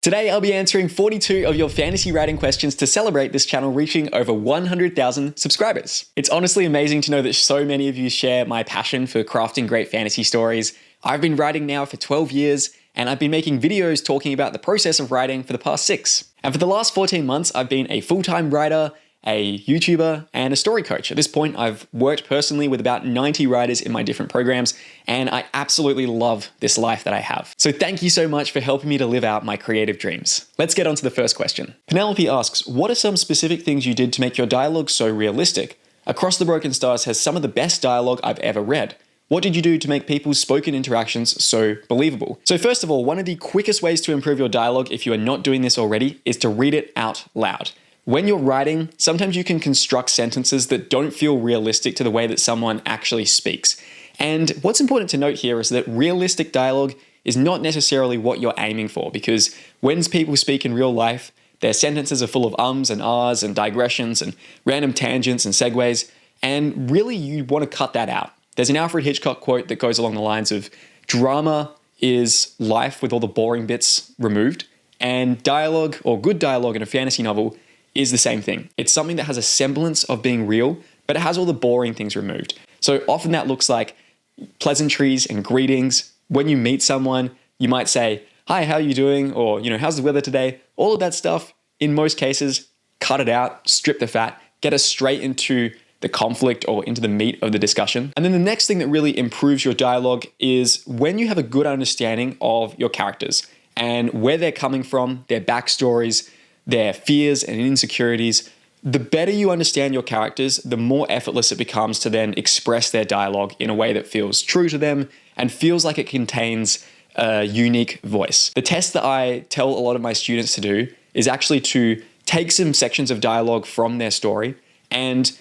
Today, I'll be answering 42 of your fantasy writing questions to celebrate this channel reaching over 100,000 subscribers. It's honestly amazing to know that so many of you share my passion for crafting great fantasy stories. I've been writing now for 12 years, and I've been making videos talking about the process of writing for the past 6. And for the last 14 months, I've been a full-time writer, a YouTuber, and a story coach. At this point, I've worked personally with about 90 writers in my different programs, and I absolutely love this life that I have. So thank you so much for helping me to live out my creative dreams. Let's get on to the first question. Penelope asks, what are some specific things you did to make your dialogue so realistic? Across the Broken Stars has some of the best dialogue I've ever read. What did you do to make people's spoken interactions so believable? So first of all, one of the quickest ways to improve your dialogue, if you are not doing this already, is to read it out loud. When you're writing, sometimes you can construct sentences that don't feel realistic to the way that someone actually speaks. And what's important to note here is that realistic dialogue is not necessarily what you're aiming for, because when people speak in real life, their sentences are full of ums and ahs and digressions and random tangents and segues, and really you want to cut that out. There's an Alfred Hitchcock quote that goes along the lines of, drama is life with all the boring bits removed, and dialogue, or good dialogue in a fantasy novel, is the same thing. It's something that has a semblance of being real, but it has all the boring things removed. So often that looks like pleasantries and greetings. When you meet someone, you might say, hi, how are you doing? Or, how's the weather today? All of that stuff, in most cases, cut it out, strip the fat, get us straight into the conflict or into the meat of the discussion. And then the next thing that really improves your dialogue is when you have a good understanding of your characters and where they're coming from, their backstories, their fears and insecurities. The better you understand your characters, the more effortless it becomes to then express their dialogue in a way that feels true to them and feels like it contains a unique voice. The test that I tell a lot of my students to do is actually to take some sections of dialogue from their story and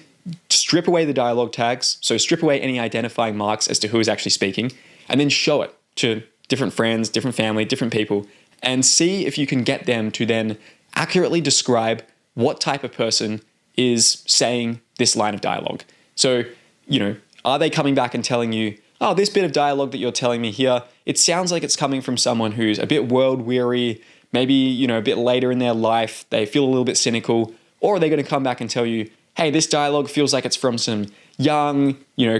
strip away the dialogue tags, so strip away any identifying marks as to who is actually speaking, and then show it to different friends, different family, different people, and see if you can get them to then accurately describe what type of person is saying this line of dialogue. So, are they coming back and telling you, oh, this bit of dialogue that you're telling me here, it sounds like it's coming from someone who's a bit world weary, maybe, a bit later in their life, they feel a little bit cynical, or are they going to come back and tell you, hey, this dialogue feels like it's from some young,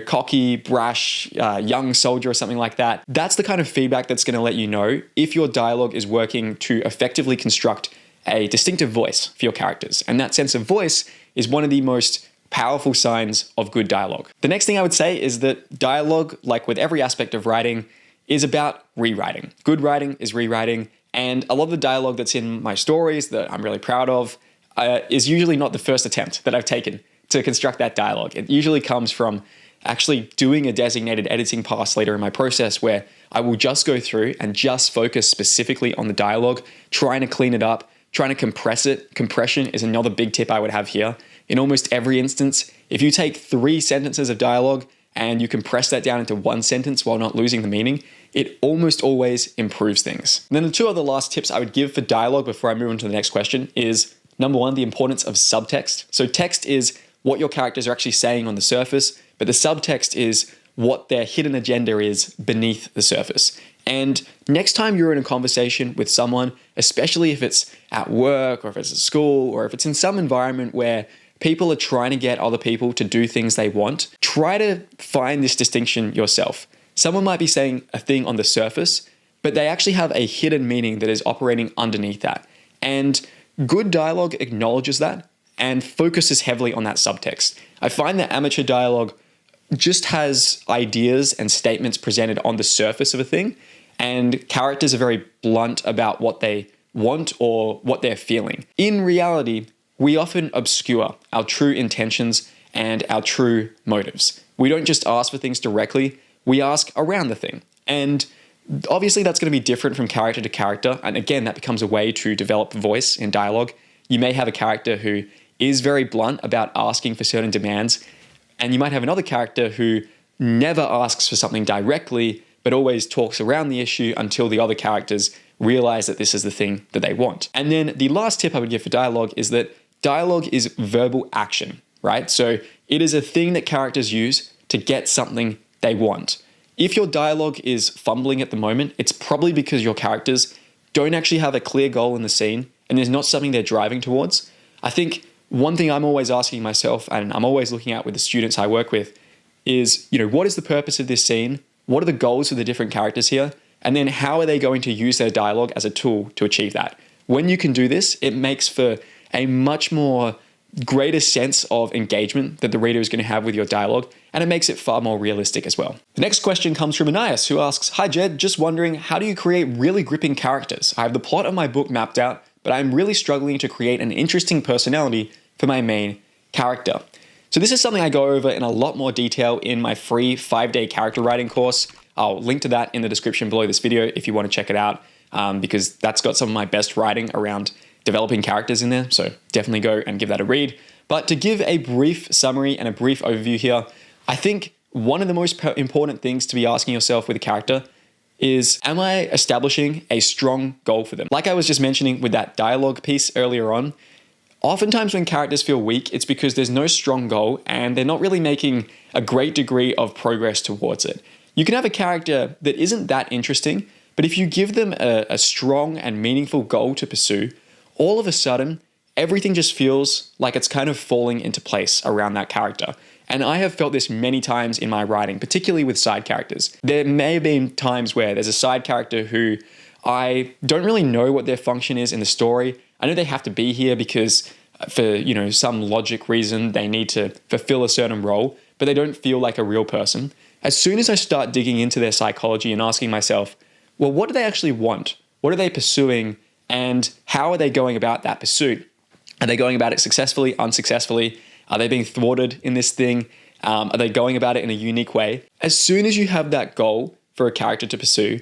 cocky, brash, young soldier or something like that. That's the kind of feedback that's going to let you know if your dialogue is working to effectively construct a distinctive voice for your characters. And that sense of voice is one of the most powerful signs of good dialogue. The next thing I would say is that dialogue, like with every aspect of writing, is about rewriting. Good writing is rewriting. And a lot of the dialogue that's in my stories that I'm really proud of is usually not the first attempt that I've taken to construct that dialogue. It usually comes from actually doing a designated editing pass later in my process where I will just go through and just focus specifically on the dialogue, trying to clean it up, trying to compress it. Compression is another big tip I would have here. In almost every instance, if you take 3 sentences of dialogue and you compress that down into 1 sentence while not losing the meaning, it almost always improves things. And then the 2 other last tips I would give for dialogue before I move on to the next question is, number 1, the importance of subtext. So text is what your characters are actually saying on the surface, but the subtext is what their hidden agenda is beneath the surface. And next time you're in a conversation with someone, especially if it's at work or if it's at school or if it's in some environment where people are trying to get other people to do things they want, try to find this distinction yourself. Someone might be saying a thing on the surface, but they actually have a hidden meaning that is operating underneath that. And good dialogue acknowledges that and focuses heavily on that subtext. I find that amateur dialogue just has ideas and statements presented on the surface of a thing, and characters are very blunt about what they want or what they're feeling. In reality, we often obscure our true intentions and our true motives. We don't just ask for things directly, we ask around the thing. And obviously that's going to be different from character to character, and again, that becomes a way to develop voice in dialogue. You may have a character who is very blunt about asking for certain demands, and you might have another character who never asks for something directly, but always talks around the issue until the other characters realize that this is the thing that they want. And then the last tip I would give for dialogue is that dialogue is verbal action, right? So it is a thing that characters use to get something they want. If your dialogue is fumbling at the moment, it's probably because your characters don't actually have a clear goal in the scene and there's not something they're driving towards, I think one thing I'm always asking myself, and I'm always looking at with the students I work with, is, what is the purpose of this scene? What are the goals of the different characters here? And then how are they going to use their dialogue as a tool to achieve that? When you can do this, it makes for a much more greater sense of engagement that the reader is going to have with your dialogue, and it makes it far more realistic as well. The next question comes from Anais, who asks, "Hi Jed, just wondering, how do you create really gripping characters? I have the plot of my book mapped out, but I'm really struggling to create an interesting personality for my main character." So this is something I go over in a lot more detail in my free 5-day character writing course. I'll link to that in the description below this video if you want to check it out, because that's got some of my best writing around developing characters in there. So definitely go and give that a read. But to give a brief summary and a brief overview here, I think one of the most important things to be asking yourself with a character is, am I establishing a strong goal for them? Like I was just mentioning with that dialogue piece earlier on, oftentimes when characters feel weak, it's because there's no strong goal and they're not really making a great degree of progress towards it. You can have a character that isn't that interesting, but if you give them a strong and meaningful goal to pursue, all of a sudden, everything just feels like it's kind of falling into place around that character. And I have felt this many times in my writing, particularly with side characters. There may have been times where there's a side character who I don't really know what their function is in the story. I know they have to be here because for, some logic reason, they need to fulfill a certain role, but they don't feel like a real person. As soon as I start digging into their psychology and asking myself, well, what do they actually want? What are they pursuing? And how are they going about that pursuit? Are they going about it successfully, unsuccessfully? Are they being thwarted in this thing? Are they going about it in a unique way? As soon as you have that goal for a character to pursue,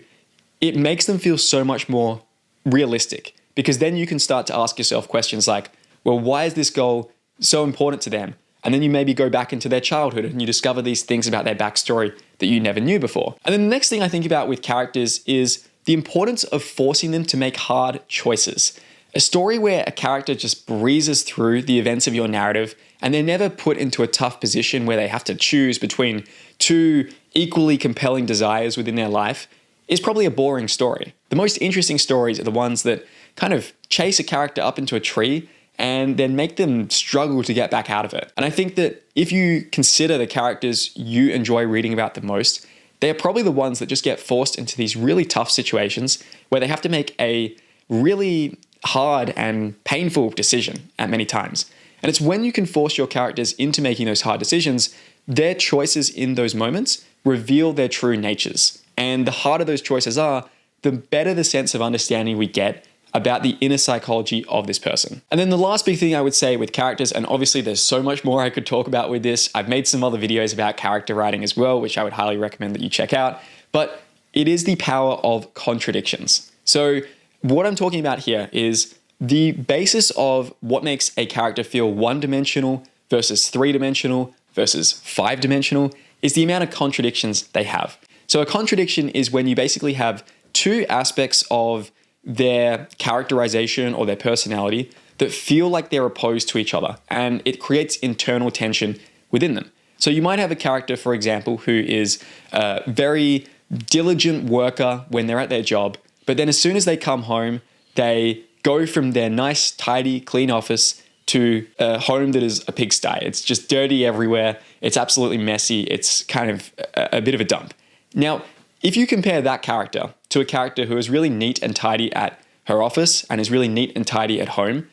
it makes them feel so much more realistic, because then you can start to ask yourself questions like, well, why is this goal so important to them? And then you maybe go back into their childhood and you discover these things about their backstory that you never knew before. And then the next thing I think about with characters is the importance of forcing them to make hard choices. A story where a character just breezes through the events of your narrative and they're never put into a tough position where they have to choose between two equally compelling desires within their life is probably a boring story. The most interesting stories are the ones that kind of chase a character up into a tree and then make them struggle to get back out of it. And I think that if you consider the characters you enjoy reading about the most, they're probably the ones that just get forced into these really tough situations where they have to make a really hard and painful decision at many times. And it's when you can force your characters into making those hard decisions, their choices in those moments reveal their true natures. And the harder those choices are, the better the sense of understanding we get about the inner psychology of this person. And then the last big thing I would say with characters, and obviously there's so much more I could talk about with this. I've made some other videos about character writing as well, which I would highly recommend that you check out. But it is the power of contradictions. So what I'm talking about here is the basis of what makes a character feel one-dimensional versus three-dimensional versus five-dimensional is the amount of contradictions they have. So a contradiction is when you basically have two aspects of their characterization or their personality that feel like they're opposed to each other, and it creates internal tension within them. So you might have a character, for example, who is a very diligent worker when they're at their job, but then as soon as they come home, they go from their nice, tidy, clean office to a home that is a pigsty. It's just dirty everywhere. It's absolutely messy. It's kind of a bit of a dump. Now, if you compare that character to a character who is really neat and tidy at her office and is really neat and tidy at home,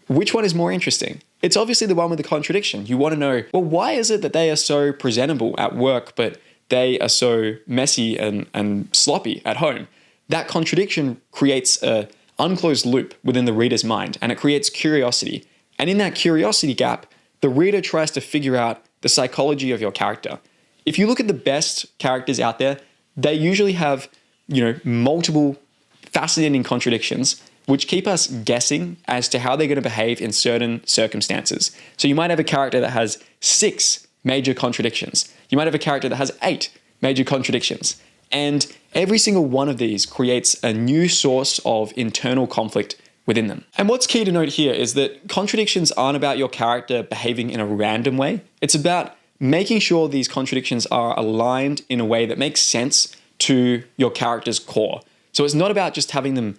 which one is more interesting? It's obviously the one with the contradiction. You want to know, well, why is it that they are so presentable at work, but they are so messy and sloppy at home? That contradiction creates an unclosed loop within the reader's mind, and it creates curiosity. And in that curiosity gap, the reader tries to figure out the psychology of your character. If you look at the best characters out there, they usually have, multiple fascinating contradictions, which keep us guessing as to how they're going to behave in certain circumstances. So you might have a character that has 6 major contradictions. You might have a character that has 8 major contradictions. And every single one of these creates a new source of internal conflict within them. And what's key to note here is that contradictions aren't about your character behaving in a random way. It's about making sure these contradictions are aligned in a way that makes sense to your character's core. So it's not about just having them,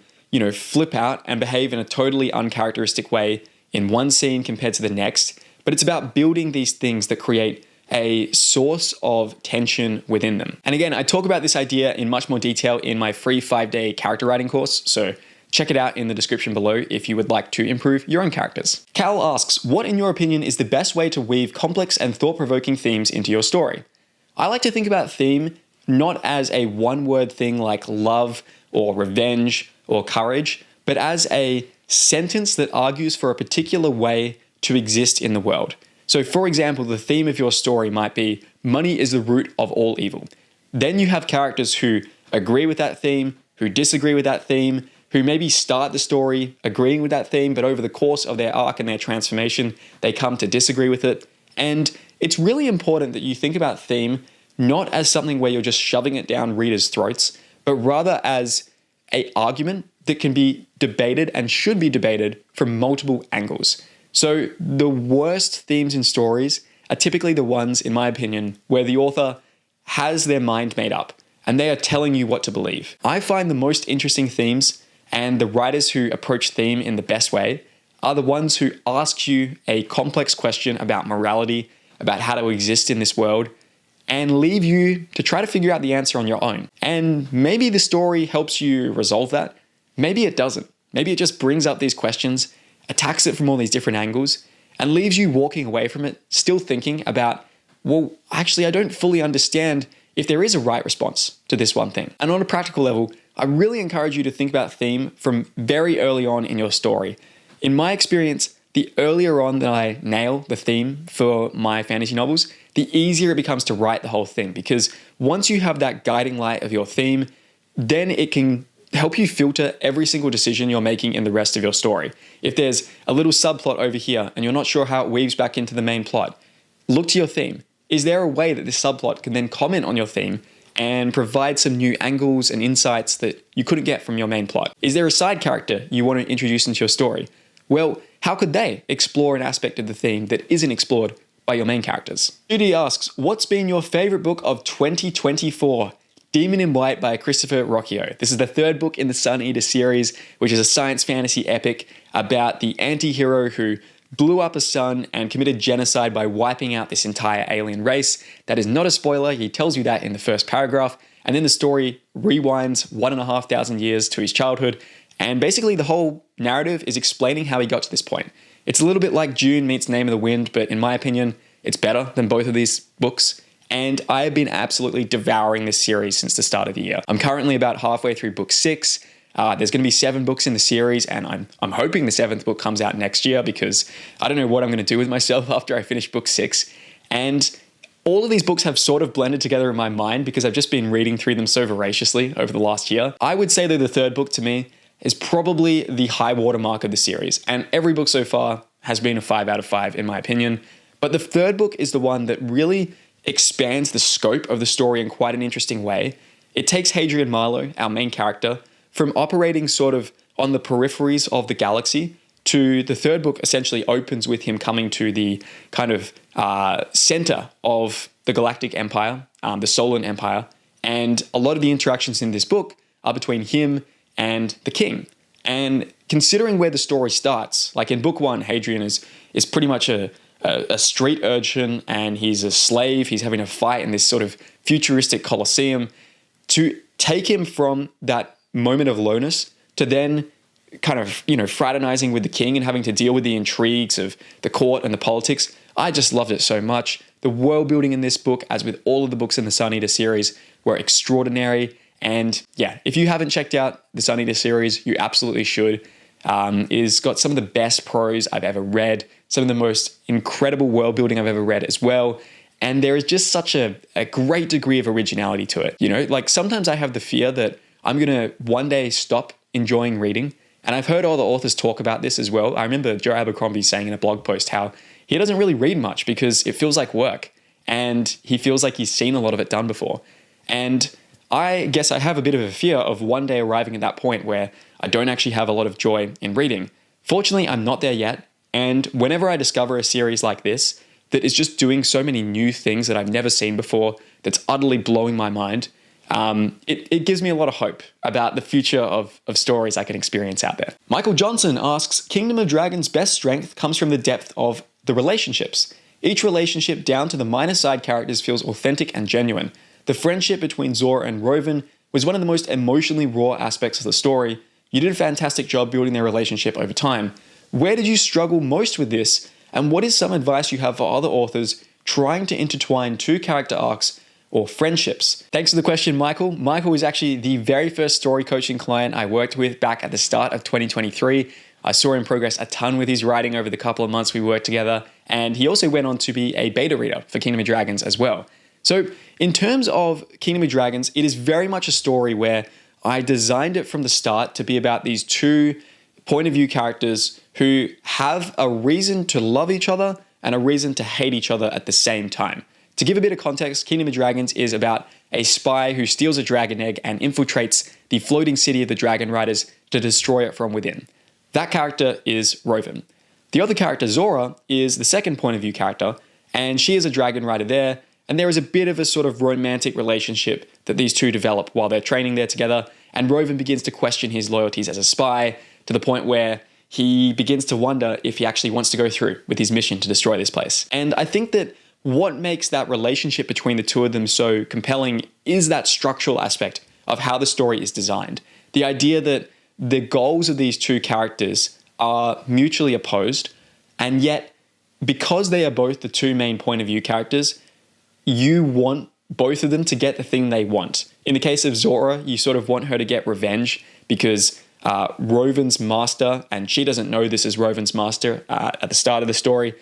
flip out and behave in a totally uncharacteristic way in one scene compared to the next, but it's about building these things that create a source of tension within them. And again, I talk about this idea in much more detail in my free 5-day character writing course, so check it out in the description below if you would like to improve your own characters. Cal asks, what in your opinion is the best way to weave complex and thought-provoking themes into your story? I like to think about theme not as a one-word thing like love or revenge or courage, but as a sentence that argues for a particular way to exist in the world. So for example, the theme of your story might be money is the root of all evil. Then you have characters who agree with that theme, who disagree with that theme, who maybe start the story agreeing with that theme, but over the course of their arc and their transformation, they come to disagree with it. And it's really important that you think about theme not as something where you're just shoving it down readers' throats, but rather as an argument that can be debated and should be debated from multiple angles. So the worst themes in stories are typically the ones, in my opinion, where the author has their mind made up and they are telling you what to believe. I find the most interesting themes and the writers who approach theme in the best way are the ones who ask you a complex question about morality, about how to exist in this world, and leave you to try to figure out the answer on your own. And maybe the story helps you resolve that. Maybe it doesn't. Maybe it just brings up these questions, attacks it from all these different angles, and leaves you walking away from it still thinking about, well, actually, I don't fully understand if there is a right response to this one thing. And on a practical level, I really encourage you to think about theme from very early on in your story. In my experience, the earlier on that I nail the theme for my fantasy novels, the easier it becomes to write the whole thing. Because once you have that guiding light of your theme, then it can help you filter every single decision you're making in the rest of your story. If there's a little subplot over here and you're not sure how it weaves back into the main plot, look to your theme. Is there a way that this subplot can then comment on your theme and provide some new angles and insights that you couldn't get from your main plot? Is there a side character you want to introduce into your story? Well, how could they explore an aspect of the theme that isn't explored by your main characters? Judy asks, what's been your favorite book of 2024? Demon in White by Christopher Rocchio. This is the third book in the Sun Eater series, which is a science fantasy epic about the anti-hero who blew up a sun and committed genocide by wiping out this entire alien race. That is not a spoiler. He tells you that in the first paragraph. And then the story rewinds 1,500 years to his childhood. And basically the whole narrative is explaining how he got to this point. It's a little bit like Dune meets Name of the Wind, but in my opinion, it's better than both of these books. And I have been absolutely devouring this series since the start of the year. I'm currently about halfway through book 6. There's going to be 7 books in the series, and I'm hoping the 7th book comes out next year because I don't know what I'm going to do with myself after I finish book 6. And all of these books have sort of blended together in my mind because I've just been reading through them so voraciously over the last year. I would say that the third book to me is probably the high watermark of the series, and every book so far has been a 5 out of 5 in my opinion. But the third book is the one that really expands the scope of the story in quite an interesting way. It takes Hadrian Marlowe, our main character, from operating sort of on the peripheries of the galaxy to the third book essentially opens with him coming to the kind of center of the Galactic Empire, the Solan Empire. And a lot of the interactions in this book are between him and the king. And considering where the story starts, like in book 1, Hadrian is pretty much a street urchin and he's a slave. He's having a fight in this sort of futuristic Colosseum. To take him from that moment of lowness to then kind of, fraternizing with the king and having to deal with the intrigues of the court and the politics. I just loved it so much. The world building in this book, as with all of the books in the Sun Eater series, were extraordinary. And yeah, if you haven't checked out the Sun Eater series, you absolutely should. It's got some of the best prose I've ever read, some of the most incredible world building I've ever read as well. And there is just such a great degree of originality to it. Like sometimes I have the fear that I'm going to one day stop enjoying reading. And I've heard all the authors talk about this as well. I remember Joe Abercrombie saying in a blog post how he doesn't really read much because it feels like work. And he feels like he's seen a lot of it done before. And I guess I have a bit of a fear of one day arriving at that point where I don't actually have a lot of joy in reading. Fortunately, I'm not there yet. And whenever I discover a series like this that is just doing so many new things that I've never seen before, that's utterly blowing my mind, it gives me a lot of hope about the future of stories I can experience out there. Michael Johnson asks, Kingdom of Dragons' best strength comes from the depth of the relationships. Each relationship down to the minor side characters feels authentic and genuine. The friendship between Zora and Rovan was one of the most emotionally raw aspects of the story. You did a fantastic job building their relationship over time. Where did you struggle most with this? And what is some advice you have for other authors trying to intertwine two character arcs or friendships? Thanks for the question, Michael. Michael is actually the very first story coaching client I worked with back at the start of 2023. I saw him progress a ton with his writing over the couple of months we worked together. And he also went on to be a beta reader for Kingdom of Dragons as well. So in terms of Kingdom of Dragons, it is very much a story where I designed it from the start to be about these two point of view characters who have a reason to love each other and a reason to hate each other at the same time. To give a bit of context, Kingdom of Dragons is about a spy who steals a dragon egg and infiltrates the floating city of the Dragon Riders to destroy it from within. That character is Rovan. The other character, Zora, is the second point of view character, and she is a Dragon Rider there, and there is a bit of a sort of romantic relationship that these two develop while they're training there together, and Rovan begins to question his loyalties as a spy to the point where he begins to wonder if he actually wants to go through with his mission to destroy this place. And I think that what makes that relationship between the two of them so compelling is that structural aspect of how the story is designed. The idea that the goals of these two characters are mutually opposed, and yet because they are both the two main point of view characters, you want both of them to get the thing they want. In the case of Zora, you sort of want her to get revenge because Rovan's master, and she doesn't know this is Rovan's master at the start of the story,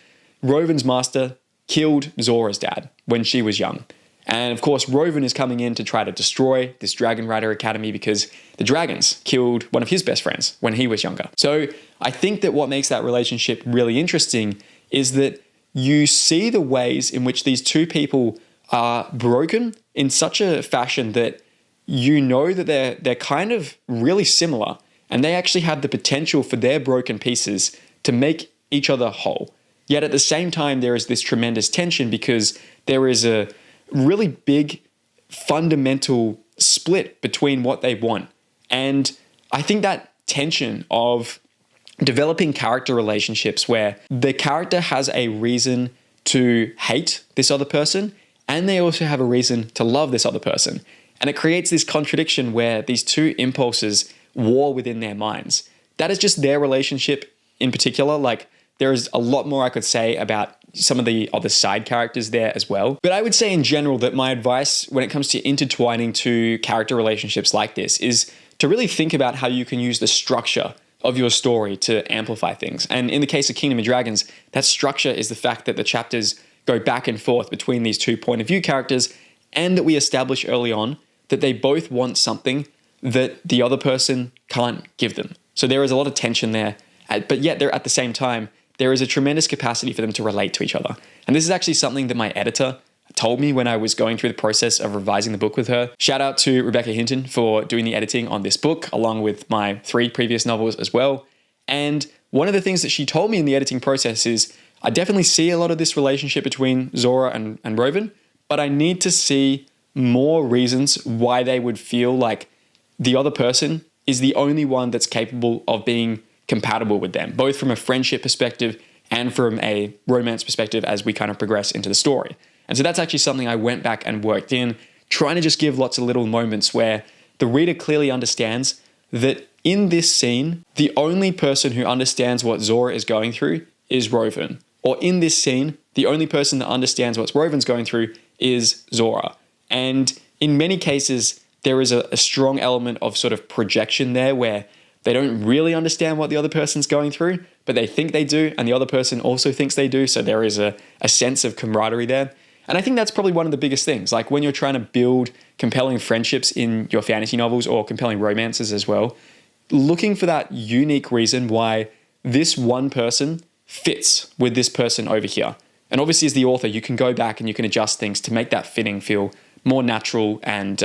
Rovan's master killed Zora's dad when she was young. And of course, Rovan is coming in to try to destroy this Dragon Rider Academy because the dragons killed one of his best friends when he was younger. So I think that what makes that relationship really interesting is that you see the ways in which these two people are broken in such a fashion that you know that they're kind of really similar, and they actually have the potential for their broken pieces to make each other whole. Yet at the same time, there is this tremendous tension because there is a really big fundamental split between what they want. And I think that tension of developing character relationships where the character has a reason to hate this other person and they also have a reason to love this other person. And it creates this contradiction where these two impulses war within their minds. That is just their relationship in particular. Like, there is a lot more I could say about some of the other side characters there as well. But I would say in general that my advice when it comes to intertwining two character relationships like this is to really think about how you can use the structure of your story to amplify things. And in the case of Kingdom of Dragons, that structure is the fact that the chapters go back and forth between these two point of view characters, and that we establish early on that they both want something that the other person can't give them. So there is a lot of tension there, but yet they're at the same time, there is a tremendous capacity for them to relate to each other. And this is actually something that my editor told me when I was going through the process of revising the book with her. Shout out to Rebecca Hinton for doing the editing on this book, along with my 3 previous novels as well. And one of the things that she told me in the editing process is, I definitely see a lot of this relationship between Zora and Rovan, but I need to see more reasons why they would feel like the other person is the only one that's capable of being compatible with them, both from a friendship perspective and from a romance perspective as we kind of progress into the story. And so that's actually something I went back and worked in, trying to just give lots of little moments where the reader clearly understands that in this scene, the only person who understands what Zora is going through is Rovan. Or in this scene, the only person that understands what Rovan's going through is Zora. And in many cases, there is a strong element of sort of projection there where they don't really understand what the other person's going through, but they think they do, and the other person also thinks they do. So there is a sense of camaraderie there. And I think that's probably one of the biggest things. Like when you're trying to build compelling friendships in your fantasy novels or compelling romances as well, looking for that unique reason why this one person fits with this person over here. And obviously as the author, you can go back and you can adjust things to make that fitting feel more natural and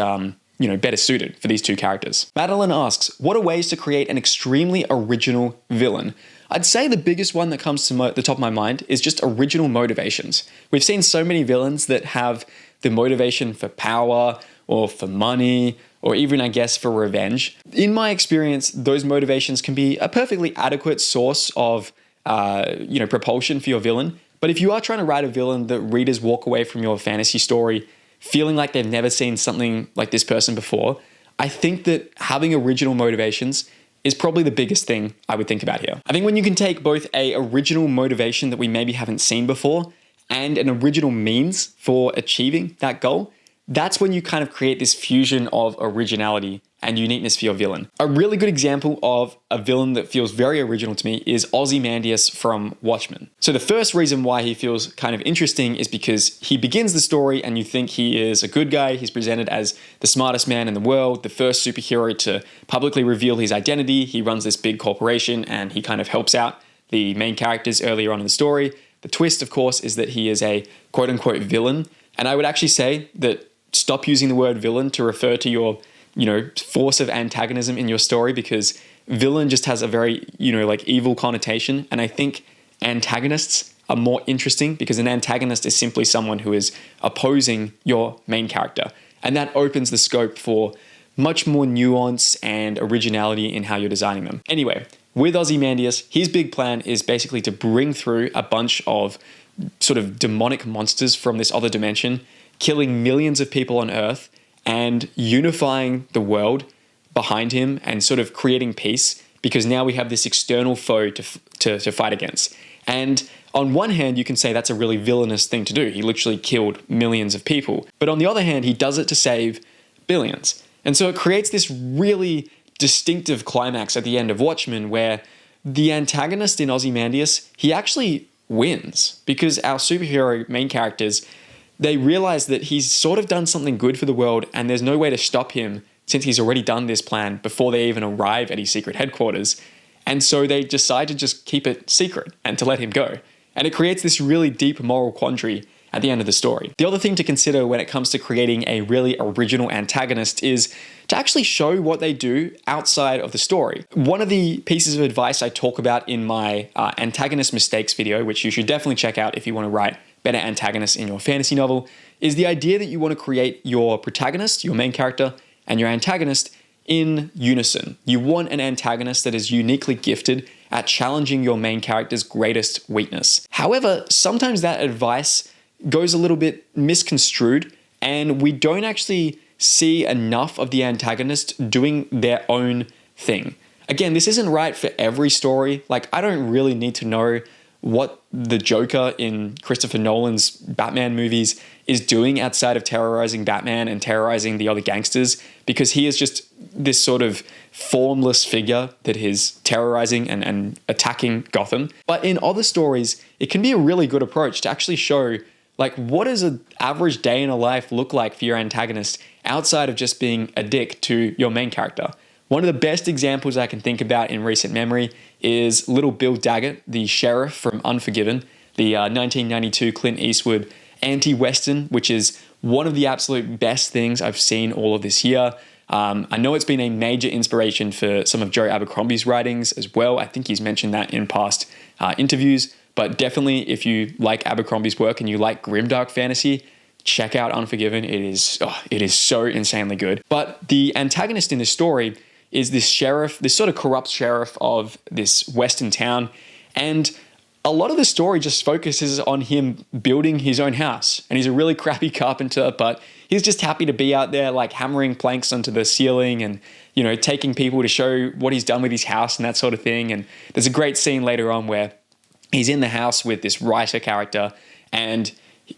better suited for these two characters. Madeline asks, what are ways to create an extremely original villain? I'd say the biggest one that comes to the top of my mind is just original motivations. We've seen so many villains that have the motivation for power or for money, or even, I guess, for revenge. In my experience, those motivations can be a perfectly adequate source of, propulsion for your villain. But if you are trying to write a villain that readers walk away from your fantasy story feeling like they've never seen something like this person before, I think that having original motivations is probably the biggest thing I would think about here. I think when you can take both a original motivation that we maybe haven't seen before and an original means for achieving that goal, that's when you kind of create this fusion of originality and uniqueness for your villain. A really good example of a villain that feels very original to me is Ozymandias from Watchmen. So the first reason why he feels kind of interesting is because he begins the story and you think he is a good guy. He's presented as the smartest man in the world, the first superhero to publicly reveal his identity. He runs this big corporation and he kind of helps out the main characters earlier on in the story. The twist, of course, is that he is a quote-unquote villain. And I would actually say that stop using the word villain to refer to your force of antagonism in your story, because villain just has a very, evil connotation. And I think antagonists are more interesting because an antagonist is simply someone who is opposing your main character. And that opens the scope for much more nuance and originality in how you're designing them. Anyway, with Ozymandias, his big plan is basically to bring through a bunch of sort of demonic monsters from this other dimension, killing millions of people on Earth and unifying the world behind him and sort of creating peace, because now we have this external foe to fight against. And on one hand, you can say that's a really villainous thing to do. He literally killed millions of people. But on the other hand, he does it to save billions. And so it creates this really distinctive climax at the end of Watchmen where the antagonist in Ozymandias, he actually wins, because our superhero main characters, they realize that he's sort of done something good for the world and there's no way to stop him since he's already done this plan before they even arrive at his secret headquarters. And so they decide to just keep it secret and to let him go. And it creates this really deep moral quandary at the end of the story. The other thing to consider when it comes to creating a really original antagonist is to actually show what they do outside of the story. One of the pieces of advice I talk about in my antagonist mistakes video, which you should definitely check out if you want to write better antagonists in your fantasy novel, is the idea that you want to create your protagonist, your main character, and your antagonist in unison. You want an antagonist that is uniquely gifted at challenging your main character's greatest weakness. However, sometimes that advice goes a little bit misconstrued and we don't actually see enough of the antagonist doing their own thing. Again, this isn't right for every story. Like, I don't really need to know what the Joker in Christopher Nolan's Batman movies is doing outside of terrorizing Batman and terrorizing the other gangsters, because he is just this sort of formless figure that is terrorizing and attacking Gotham. But in other stories, it can be a really good approach to actually show, like, what does an average day in a life look like for your antagonist outside of just being a dick to your main character. One of the best examples I can think about in recent memory is little Bill Daggett, the sheriff from Unforgiven, the 1992 Clint Eastwood anti-Western, which is one of the absolute best things I've seen all of this year. I know it's been a major inspiration for some of Joe Abercrombie's writings as well. I think he's mentioned that in past interviews, but definitely if you like Abercrombie's work and you like grimdark fantasy, check out Unforgiven. It is so insanely good. But the antagonist in this story is this sheriff, this sort of corrupt sheriff of this Western town. And a lot of the story just focuses on him building his own house. And he's a really crappy carpenter, but he's just happy to be out there, like hammering planks onto the ceiling and, taking people to show what he's done with his house and that sort of thing. And there's a great scene later on where he's in the house with this writer character and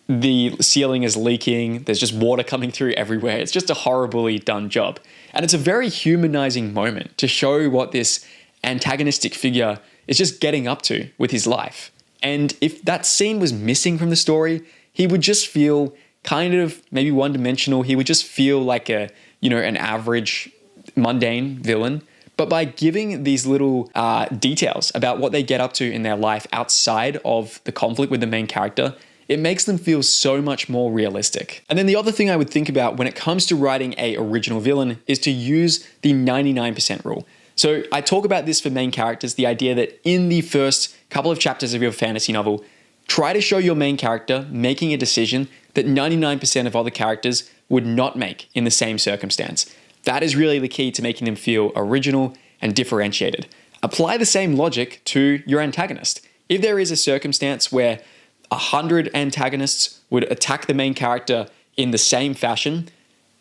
the ceiling is leaking. There's just water coming through everywhere. It's just a horribly done job. And it's a very humanizing moment to show what this antagonistic figure is just getting up to with his life. And if that scene was missing from the story, he would just feel kind of maybe one-dimensional. He would just feel like an average, mundane villain. But by giving these little details about what they get up to in their life outside of the conflict with the main character, it makes them feel so much more realistic. And then the other thing I would think about when it comes to writing an original villain is to use the 99% rule. So I talk about this for main characters, the idea that in the first couple of chapters of your fantasy novel, try to show your main character making a decision that 99% of other characters would not make in the same circumstance. That is really the key to making them feel original and differentiated. Apply the same logic to your antagonist. If there is a circumstance where 100 antagonists would attack the main character in the same fashion,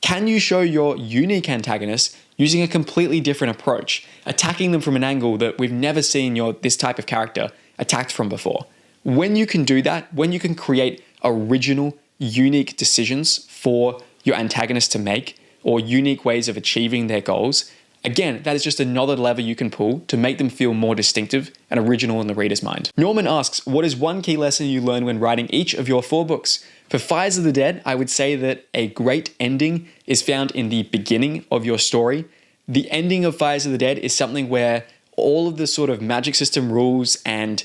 can you show your unique antagonist using a completely different approach, attacking them from an angle that we've never seen this type of character attacked from before? When you can do that, when you can create original, unique decisions for your antagonist to make, or unique ways of achieving their goals, again, that is just another lever you can pull to make them feel more distinctive and original in the reader's mind. Norman asks, what is one key lesson you learned when writing each of your 4 books? For Fires of the Dead, I would say that a great ending is found in the beginning of your story. The ending of Fires of the Dead is something where all of the sort of magic system rules and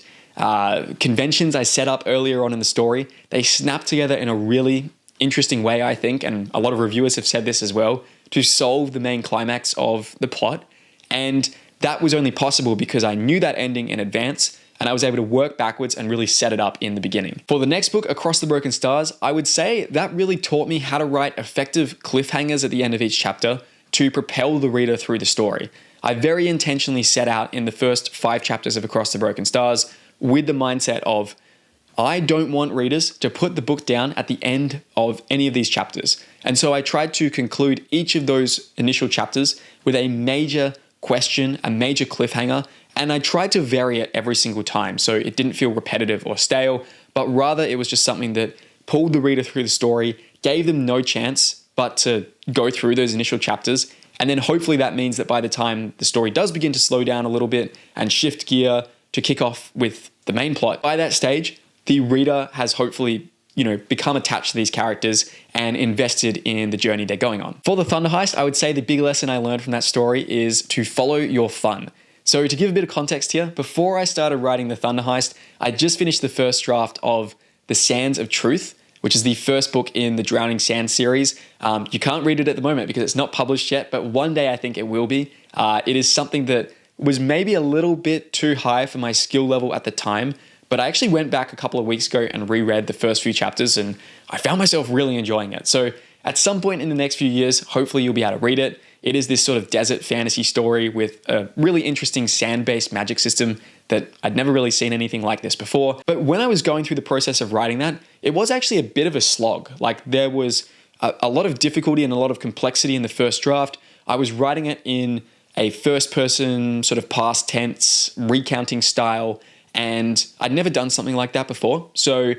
conventions I set up earlier on in the story, they snap together in a really interesting way, I think, and a lot of reviewers have said this as well, to solve the main climax of the plot. And that was only possible because I knew that ending in advance and I was able to work backwards and really set it up in the beginning. For the next book, Across the Broken Stars, I would say that really taught me how to write effective cliffhangers at the end of each chapter to propel the reader through the story. I very intentionally set out in the first 5 chapters of Across the Broken Stars with the mindset of, I don't want readers to put the book down at the end of any of these chapters. And so I tried to conclude each of those initial chapters with a major question, a major cliffhanger, and I tried to vary it every single time so it didn't feel repetitive or stale, but rather it was just something that pulled the reader through the story, gave them no chance but to go through those initial chapters. And then hopefully that means that by the time the story does begin to slow down a little bit and shift gear to kick off with the main plot, by that stage, the reader has hopefully, become attached to these characters and invested in the journey they're going on. For the Thunder Heist, I would say the big lesson I learned from that story is to follow your fun. So to give a bit of context here, before I started writing the Thunder Heist, I just finished the first draft of The Sands of Truth, which is the first book in the Drowning Sand series. You can't read it at the moment because it's not published yet, but one day I think it will be. It is something that was maybe a little bit too high for my skill level at the time, but I actually went back a couple of weeks ago and reread the first few chapters and I found myself really enjoying it. So at some point in the next few years, hopefully you'll be able to read it. It is this sort of desert fantasy story with a really interesting sand-based magic system that I'd never really seen anything like this before. But when I was going through the process of writing that, it was actually a bit of a slog. Like there was a lot of difficulty and a lot of complexity in the first draft. I was writing it in a first-person sort of past tense recounting style, and I'd never done something like that before. So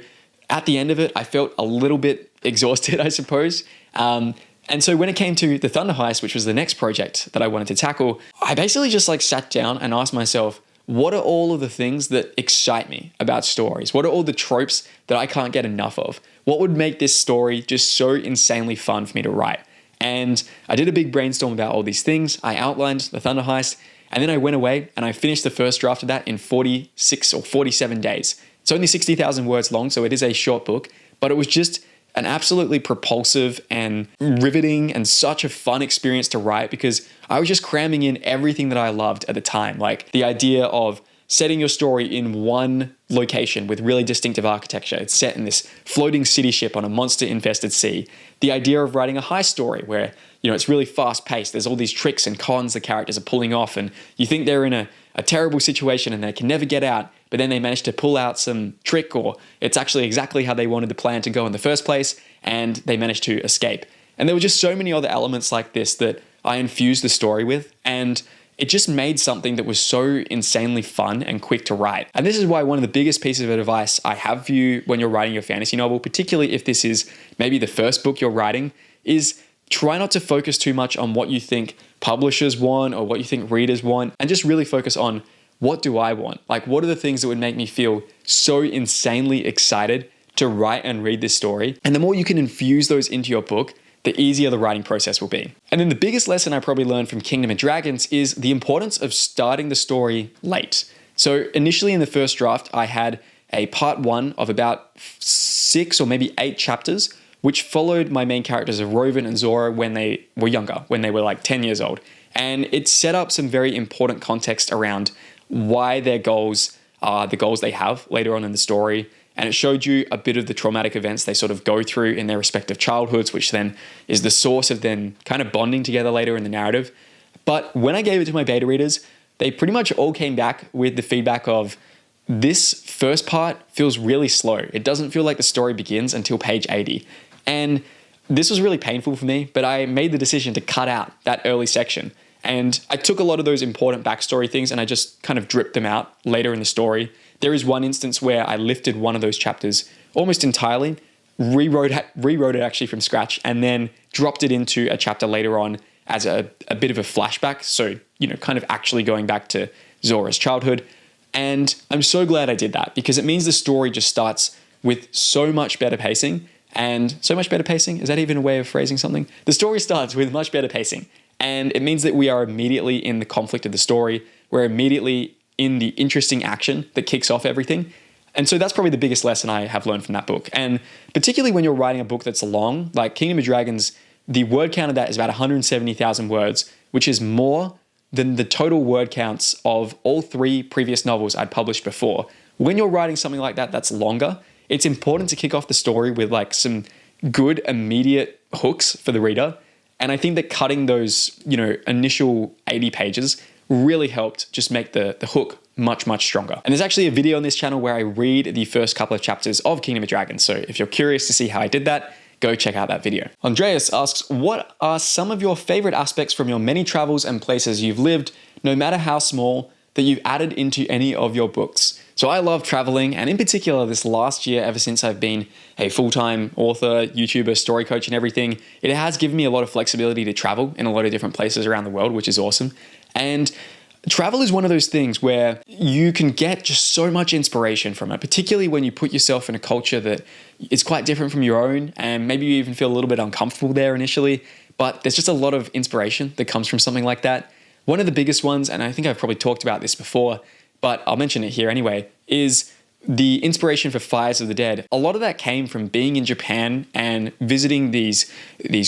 at the end of it, I felt a little bit exhausted, I suppose. And so when it came to the Thunder Heist, which was the next project that I wanted to tackle, I basically just sat down and asked myself, what are all of the things that excite me about stories? What are all the tropes that I can't get enough of? What would make this story just so insanely fun for me to write? And I did a big brainstorm about all these things. I outlined the Thunder Heist, and then I went away and I finished the first draft of that in 46 or 47 days. It's only 60,000 words long, so it is a short book, but it was just an absolutely propulsive and riveting and such a fun experience to write because I was just cramming in everything that I loved at the time. Like the idea of setting your story in one location with really distinctive architecture. It's set in this floating city ship on a monster-infested sea. The idea of writing a heist story where, it's really fast-paced. There's all these tricks and cons the characters are pulling off, and you think they're in a terrible situation and they can never get out, but then they manage to pull out some trick, or it's actually exactly how they wanted the plan to go in the first place, and they managed to escape. And there were just so many other elements like this that I infused the story with, and it just made something that was so insanely fun and quick to write. And this is why one of the biggest pieces of advice I have for you when you're writing your fantasy novel, particularly if this is maybe the first book you're writing, is try not to focus too much on what you think publishers want or what you think readers want, and just really focus on, what do I want? What are the things that would make me feel so insanely excited to write and read this story? And the more you can infuse those into your book, the easier the writing process will be. And then the biggest lesson I probably learned from Kingdom of Dragons is the importance of starting the story late. So initially in the first draft, I had a part 1 of about 6 or maybe 8 chapters, which followed my main characters of Rovan and Zora when they were younger, when they were 10 years old. And it set up some very important context around why their goals are the goals they have later on in the story, and it showed you a bit of the traumatic events they sort of go through in their respective childhoods, which then is the source of them kind of bonding together later in the narrative. But when I gave it to my beta readers, they pretty much all came back with the feedback of, this first part feels really slow. It doesn't feel like the story begins until page 80. And this was really painful for me, but I made the decision to cut out that early section. And I took a lot of those important backstory things and I just kind of dripped them out later in the story. There is one instance where I lifted one of those chapters almost entirely, rewrote it actually from scratch, and then dropped it into a chapter later on as a bit of a flashback. So, kind of actually going back to Zora's childhood. And I'm so glad I did that because it means the story just starts with so much better pacing. And so much better pacing, is that even a way of phrasing something? The story starts with much better pacing. And it means that we are immediately in the conflict of the story. We're immediately in the interesting action that kicks off everything. And so that's probably the biggest lesson I have learned from that book. And particularly when you're writing a book that's long, like Kingdom of Dragons, the word count of that is about 170,000 words, which is more than the total word counts of all 3 previous novels I'd published before. When you're writing something like that that's longer, it's important to kick off the story with like some good immediate hooks for the reader. And I think that cutting those, initial 80 pages really helped just make the hook much, much stronger. And there's actually a video on this channel where I read the first couple of chapters of Kingdom of Dragons. So if you're curious to see how I did that, go check out that video. Andreas asks, what are some of your favorite aspects from your many travels and places you've lived, no matter how small, that you've added into any of your books? So I love traveling, and in particular this last year, ever since I've been a full-time author, YouTuber, story coach and everything, it has given me a lot of flexibility to travel in a lot of different places around the world, which is awesome. And travel is one of those things where you can get just so much inspiration from it, particularly when you put yourself in a culture that is quite different from your own, and maybe you even feel a little bit uncomfortable there initially, but there's just a lot of inspiration that comes from something like that. One of the biggest ones, and I think I've probably talked about this before, but I'll mention it here anyway, is the inspiration for Fires of the Dead. A lot of that came from being in Japan and visiting these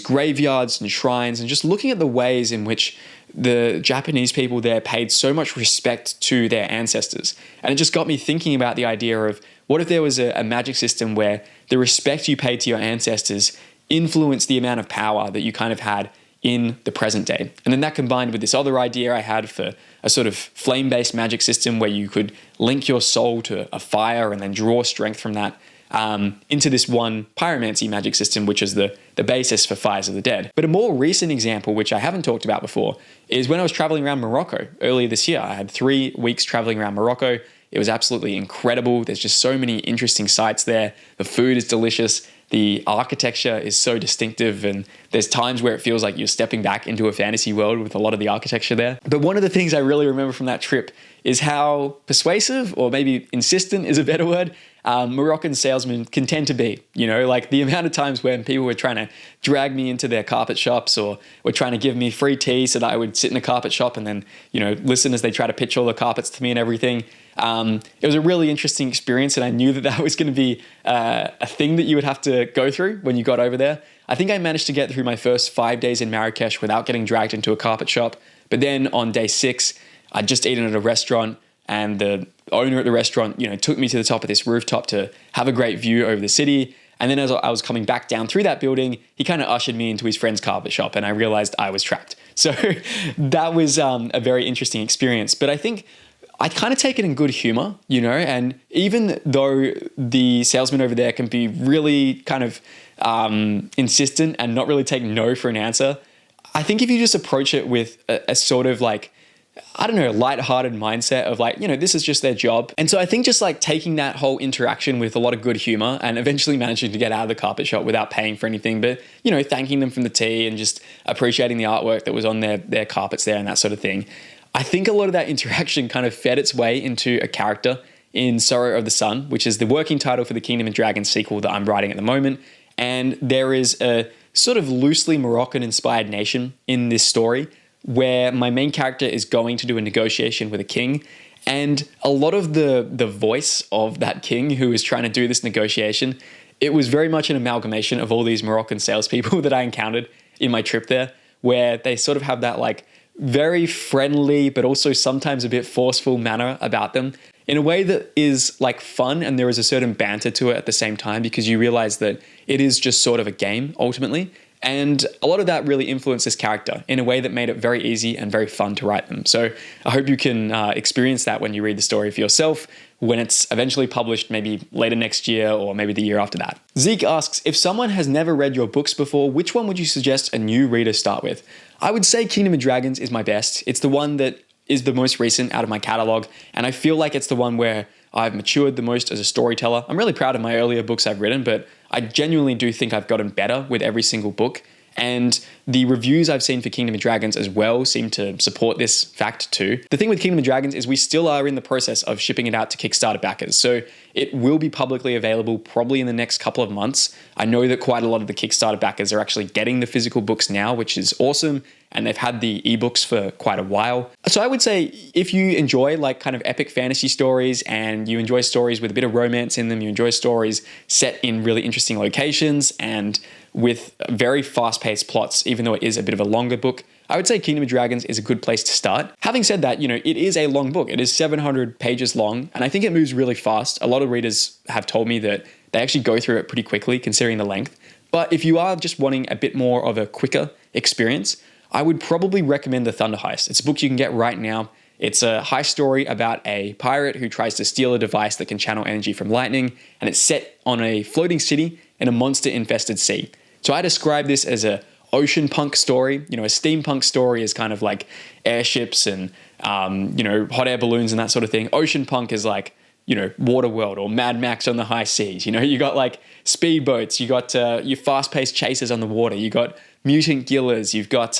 graveyards and shrines and just looking at the ways in which the Japanese people there paid so much respect to their ancestors. And it just got me thinking about the idea of, what if there was a magic system where the respect you paid to your ancestors influenced the amount of power that you kind of had in the present day? And then that combined with this other idea I had for a sort of flame-based magic system where you could link your soul to a fire and then draw strength from that into this one pyromancy magic system, which is the basis for Fires of the Dead. But a more recent example, which I haven't talked about before, is when I was traveling around Morocco earlier this year. I had 3 weeks traveling around Morocco. It was absolutely incredible. There's just so many interesting sights there. The food is delicious. The architecture is so distinctive, and there's times where it feels like you're stepping back into a fantasy world with a lot of the architecture there. But one of the things I really remember from that trip is how persuasive, or maybe insistent is a better word, Moroccan salesmen can tend to be. Like the amount of times when people were trying to drag me into their carpet shops, or were trying to give me free tea so that I would sit in a carpet shop and then, listen as they try to pitch all the carpets to me and everything. It was a really interesting experience, and I knew that was going to be a thing that you would have to go through when you got over there. I think I managed to get through my first 5 days in Marrakesh without getting dragged into a carpet shop. But then on day 6, I'd just eaten at a restaurant, and the owner at the restaurant, took me to the top of this rooftop to have a great view over the city. And then as I was coming back down through that building, he kind of ushered me into his friend's carpet shop, and I realized I was trapped. So that was a very interesting experience. But I think I kind of take it in good humor, and even though the salesman over there can be really kind of insistent and not really take no for an answer, I think if you just approach it with a sort of like, lighthearted mindset of like, this is just their job. And so I think just like taking that whole interaction with a lot of good humor and eventually managing to get out of the carpet shop without paying for anything, but, thanking them from the tea and just appreciating the artwork that was on their carpets there and that sort of thing. I think a lot of that interaction kind of fed its way into a character in Sorrow of the Sun, which is the working title for the Kingdom of Dragons sequel that I'm writing at the moment. And there is a sort of loosely Moroccan-inspired nation in this story where my main character is going to do a negotiation with a king. And a lot of the voice of that king who is trying to do this negotiation, it was very much an amalgamation of all these Moroccan salespeople that I encountered in my trip there, where they sort of have that like very friendly, but also sometimes a bit forceful manner about them. in a way that is like fun, and there is a certain banter to it at the same time, because you realize that it is just sort of a game ultimately. And a lot of that really influenced this character in a way that made it very easy and very fun to write them. So I hope you can experience that when you read the story for yourself, when it's eventually published, maybe later next year or maybe the year after that. Zeke asks, if someone has never read your books before, which one would you suggest a new reader start with? I would say Kingdom of Dragons is my best. It's the one that is the most recent out of my catalog, and I feel like it's the one where I've matured the most as a storyteller. I'm really proud of my earlier books I've written, but I genuinely do think I've gotten better with every single book. And the reviews I've seen for Kingdom of Dragons as well seem to support this fact too. The thing with Kingdom of Dragons is we still are in the process of shipping it out to Kickstarter backers. So it will be publicly available probably in the next couple of months. I know that quite a lot of the Kickstarter backers are actually getting the physical books now, which is awesome. And they've had the ebooks for quite a while. So I would say if you enjoy like kind of epic fantasy stories and you enjoy stories with a bit of romance in them, you enjoy stories set in really interesting locations and with very fast-paced plots, even though it is a bit of a longer book, I would say Kingdom of Dragons is a good place to start. Having said that, it is a long book. It is 700 pages long, and I think it moves really fast. A lot of readers have told me that they actually go through it pretty quickly considering the length. But if you are just wanting a bit more of a quicker experience, I would probably recommend The Thunder Heist. It's a book you can get right now. It's a heist story about a pirate who tries to steal a device that can channel energy from lightning, and it's set on a floating city in a monster-infested sea. So I describe this as a ocean punk story. A steampunk story is kind of like airships and, hot air balloons and that sort of thing. Ocean punk is like, Waterworld or Mad Max on the high seas. You got like speedboats, you got your fast-paced chases on the water, you got mutant killers, you've got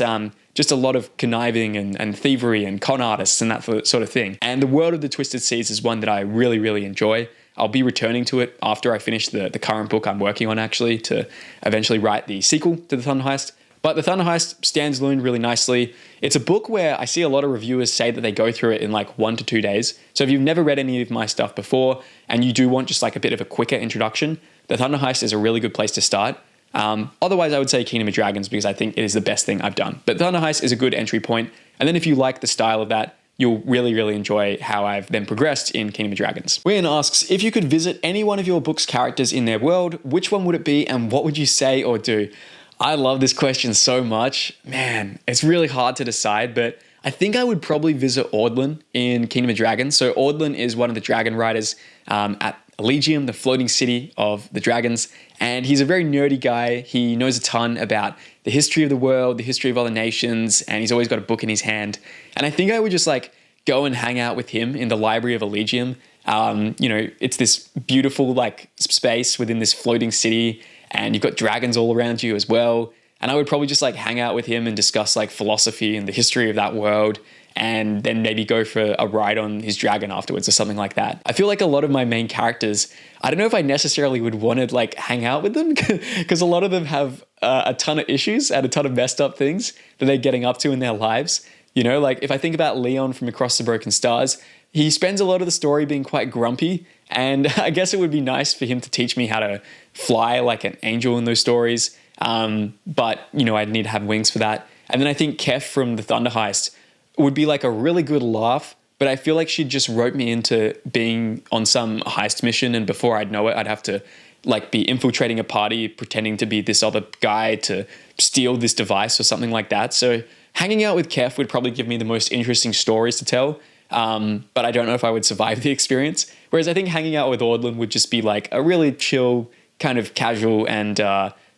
just a lot of conniving and thievery and con artists and that sort of thing. And the World of the Twisted Seas is one that I really, really enjoy. I'll be returning to it after I finish the current book I'm working on, actually, to eventually write the sequel to The Thunder Heist. But The Thunder Heist stands alone really nicely. It's a book where I see a lot of reviewers say that they go through it in like 1 to 2 days. So if you've never read any of my stuff before and you do want just like a bit of a quicker introduction, The Thunder Heist is a really good place to start. Otherwise, I would say Kingdom of Dragons because I think it is the best thing I've done. But Thunder Heist is a good entry point. And then if you like the style of that, you'll really, really enjoy how I've then progressed in Kingdom of Dragons. Wayne asks, if you could visit any one of your book's characters in their world, which one would it be and what would you say or do? I love this question so much. Man, it's really hard to decide, but I think I would probably visit Ordlin in Kingdom of Dragons. So Ordlin is one of the dragon riders at Elysium, the floating city of the dragons. And he's a very nerdy guy. He knows a ton about the history of the world, the history of other nations, and he's always got a book in his hand. And I think I would just like go and hang out with him in the library of Elysium. It's this beautiful like space within this floating city, and you've got dragons all around you as well. And I would probably just like hang out with him and discuss like philosophy and the history of that world, and then maybe go for a ride on his dragon afterwards or something like that. I feel like a lot of my main characters, I don't know if I necessarily would want to like hang out with them because a lot of them have a ton of issues and a ton of messed up things that they're getting up to in their lives. Like if I think about Leon from Across the Broken Stars, he spends a lot of the story being quite grumpy, and I guess it would be nice for him to teach me how to fly like an angel in those stories. But I'd need to have wings for that. And then I think Kef from The Thunder Heist would be like a really good laugh, but I feel like she'd just rope me into being on some heist mission, and before I'd know it, I'd have to like be infiltrating a party, pretending to be this other guy to steal this device or something like that. So hanging out with Kef would probably give me the most interesting stories to tell, but I don't know if I would survive the experience. Whereas I think hanging out with Ordlin would just be like a really chill, kind of casual and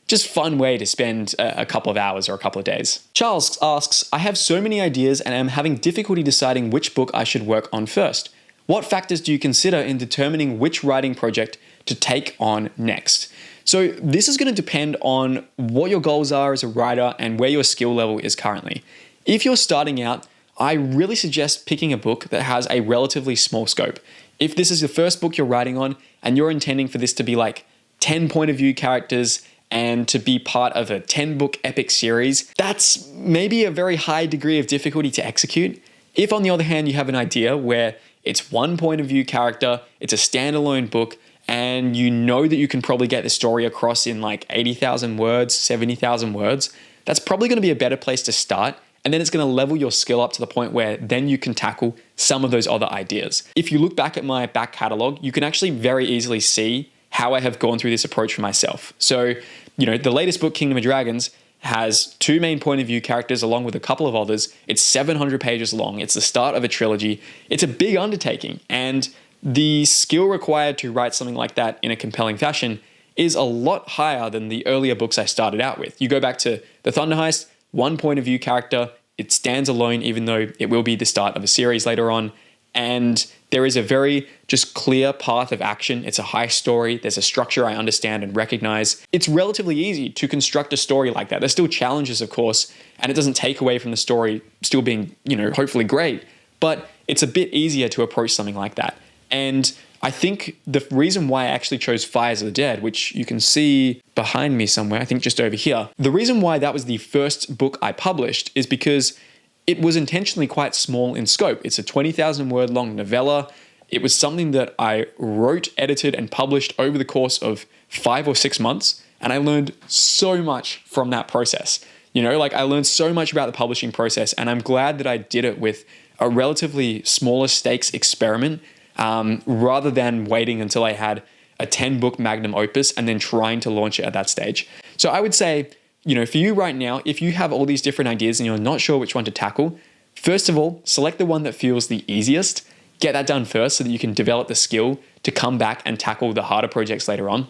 just fun way to spend a couple of hours or a couple of days. Charles asks, I have so many ideas and am having difficulty deciding which book I should work on first. What factors do you consider in determining which writing project to take on next? So this is going to depend on what your goals are as a writer and where your skill level is currently. If you're starting out, I really suggest picking a book that has a relatively small scope. If this is the first book you're writing on and you're intending for this to be like 10 point of view characters and to be part of a 10-book epic series, that's maybe a very high degree of difficulty to execute. If, on the other hand, you have an idea where it's one point of view character, it's a standalone book, and you know that you can probably get the story across in like 80,000 words, 70,000 words, that's probably going to be a better place to start. And then it's going to level your skill up to the point where then you can tackle some of those other ideas. If you look back at my back catalog, you can actually very easily see how I have gone through this approach for myself. So, the latest book, Kingdom of Dragons, has 2 main point of view characters along with a couple of others. It's 700 pages long. It's the start of a trilogy. It's a big undertaking. And the skill required to write something like that in a compelling fashion is a lot higher than the earlier books I started out with. You go back to The Thunder Heist, 1 point of view character. It stands alone, even though it will be the start of a series later on. And there is a very just clear path of action. It's a high story. There's a structure I understand and recognize. It's relatively easy to construct a story like that. There's still challenges, of course, and it doesn't take away from the story still being, hopefully great, but it's a bit easier to approach something like that. And I think the reason why I actually chose Fires of the Dead, which you can see behind me somewhere, I think just over here, the reason why that was the first book I published is because it was intentionally quite small in scope. It's a 20,000 word long novella. It was something that I wrote, edited, and published over the course of 5 or 6 months. And I learned so much from that process. I learned so much about the publishing process, and I'm glad that I did it with a relatively smaller stakes experiment, rather than waiting until I had a 10-book magnum opus and then trying to launch it at that stage. So I would say, for you right now, if you have all these different ideas and you're not sure which one to tackle, first of all, select the one that feels the easiest. Get that done first so that you can develop the skill to come back and tackle the harder projects later on.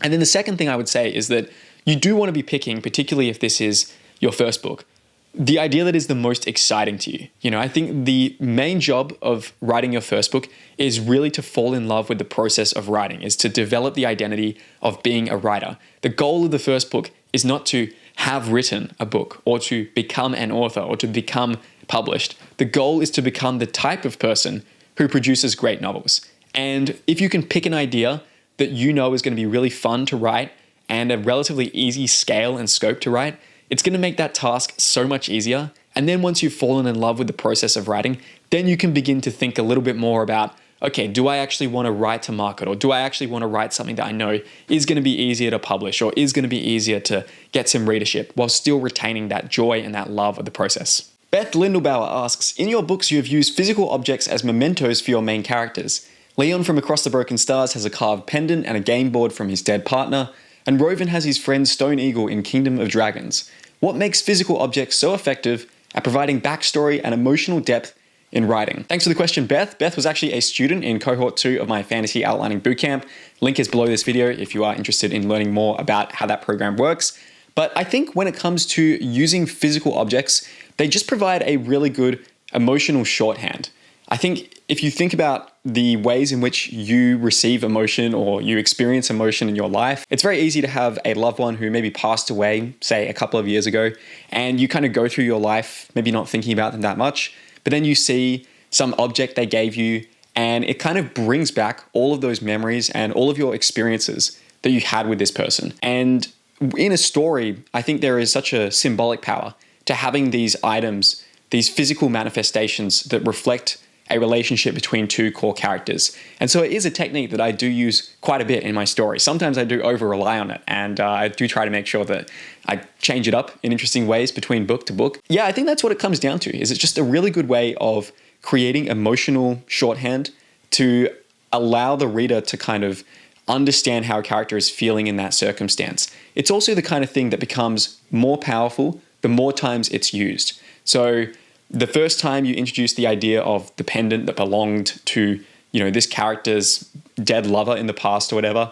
And then the second thing I would say is that you do want to be picking, particularly if this is your first book, the idea that is the most exciting to you. I think the main job of writing your first book is really to fall in love with the process of writing, is to develop the identity of being a writer. The goal of the first book is not to have written a book or to become an author or to become published. The goal is to become the type of person who produces great novels. And if you can pick an idea that is going to be really fun to write and a relatively easy scale and scope to write, it's going to make that task so much easier. And then once you've fallen in love with the process of writing, then you can begin to think a little bit more about, okay, do I actually want to write to market, or do I actually want to write something that I know is going to be easier to publish or is going to be easier to get some readership while still retaining that joy and that love of the process? Beth Lindelbauer asks, in your books you have used physical objects as mementos for your main characters. Leon from Across the Broken Stars has a carved pendant and a game board from his dead partner, and Roven has his friend Stone Eagle in Kingdom of Dragons. What makes physical objects so effective at providing backstory and emotional depth in writing? Thanks for the question, Beth. Beth was actually a student in cohort 2 of my fantasy outlining bootcamp. Link is below this video if you are interested in learning more about how that program works. But I think when it comes to using physical objects, they just provide a really good emotional shorthand. I think if you think about the ways in which you receive emotion or you experience emotion in your life, it's very easy to have a loved one who maybe passed away, say a couple of years ago, and you kind of go through your life, maybe not thinking about them that much, but then you see some object they gave you and it kind of brings back all of those memories and all of your experiences that you had with this person. And in a story, I think there is such a symbolic power to having these items, these physical manifestations that reflect a relationship between 2 core characters. And so it is a technique that I do use quite a bit in my story. Sometimes I do over-rely on it, and I do try to make sure that I change it up in interesting ways between book to book. Yeah, I think that's what it comes down to, is it's just a really good way of creating emotional shorthand to allow the reader to kind of understand how a character is feeling in that circumstance. It's also the kind of thing that becomes more powerful the more times it's used. So the first time you introduce the idea of the pendant that belonged to, this character's dead lover in the past or whatever,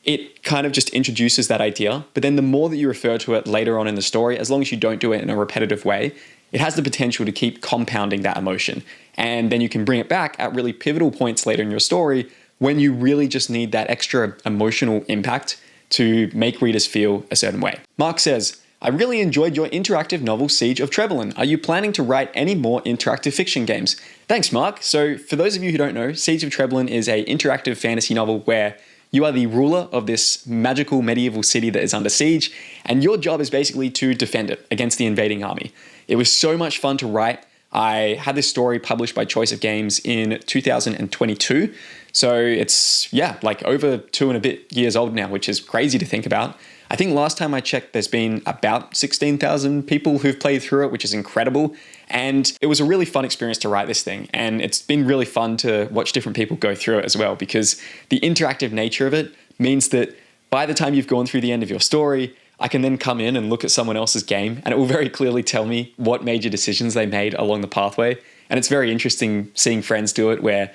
it kind of just introduces that idea. But then the more that you refer to it later on in the story, as long as you don't do it in a repetitive way, it has the potential to keep compounding that emotion. And then you can bring it back at really pivotal points later in your story when you really just need that extra emotional impact to make readers feel a certain way. Mark says, I really enjoyed your interactive novel, Siege of Trebelin. Are you planning to write any more interactive fiction games? Thanks, Mark. So for those of you who don't know, Siege of Trebelin is an interactive fantasy novel where you are the ruler of this magical medieval city that is under siege, and your job is basically to defend it against the invading army. It was so much fun to write. I had this story published by Choice of Games in 2022. So it's, like over 2 and a bit years old now, which is crazy to think about. I think last time I checked, there's been about 16,000 people who've played through it, which is incredible. And it was a really fun experience to write this thing. And it's been really fun to watch different people go through it as well, because the interactive nature of it means that by the time you've gone through the end of your story, I can then come in and look at someone else's game, and it will very clearly tell me what major decisions they made along the pathway. And it's very interesting seeing friends do it where,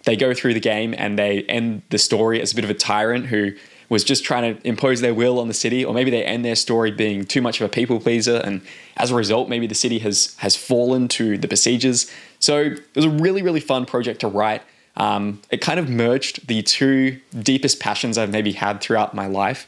they go through the game and they end the story as a bit of a tyrant who was just trying to impose their will on the city, or maybe they end their story being too much of a people pleaser, and as a result, maybe the city has fallen to the besiegers. So it was a really, really fun project to write. It kind of merged the two deepest passions I've maybe had throughout my life.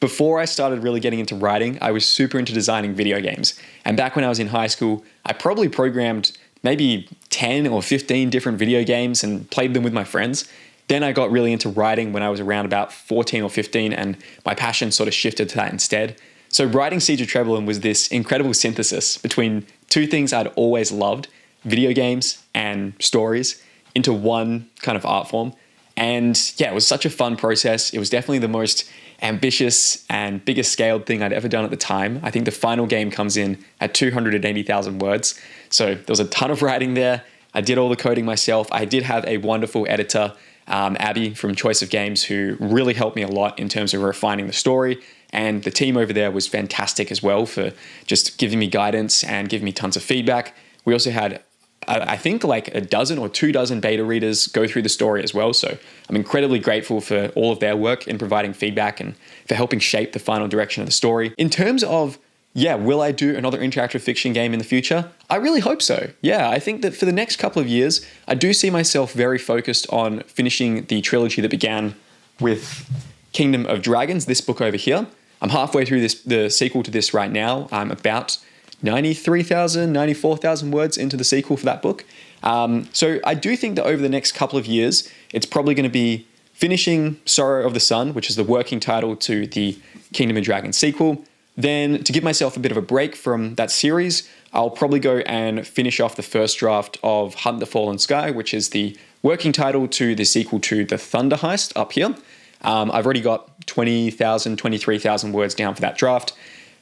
Before I started really getting into writing, I was super into designing video games. And back when I was in high school, I probably programmed maybe 10 or 15 different video games and played them with my friends. Then I got really into writing when I was around about 14 or 15, and my passion sort of shifted to that instead. So writing Siege of Treblinka was this incredible synthesis between two things I'd always loved, video games and stories, into one kind of art form. And it was such a fun process. It was definitely the most ambitious and biggest scaled thing I'd ever done at the time. I think the final game comes in at 280,000 words. So there was a ton of writing there. I did all the coding myself. I did have a wonderful editor, Abby from Choice of Games, who really helped me a lot in terms of refining the story. And the team over there was fantastic as well for just giving me guidance and giving me tons of feedback. We also had I think like a dozen or 24 beta readers go through the story as well. So I'm incredibly grateful for all of their work in providing feedback and for helping shape the final direction of the story. In terms of, will I do another interactive fiction game in the future? I really hope so. I think that for the next couple of years, I do see myself very focused on finishing the trilogy that began with Kingdom of Dragons, this book over here. I'm halfway through the sequel to this right now. I'm about 93,000, 94,000 words into the sequel for that book. So I do think that over the next couple of years, it's probably going to be finishing Sorrow of the Sun, which is the working title to the Kingdom of Dragons sequel. Then to give myself a bit of a break from that series, I'll probably go and finish off the first draft of Hunt the Fallen Sky, which is the working title to the sequel to The Thunder Heist up here. I've already got 20,000, 23,000 words down for that draft.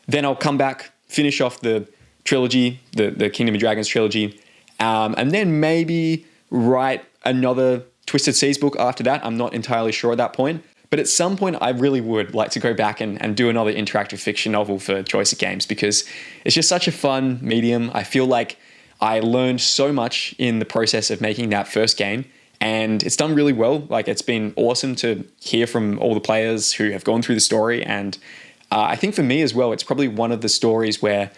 Then I'll come back, finish off the trilogy, the Kingdom of Dragons trilogy, and then maybe write another Twisted Seas book after that. I'm not entirely sure at that point. But at some point, I really would like to go back and do another interactive fiction novel for Choice of Games, because it's just such a fun medium. I feel like I learned so much in the process of making that first game, and it's done really well. Like, it's been awesome to hear from all the players who have gone through the story. And I think for me as well, it's probably one of the stories where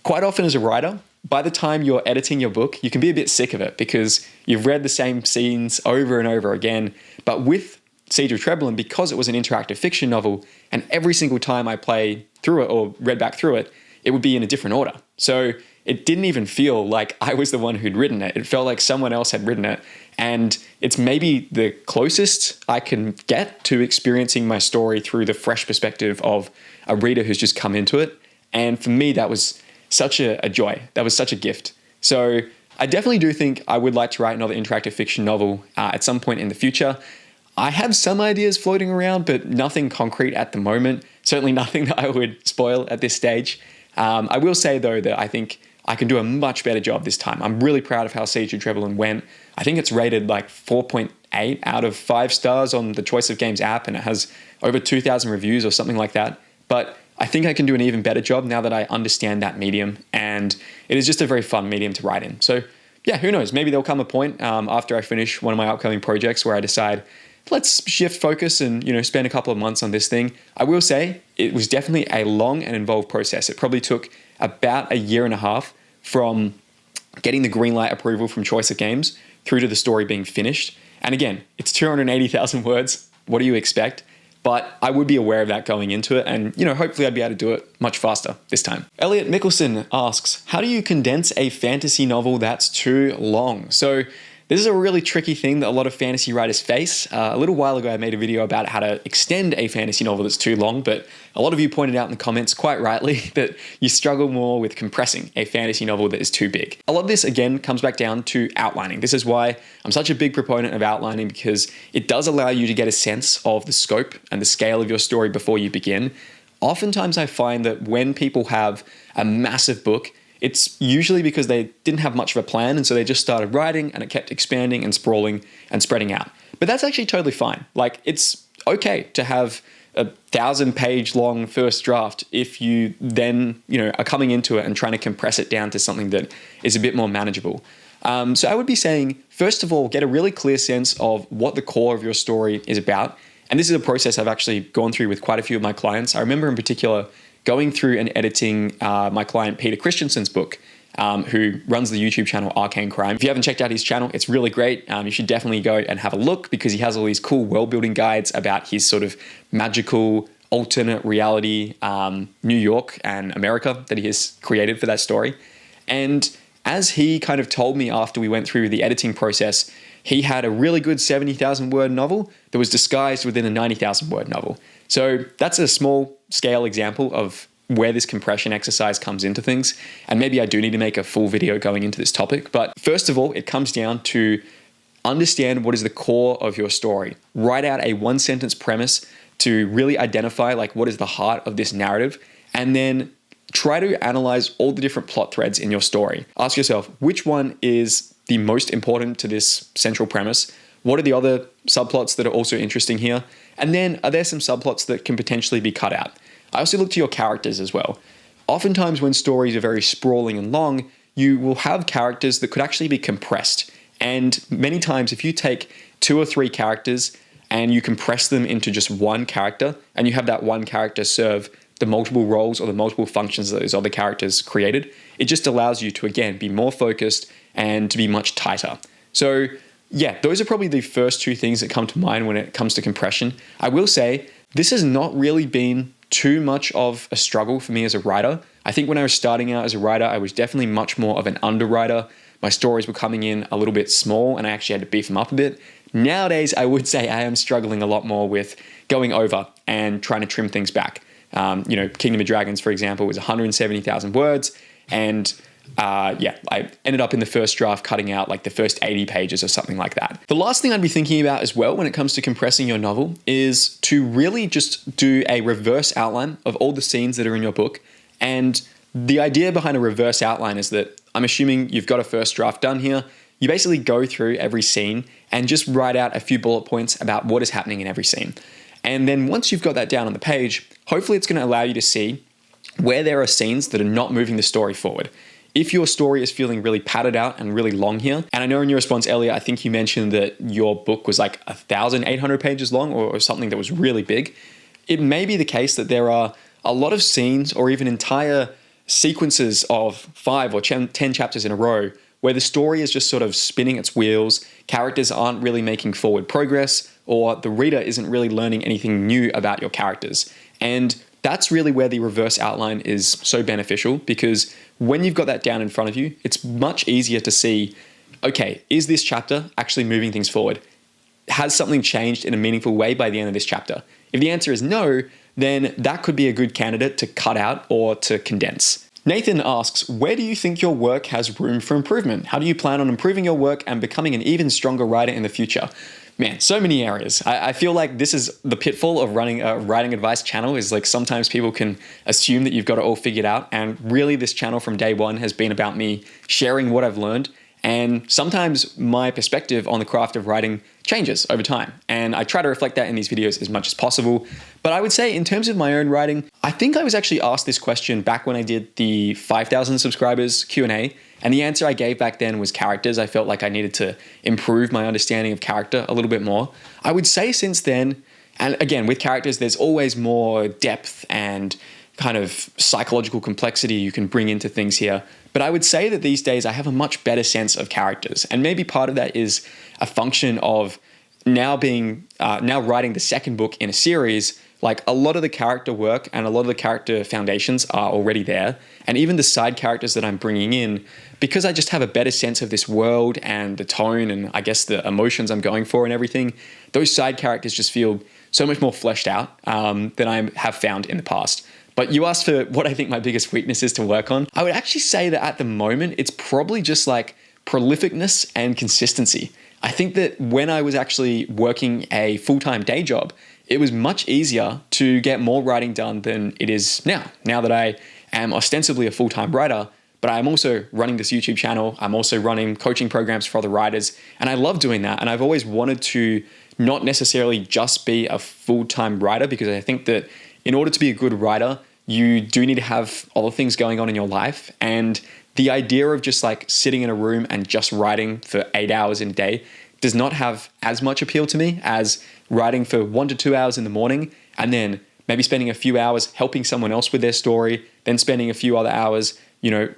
quite often as a writer, by the time you're editing your book, you can be a bit sick of it because you've read the same scenes over and over again. But with Siege of Treblinka, because it was an interactive fiction novel, and every single time I play through it or read back through it, it would be in a different order. So it didn't even feel like I was the one who'd written it. It felt like someone else had written it. And it's maybe the closest I can get to experiencing my story through the fresh perspective of a reader who's just come into it. And for me, that was such a joy. That was such a gift. So I definitely do think I would like to write another interactive fiction novel at some point in the future. I have some ideas floating around, but nothing concrete at the moment. Certainly nothing that I would spoil at this stage. I will say, though, that I think I can do a much better job this time. I'm really proud of how Siege of Treblinka went. I think it's rated like 4.8 out of 5 stars on the Choice of Games app, and it has over 2,000 reviews or something like that. But I think I can do an even better job now that I understand that medium, and it is just a very fun medium to write in. So yeah, who knows? Maybe there'll come a point after I finish one of my upcoming projects where I decide, let's shift focus and, spend a couple of months on this thing. I will say it was definitely a long and involved process. It probably took about a year and a half from getting the green light approval from Choice of Games through to the story being finished. And again, it's 280,000 words. What do you expect? But I would be aware of that going into it, and hopefully I'd be able to do it much faster this time. Elliot Mickelson asks, how do you condense a fantasy novel that's too long? So This is a really tricky thing that a lot of fantasy writers face. A little while ago, I made a video about how to extend a fantasy novel that's too long, but a lot of you pointed out in the comments, quite rightly, that you struggle more with compressing a fantasy novel that is too big. A lot of this, again, comes back down to outlining. This is why I'm such a big proponent of outlining, because it does allow you to get a sense of the scope and the scale of your story before you begin. Oftentimes, I find that when people have a massive book, it's usually because they didn't have much of a plan, and so they just started writing and it kept expanding and sprawling and spreading out. But that's actually totally fine. Like, it's okay to have a 1,000-page long first draft if you then, are coming into it and trying to compress it down to something that is a bit more manageable. So I would be saying, first of all, get a really clear sense of what the core of your story is about. And this is a process I've actually gone through with quite a few of my clients. I remember in particular going through and editing my client Peter Christensen's book, who runs the YouTube channel Arcane Crime. If you haven't checked out his channel, it's really great. You should definitely go and have a look, because he has all these cool world building guides about his sort of magical alternate reality New York and America that he has created for that story. And as he kind of told me after we went through the editing process, he had a really good 70,000 word novel that was disguised within a 90,000 word novel. So that's a small scale example of where this compression exercise comes into things. And maybe I do need to make a full video going into this topic. But first of all, it comes down to understand what is the core of your story. Write out a 1-sentence premise to really identify what is the heart of this narrative. And then try to analyze all the different plot threads in your story. Ask yourself, which one is the most important to this central premise? What are the other subplots that are also interesting here? And then are there some subplots that can potentially be cut out? I also look to your characters as well. Oftentimes when stories are very sprawling and long, you will have characters that could actually be compressed. And many times if you take 2 or 3 characters and you compress them into just one character, and you have that one character serve the multiple roles or the multiple functions that those other characters created, it just allows you to, again, be more focused and to be much tighter. So yeah, those are probably the first 2 things that come to mind when it comes to compression. I will say this has not really been too much of a struggle for me as a writer. I think when I was starting out as a writer, I was definitely much more of an underwriter. My stories were coming in a little bit small and I actually had to beef them up a bit. Nowadays, I would say I am struggling a lot more with going over and trying to trim things back. Kingdom of Dragons, for example, was 170,000 words. And I ended up in the first draft cutting out the first 80 pages or something like that. The last thing I'd be thinking about as well when it comes to compressing your novel is to really just do a reverse outline of all the scenes that are in your book. And the idea behind a reverse outline is that I'm assuming you've got a first draft done here. You basically go through every scene and just write out a few bullet points about what is happening in every scene. And then once you've got that down on the page, hopefully it's going to allow you to see where there are scenes that are not moving the story forward. If your story is feeling really padded out and really long here, and I know in your response earlier, I think you mentioned that your book was 1,800 pages long or something that was really big, it may be the case that there are a lot of scenes or even entire sequences of 5 or 10 chapters in a row where the story is just sort of spinning its wheels, characters aren't really making forward progress, or the reader isn't really learning anything new about your characters. And that's really where the reverse outline is so beneficial, because when you've got that down in front of you, it's much easier to see, okay, is this chapter actually moving things forward? Has something changed in a meaningful way by the end of this chapter? If the answer is no, then that could be a good candidate to cut out or to condense. Nathan asks, where do you think your work has room for improvement? How do you plan on improving your work and becoming an even stronger writer in the future? Man, so many areas. I feel like this is the pitfall of running a writing advice channel, is sometimes people can assume that you've got it all figured out. And really this channel from day one has been about me sharing what I've learned. And sometimes my perspective on the craft of writing changes over time. And I try to reflect that in these videos as much as possible. But I would say in terms of my own writing, I think I was actually asked this question back when I did the 5,000 subscribers Q&A. And the answer I gave back then was characters. I felt like I needed to improve my understanding of character a little bit more. I would say since then, and again, with characters, there's always more depth and kind of psychological complexity you can bring into things here. But I would say that these days I have a much better sense of characters. And maybe part of that is a function of now writing the second book in a series, like a lot of the character work and a lot of the character foundations are already there. And even the side characters that I'm bringing in, because I just have a better sense of this world and the tone and I guess the emotions I'm going for and everything, those side characters just feel so much more fleshed out than I have found in the past. But you asked for what I think my biggest weakness is to work on. I would actually say that at the moment, it's probably just like prolificness and consistency. I think that when I was actually working a full-time day job, it was much easier to get more writing done than it is now. Now that I am ostensibly a full-time writer, but I'm also running this YouTube channel. I'm also running coaching programs for other writers, and I love doing that. And I've always wanted to not necessarily just be a full-time writer, because I think that in order to be a good writer, you do need to have other things going on in your life. And the idea of just like sitting in a room and just writing for 8 hours in a day does not have as much appeal to me as writing for 1 to 2 hours in the morning and then maybe spending a few hours helping someone else with their story, then spending a few other hours,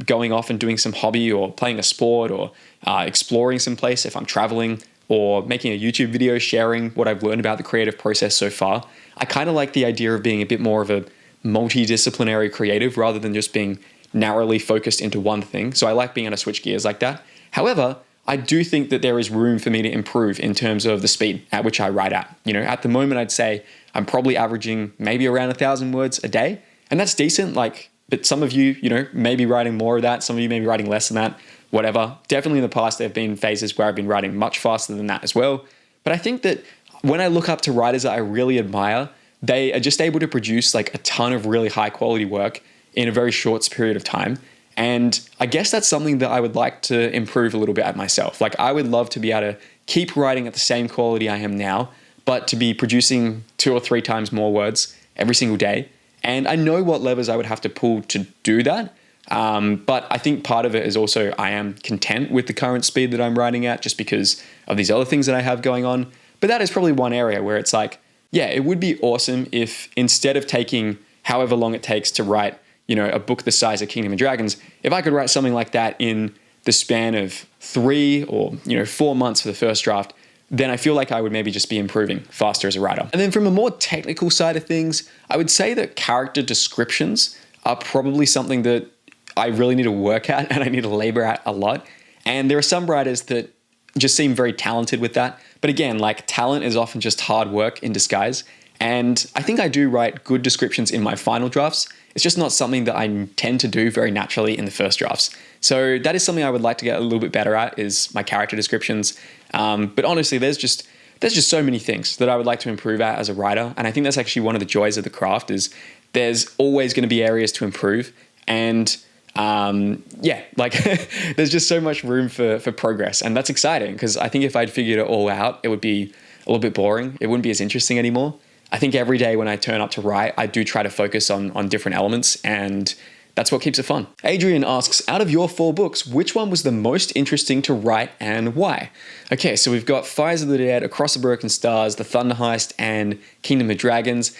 going off and doing some hobby or playing a sport or exploring some place if I'm traveling, or making a YouTube video sharing what I've learned about the creative process so far. I kind of like the idea of being a bit more of a multidisciplinary creative rather than just being narrowly focused into one thing. So I like being able to switch gears like that. However, I do think that there is room for me to improve in terms of the speed at which I write at. At the moment, I'd say I'm probably averaging maybe around 1,000 words a day. And that's decent. But some of you, may be writing more of that. Some of you may be writing less than that, whatever. Definitely in the past, there have been phases where I've been writing much faster than that as well. But I think that when I look up to writers that I really admire, they are just able to produce like a ton of really high quality work in a very short period of time. And I guess that's something that I would like to improve a little bit at myself. Like, I would love to be able to keep writing at the same quality I am now, but to be producing 2 or 3 times more words every single day. And I know what levers I would have to pull to do that. But I think part of it is also I am content with the current speed that I'm writing at just because of these other things that I have going on. But that is probably one area where it's like, yeah, it would be awesome if instead of taking however long it takes to write, a book the size of Kingdom and Dragons, if I could write something like that in the span of 3 or 4 months for the first draft, then I feel like I would maybe just be improving faster as a writer. And then from a more technical side of things, I would say that character descriptions are probably something that I really need to work at and I need to labor at a lot. And there are some writers that just seem very talented with that. But again, like, talent is often just hard work in disguise. And I think I do write good descriptions in my final drafts. It's just not something that I tend to do very naturally in the first drafts. So that is something I would like to get a little bit better at, is my character descriptions. But honestly, there's just so many things that I would like to improve at as a writer. And I think that's actually one of the joys of the craft, is there's always going to be areas to improve. And there's just so much room for progress. And that's exciting, because I think if I'd figured it all out, it would be a little bit boring. It wouldn't be as interesting anymore. I think every day when I turn up to write, I do try to focus on different elements, and that's what keeps it fun. Adrian asks, out of your 4 books, which one was the most interesting to write and why? Okay, so we've got Fires of the Dead, Across the Broken Stars, The Thunder Heist, and Kingdom of Dragons.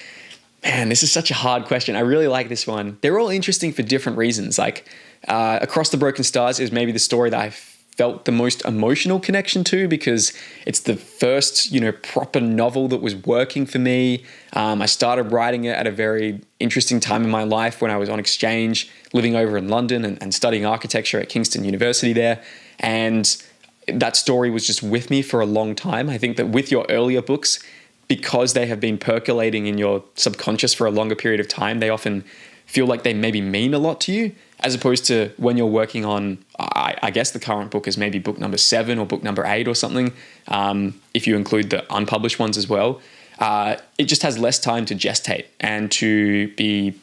Man, this is such a hard question. I really like this one. They're all interesting for different reasons. Like, Across the Broken Stars is maybe the story that I felt the most emotional connection to, because it's the first, proper novel that was working for me. I started writing it at a very interesting time in my life when I was on exchange, living over in London and studying architecture at Kingston University there. And that story was just with me for a long time. I think that with your earlier books, because they have been percolating in your subconscious for a longer period of time, they often feel like they maybe mean a lot to you, as opposed to when you're working on, I guess the current book is maybe book number 7 or book number 8 or something, if you include the unpublished ones as well. It just has less time to gestate and to be,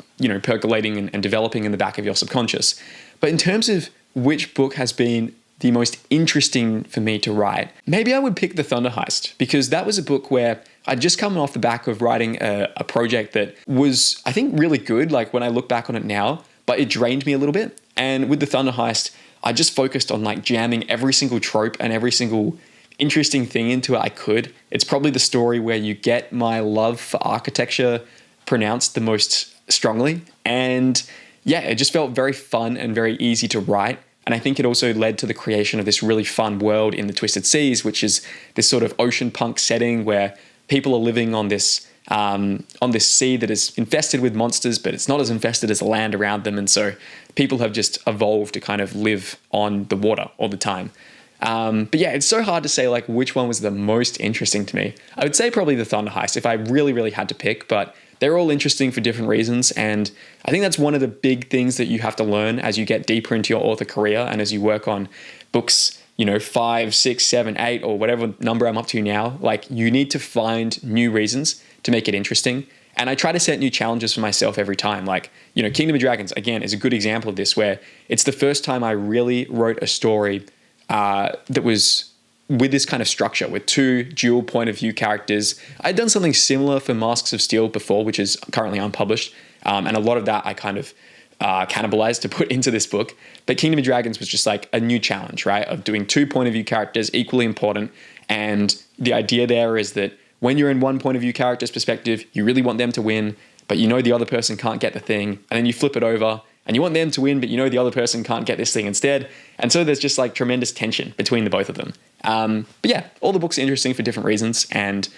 percolating and developing in the back of your subconscious. But in terms of which book has been the most interesting for me to write, maybe I would pick The Thunder Heist, because that was a book where I'd just come off the back of writing a project that was, I think, really good, like when I look back on it now, but it drained me a little bit. And with The Thunder Heist, I just focused on like jamming every single trope and every single interesting thing into it I could. It's probably the story where you get my love for architecture pronounced the most strongly. And yeah, it just felt very fun and very easy to write. And I think it also led to the creation of this really fun world in the Twisted Seas, which is this sort of ocean punk setting where people are living on this on this sea that is infested with monsters, but it's not as infested as the land around them. And so people have just evolved to kind of live on the water all the time. But yeah, it's so hard to say like which one was the most interesting to me. I would say probably the Thunder Heist if I really, really had to pick, but they're all interesting for different reasons. And I think that's one of the big things that you have to learn as you get deeper into your author career and as you work on books, 5, 6, 7, 8, or whatever number I'm up to now. Like, you need to find new reasons to make it interesting. And I try to set new challenges for myself every time. Like, Kingdom of Dragons, again, is a good example of this, where it's the first time I really wrote a story that was with this kind of structure, with 2 dual point of view characters. I'd done something similar for Masks of Steel before, which is currently unpublished. And a lot of that I kind of cannibalized to put into this book. But Kingdom of Dragons was just like a new challenge, right? Of doing 2 point of view characters, equally important. And the idea there is that when you're in one point of view character's perspective, you really want them to win, but the other person can't get the thing. And then you flip it over and you want them to win, but the other person can't get this thing instead. And so there's just like tremendous tension between the both of them. But yeah, all the books are interesting for different reasons, and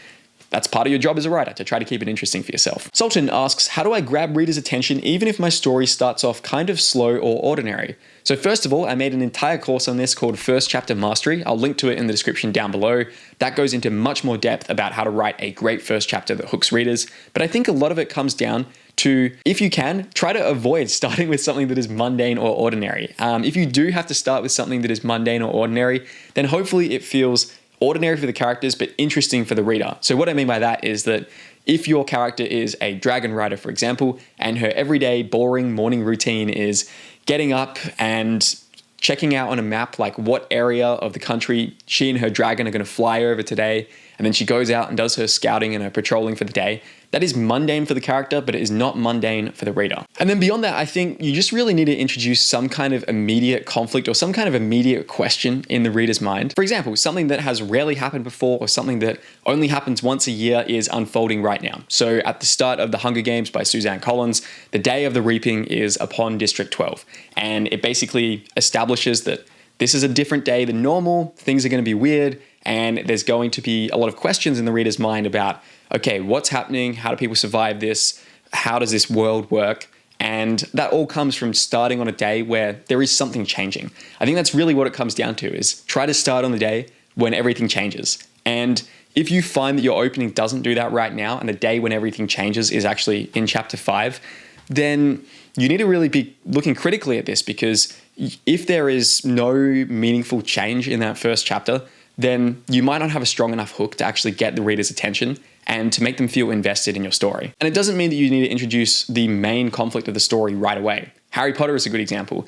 that's part of your job as a writer, to try to keep it interesting for yourself. Sultan asks, how do I grab readers' attention even if my story starts off kind of slow or ordinary? So first of all, I made an entire course on this called First Chapter Mastery. I'll link to it in the description down below. That goes into much more depth about how to write a great first chapter that hooks readers. But I think a lot of it comes down to, if you can, try to avoid starting with something that is mundane or ordinary. If you do have to start with something that is mundane or ordinary, then hopefully it feels ordinary for the characters, but interesting for the reader. So what I mean by that is that if your character is a dragon rider, for example, and her everyday boring morning routine is getting up and checking out on a map like what area of the country she and her dragon are going to fly over today, and then she goes out and does her scouting and her patrolling for the day, that is mundane for the character, but it is not mundane for the reader. And then beyond that, I think you just really need to introduce some kind of immediate conflict or some kind of immediate question in the reader's mind. For example, something that has rarely happened before or something that only happens once a year is unfolding right now. So at the start of The Hunger Games by Suzanne Collins, the day of the reaping is upon District 12. And it basically establishes that this is a different day than normal, things are going to be weird, and there's going to be a lot of questions in the reader's mind about, okay, what's happening? How do people survive this? How does this world work? And that all comes from starting on a day where there is something changing. I think that's really what it comes down to, is try to start on the day when everything changes. And if you find that your opening doesn't do that right now, and the day when everything changes is actually in chapter 5, then you need to really be looking critically at this, because if there is no meaningful change in that first chapter, then you might not have a strong enough hook to actually get the reader's attention and to make them feel invested in your story. And it doesn't mean that you need to introduce the main conflict of the story right away. Harry Potter is a good example.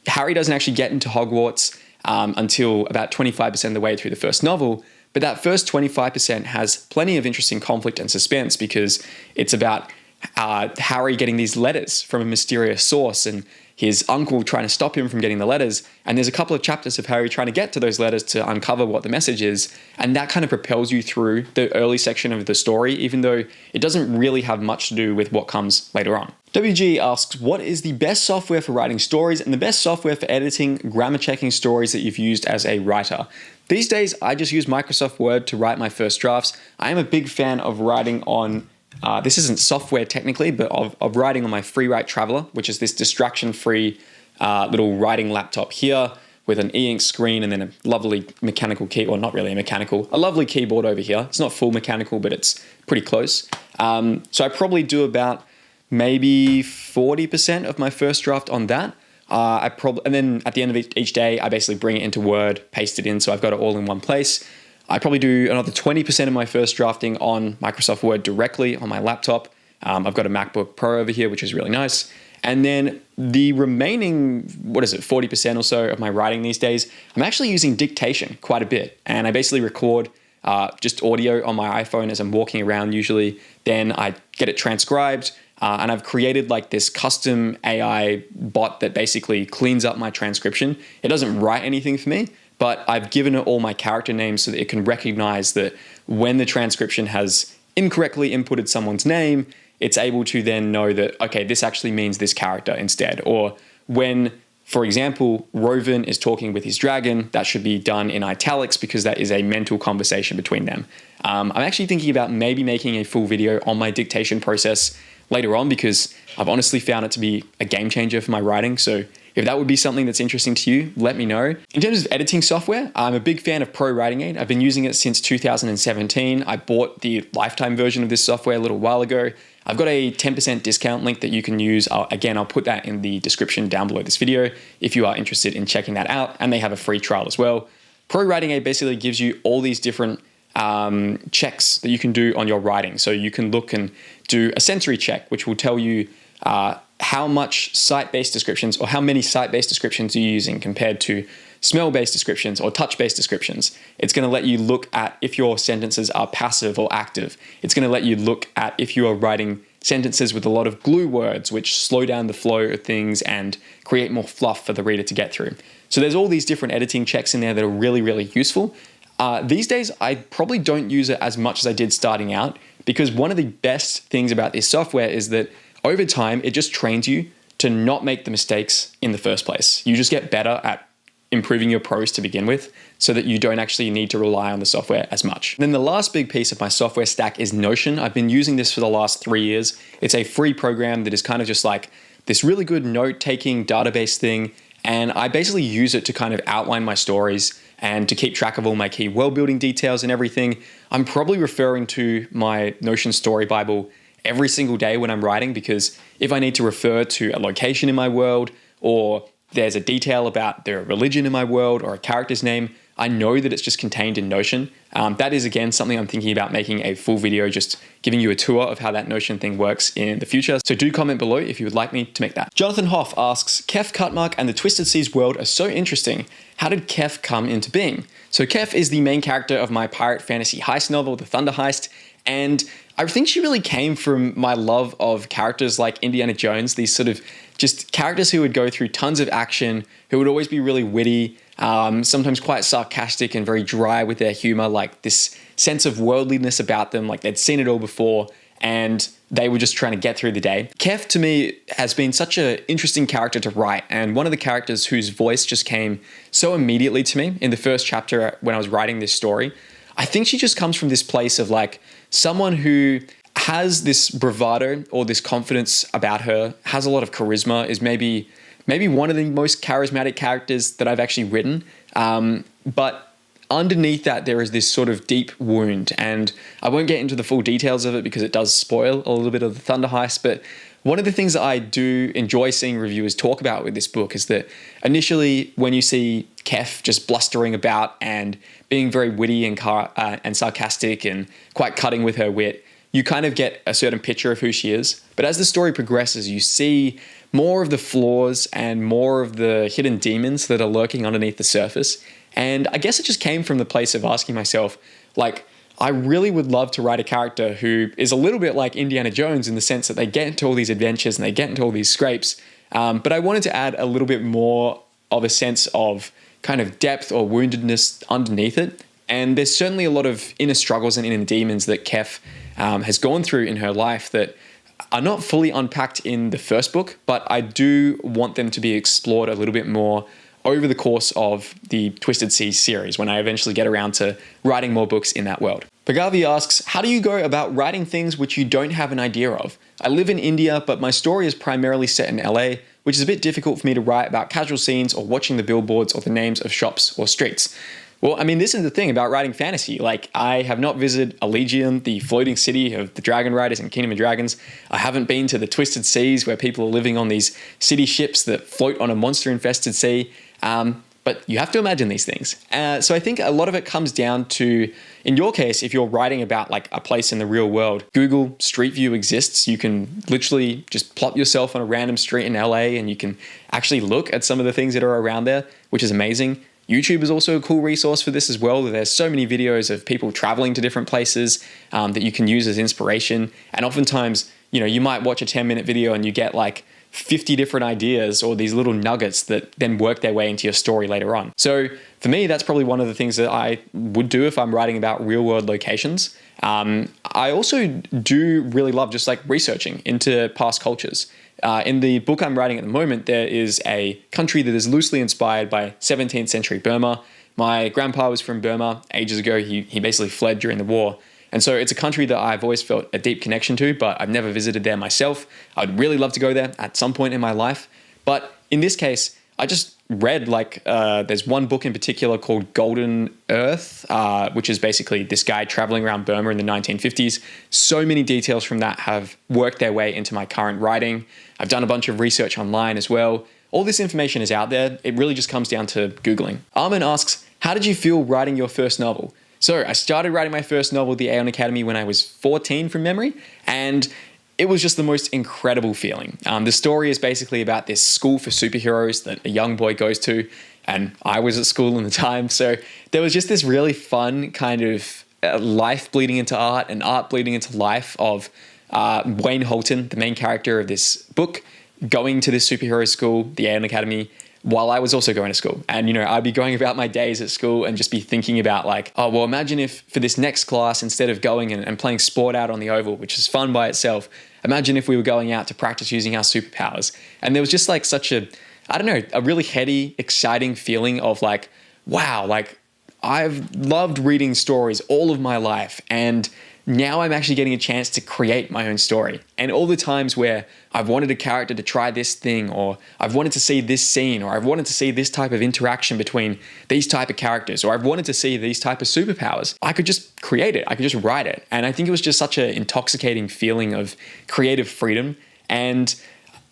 Harry doesn't actually get into Hogwarts until about 25% of the way through the first novel, but that first 25% has plenty of interesting conflict and suspense, because it's about Harry getting these letters from a mysterious source and his uncle trying to stop him from getting the letters. And there's a couple of chapters of Harry trying to get to those letters to uncover what the message is. And that kind of propels you through the early section of the story, even though it doesn't really have much to do with what comes later on. WG asks, what is the best software for writing stories and the best software for editing, grammar checking stories that you've used as a writer? These days, I just use Microsoft Word to write my first drafts. I am a big fan of writing on this isn't software technically, but of writing on my FreeWrite Traveler, which is this distraction-free little writing laptop here with an e-ink screen and then a lovely mechanical key, or not really a mechanical, a lovely keyboard over here. It's not full mechanical, but it's pretty close. So I probably do about maybe 40% of my first draft on that. And then at the end of each day, I basically bring it into Word, paste it in, so I've got it all in one place. I probably do another 20% of my first drafting on Microsoft Word directly on my laptop. I've got a MacBook Pro over here, which is really nice. And then the remaining, 40% or so of my writing these days, I'm actually using dictation quite a bit. And I basically record just audio on my iPhone as I'm walking around usually. Then I get it transcribed. And I've created like this custom AI bot that basically cleans up my transcription. It doesn't write anything for me, but I've given it all my character names so that it can recognize that when the transcription has incorrectly inputted someone's name, it's able to then know that, okay, this actually means this character instead. Or when for example, Rovan is talking with his dragon. That should be done in italics because that is a mental conversation between them. I'm actually thinking about maybe making a full video on my dictation process later on because I've honestly found it to be a game changer for my writing. So if that would be something that's interesting to you, let me know. In terms of editing software, I'm a big fan of Pro Writing Aid. I've been using it since 2017. I bought the lifetime version of this software a little while ago. I've got a 10% discount link that you can use. Again, I'll put that in the description down below this video if you are interested in checking that out. And they have a free trial as well. Pro Writing Aid basically gives you all these different checks that you can do on your writing. So you can look and do a sensory check, which will tell you how much site-based descriptions or how many site-based descriptions you're using compared to smell-based descriptions or touch-based descriptions. It's going to let you look at if your sentences are passive or active. It's going to let you look at if you are writing sentences with a lot of glue words, which slow down the flow of things and create more fluff for the reader to get through. So there's all these different editing checks in there that are really, really useful. These days, I probably don't use it as much as I did starting out because one of the best things about this software is that over time, it just trains you to not make the mistakes in the first place. You just get better at improving your prose to begin with so that you don't actually need to rely on the software as much. And then the last big piece of my software stack is Notion. I've been using this for the last 3 years. It's a free program that is kind of just like this really good note-taking database thing. And I basically use it to kind of outline my stories and to keep track of all my key world-building details and everything. I'm probably referring to my Notion Story Bible every single day when I'm writing because if I need to refer to a location in my world or there's a detail about the religion in my world or a character's name, I know that it's just contained in Notion. That is, again, something I'm thinking about making a full video, just giving you a tour of how that Notion thing works in the future. So do comment below if you would like me to make that. Jonathan Hoff asks, Kef Cutmark and the Twisted Seas world are so interesting. How did Kef come into being? So Kef is the main character of my pirate fantasy heist novel, The Thunder Heist, and I think she really came from my love of characters like Indiana Jones, these sort of just characters who would go through tons of action, who would always be really witty, sometimes quite sarcastic and very dry with their humor, like this sense of worldliness about them, like they'd seen it all before and they were just trying to get through the day. Kef, to me, has been such an interesting character to write, and one of the characters whose voice just came so immediately to me in the first chapter when I was writing this story. I think she just comes from this place of like someone who has this bravado or this confidence about her, has a lot of charisma, is maybe one of the most charismatic characters that I've actually written. But underneath that, there is this sort of deep wound, and I won't get into the full details of it because it does spoil a little bit of the Thunder Heist. But one of the things that I do enjoy seeing reviewers talk about with this book is that initially when you see Kef just blustering about and being very witty and sarcastic and quite cutting with her wit, you kind of get a certain picture of who she is. But as the story progresses, you see more of the flaws and more of the hidden demons that are lurking underneath the surface. And I guess it just came from the place of asking myself, like, I really would love to write a character who is a little bit like Indiana Jones in the sense that they get into all these adventures and they get into all these scrapes. But I wanted to add a little bit more of a sense of kind of depth or woundedness underneath it. And there's certainly a lot of inner struggles and inner demons that Kef has gone through in her life that are not fully unpacked in the first book, but I do want them to be explored a little bit more over the course of the Twisted Seas series when I eventually get around to writing more books in that world. Pagavi asks, how do you go about writing things which you don't have an idea of? I live in India, but my story is primarily set in LA, which is a bit difficult for me to write about casual scenes or watching the billboards or the names of shops or streets. Well, I mean, this is the thing about writing fantasy. Like, I have not visited Elysium, the floating city of the Dragon Riders and Kingdom of Dragons. I haven't been to the Twisted Seas where people are living on these city ships that float on a monster-infested sea. But you have to imagine these things. So I think a lot of it comes down to, in your case, if you're writing about like a place in the real world, Google Street View exists. You can literally just plop yourself on a random street in LA and you can actually look at some of the things that are around there, which is amazing. YouTube is also a cool resource for this as well. There's so many videos of people traveling to different places that you can use as inspiration. And oftentimes, you know, you might watch a 10-minute video and you get like 50 different ideas or these little nuggets that then work their way into your story later on. So for me, that's probably one of the things that I would do if I'm writing about real world locations. I also do really love just like researching into past cultures. In the book I'm writing at the moment, there is a country that is loosely inspired by 17th century Burma. My grandpa was from Burma ages ago. He basically fled during the war. And so it's a country that I've always felt a deep connection to, but I've never visited there myself. I'd really love to go there at some point in my life. But in this case, I just read there's one book in particular called Golden Earth, which is basically this guy traveling around Burma in the 1950s. So many details from that have worked their way into my current writing. I've done a bunch of research online as well. All this information is out there. It really just comes down to Googling. Armin asks, how did you feel writing your first novel? So I started writing my first novel, The Aeon Academy, when I was 14 from memory, and it was just the most incredible feeling. The story is basically about this school for superheroes that a young boy goes to, and I was at school in the time, so there was just this really fun kind of life bleeding into art and art bleeding into life of Wayne Holton, the main character of this book, going to this superhero school, the Aeon Academy, while I was also going to school. And, I'd be going about my days at school and just be thinking about imagine if for this next class, instead of going and playing sport out on the oval, which is fun by itself, imagine if we were going out to practice using our superpowers. And there was just such a really heady, exciting feeling of wow, I've loved reading stories all of my life, and now I'm actually getting a chance to create my own story. And all the times where I've wanted a character to try this thing, or I've wanted to see this scene, or I've wanted to see this type of interaction between these type of characters, or I've wanted to see these type of superpowers, I could just create it. I could just write it. And I think it was just such an intoxicating feeling of creative freedom. And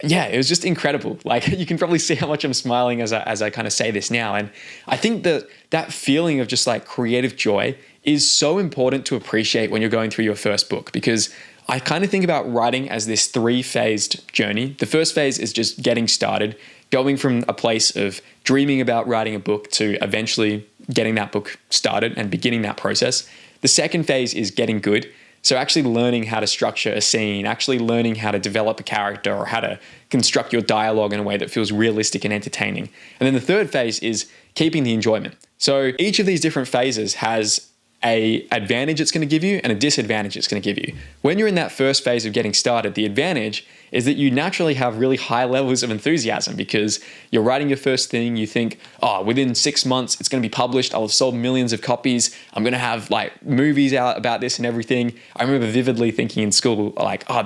yeah, it was just incredible. You can probably see how much I'm smiling as I kind of say this now. And I think that feeling of just creative joy is so important to appreciate when you're going through your first book, because I kind of think about writing as this 3-phased journey. The first phase is just getting started, going from a place of dreaming about writing a book to eventually getting that book started and beginning that process. The second phase is getting good. So actually learning how to structure a scene, actually learning how to develop a character, or how to construct your dialogue in a way that feels realistic and entertaining. And then the third phase is keeping the enjoyment. So each of these different phases has an advantage it's going to give you and a disadvantage it's going to give you. When you're in that first phase of getting started, the advantage is that you naturally have really high levels of enthusiasm because you're writing your first thing. You think, within 6 months, it's going to be published. I'll have sold millions of copies. I'm going to have movies out about this and everything. I remember vividly thinking in school,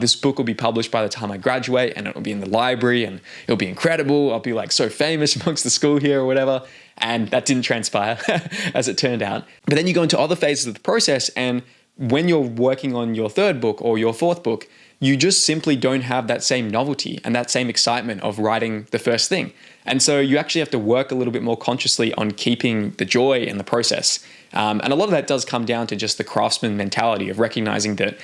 this book will be published by the time I graduate, and it'll be in the library and it'll be incredible. I'll be so famous amongst the school here or whatever. And that didn't transpire as it turned out. But then you go into other phases of the process, and when you're working on your third book or your fourth book, you just simply don't have that same novelty and that same excitement of writing the first thing. And so you actually have to work a little bit more consciously on keeping the joy in the process. And a lot of that does come down to just the craftsman mentality of recognizing that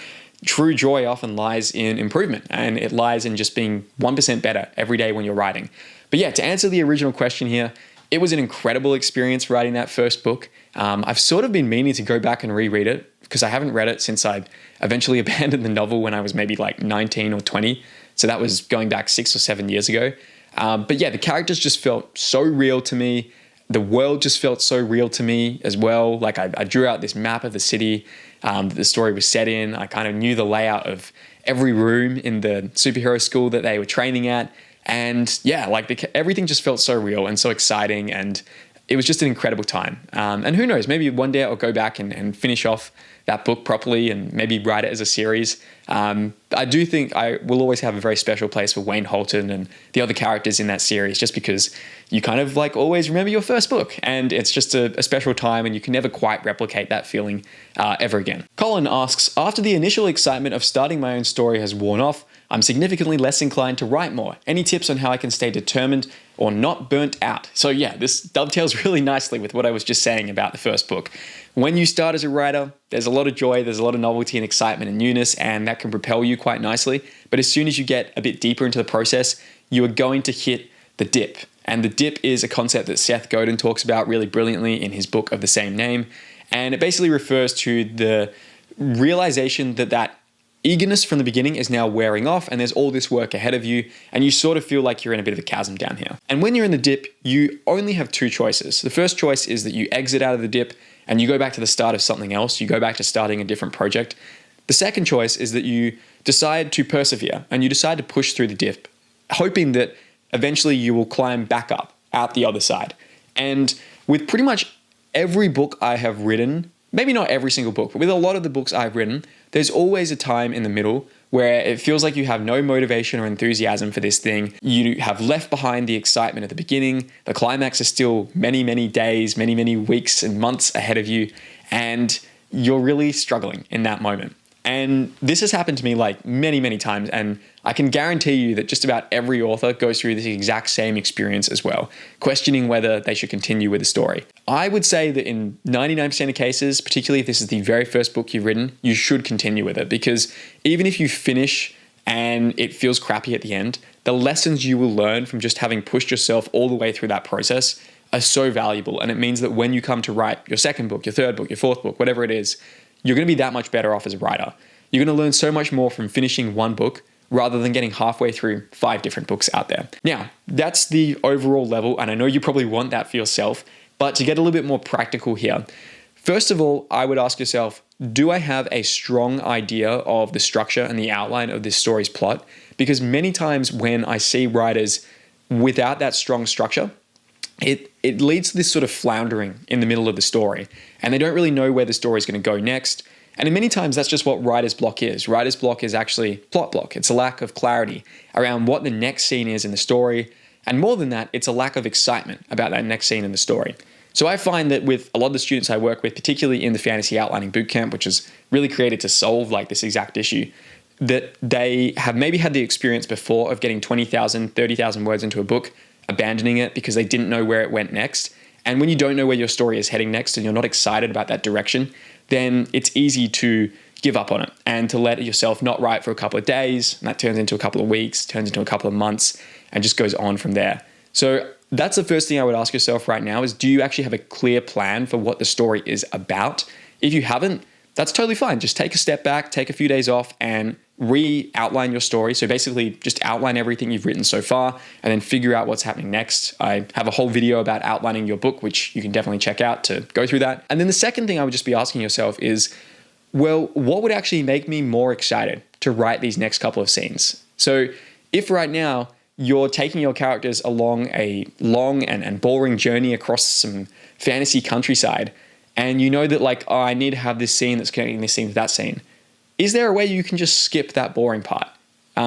true joy often lies in improvement, and it lies in just being 1% better every day when you're writing. But yeah, to answer the original question here, it was an incredible experience writing that first book. I've sort of been meaning to go back and reread it because I haven't read it since I eventually abandoned the novel when I was maybe 19 or 20. So that was going back 6 or 7 years ago. But yeah, the characters just felt so real to me. The world just felt so real to me as well. I drew out this map of the city that the story was set in. I kind of knew the layout of every room in the superhero school that they were training at. And yeah, everything just felt so real and so exciting, and it was just an incredible time. And who knows, maybe one day I'll go back and finish off that book properly and maybe write it as a series. I do think I will always have a very special place for Wayne Holton and the other characters in that series, just because you kind of always remember your first book, and it's just a special time, and you can never quite replicate that feeling ever again. Colin asks, after the initial excitement of starting my own story has worn off, I'm significantly less inclined to write more. Any tips on how I can stay determined or not burnt out? So yeah, this dovetails really nicely with what I was just saying about the first book. When you start as a writer, there's a lot of joy, there's a lot of novelty and excitement and newness, and that can propel you quite nicely. But as soon as you get a bit deeper into the process, you are going to hit the dip. And the dip is a concept that Seth Godin talks about really brilliantly in his book of the same name. And it basically refers to the realization that eagerness from the beginning is now wearing off, and there's all this work ahead of you, and you sort of feel like you're in a bit of a chasm down here. And when you're in the dip, you only have 2 choices. The first choice is that you exit out of the dip and you go back to the start of something else. You go back to starting a different project. The second choice is that you decide to persevere and you decide to push through the dip hoping that eventually you will climb back up out the other side. And with pretty much every book I have written, maybe not every single book, but with a lot of the books I've written, there's always a time in the middle where it feels like you have no motivation or enthusiasm for this thing. You have left behind the excitement at the beginning. The climax is still many, many days, many, many weeks and months ahead of you. And you're really struggling in that moment. And this has happened to me like many, many times. And I can guarantee you that just about every author goes through this exact same experience as well, questioning whether they should continue with the story. I would say that in 99% of cases, particularly if this is the very first book you've written, you should continue with it, because even if you finish and it feels crappy at the end, the lessons you will learn from just having pushed yourself all the way through that process are so valuable. And it means that when you come to write your second book, your third book, your fourth book, whatever it is, you're going to be that much better off as a writer. You're going to learn so much more from finishing one book rather than getting halfway through 5 different books out there. Now, that's the overall level, and I know you probably want that for yourself, but to get a little bit more practical here, first of all, I would ask yourself, do I have a strong idea of the structure and the outline of this story's plot? Because many times when I see writers without that strong structure, it leads to this sort of floundering in the middle of the story, and they don't really know where the story is going to go next. And in many times, that's just what writer's block is. Writer's block is actually plot block. It's a lack of clarity around what the next scene is in the story. And more than that, it's a lack of excitement about that next scene in the story. So I find that with a lot of the students I work with, particularly in the Fantasy Outlining Bootcamp, which is really created to solve like this exact issue, that they have maybe had the experience before of getting 20,000, 30,000 words into a book, abandoning it because they didn't know where it went next. And when you don't know where your story is heading next and you're not excited about that direction, then it's easy to give up on it and to let yourself not write for a couple of days. And that turns into a couple of weeks, turns into a couple of months, and just goes on from there. So that's the first thing I would ask yourself right now is, do you actually have a clear plan for what the story is about? If you haven't, that's totally fine. Just take a step back, take a few days off, and re-outline your story. So basically just outline everything you've written so far and then figure out what's happening next. I have a whole video about outlining your book, which you can definitely check out to go through that. And then the second thing I would just be asking yourself is, well, what would actually make me more excited to write these next couple of scenes? So if right now you're taking your characters along a long and boring journey across some fantasy countryside, and you know that like, oh, I need to have this scene that's connecting this scene to that scene, is there a way you can just skip that boring part?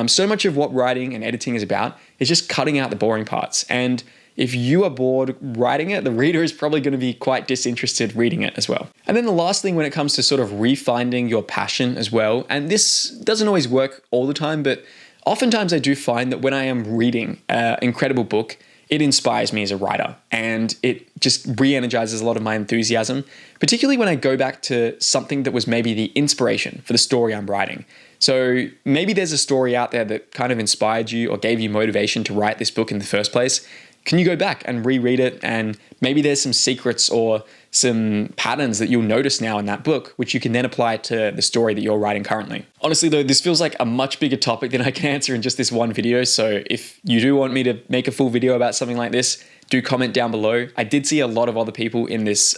So much of what writing and editing is about is just cutting out the boring parts. And if you are bored writing it, the reader is probably going to be quite disinterested reading it as well. And then the last thing when it comes to sort of refinding your passion as well, and this doesn't always work all the time, but oftentimes I do find that when I am reading an incredible book, it inspires me as a writer and it just re-energizes a lot of my enthusiasm, particularly when I go back to something that was maybe the inspiration for the story I'm writing. So maybe there's a story out there that kind of inspired you or gave you motivation to write this book in the first place. Can you go back and reread it? And maybe there's some secrets or some patterns that you'll notice now in that book, which you can then apply to the story that you're writing currently. Honestly, though, this feels like a much bigger topic than I can answer in just this one video. So if you do want me to make a full video about something like this, do comment down below. I did see a lot of other people in this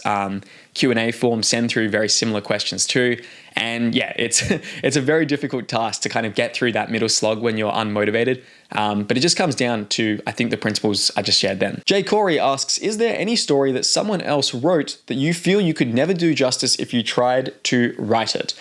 Q&A form send through very similar questions too. And yeah, it's a very difficult task to kind of get through that middle slog when you're unmotivated. But it just comes down to, I think, the principles I just shared then. Jay Corey asks, is there any story that someone else wrote that you feel you could never do justice if you tried to write it?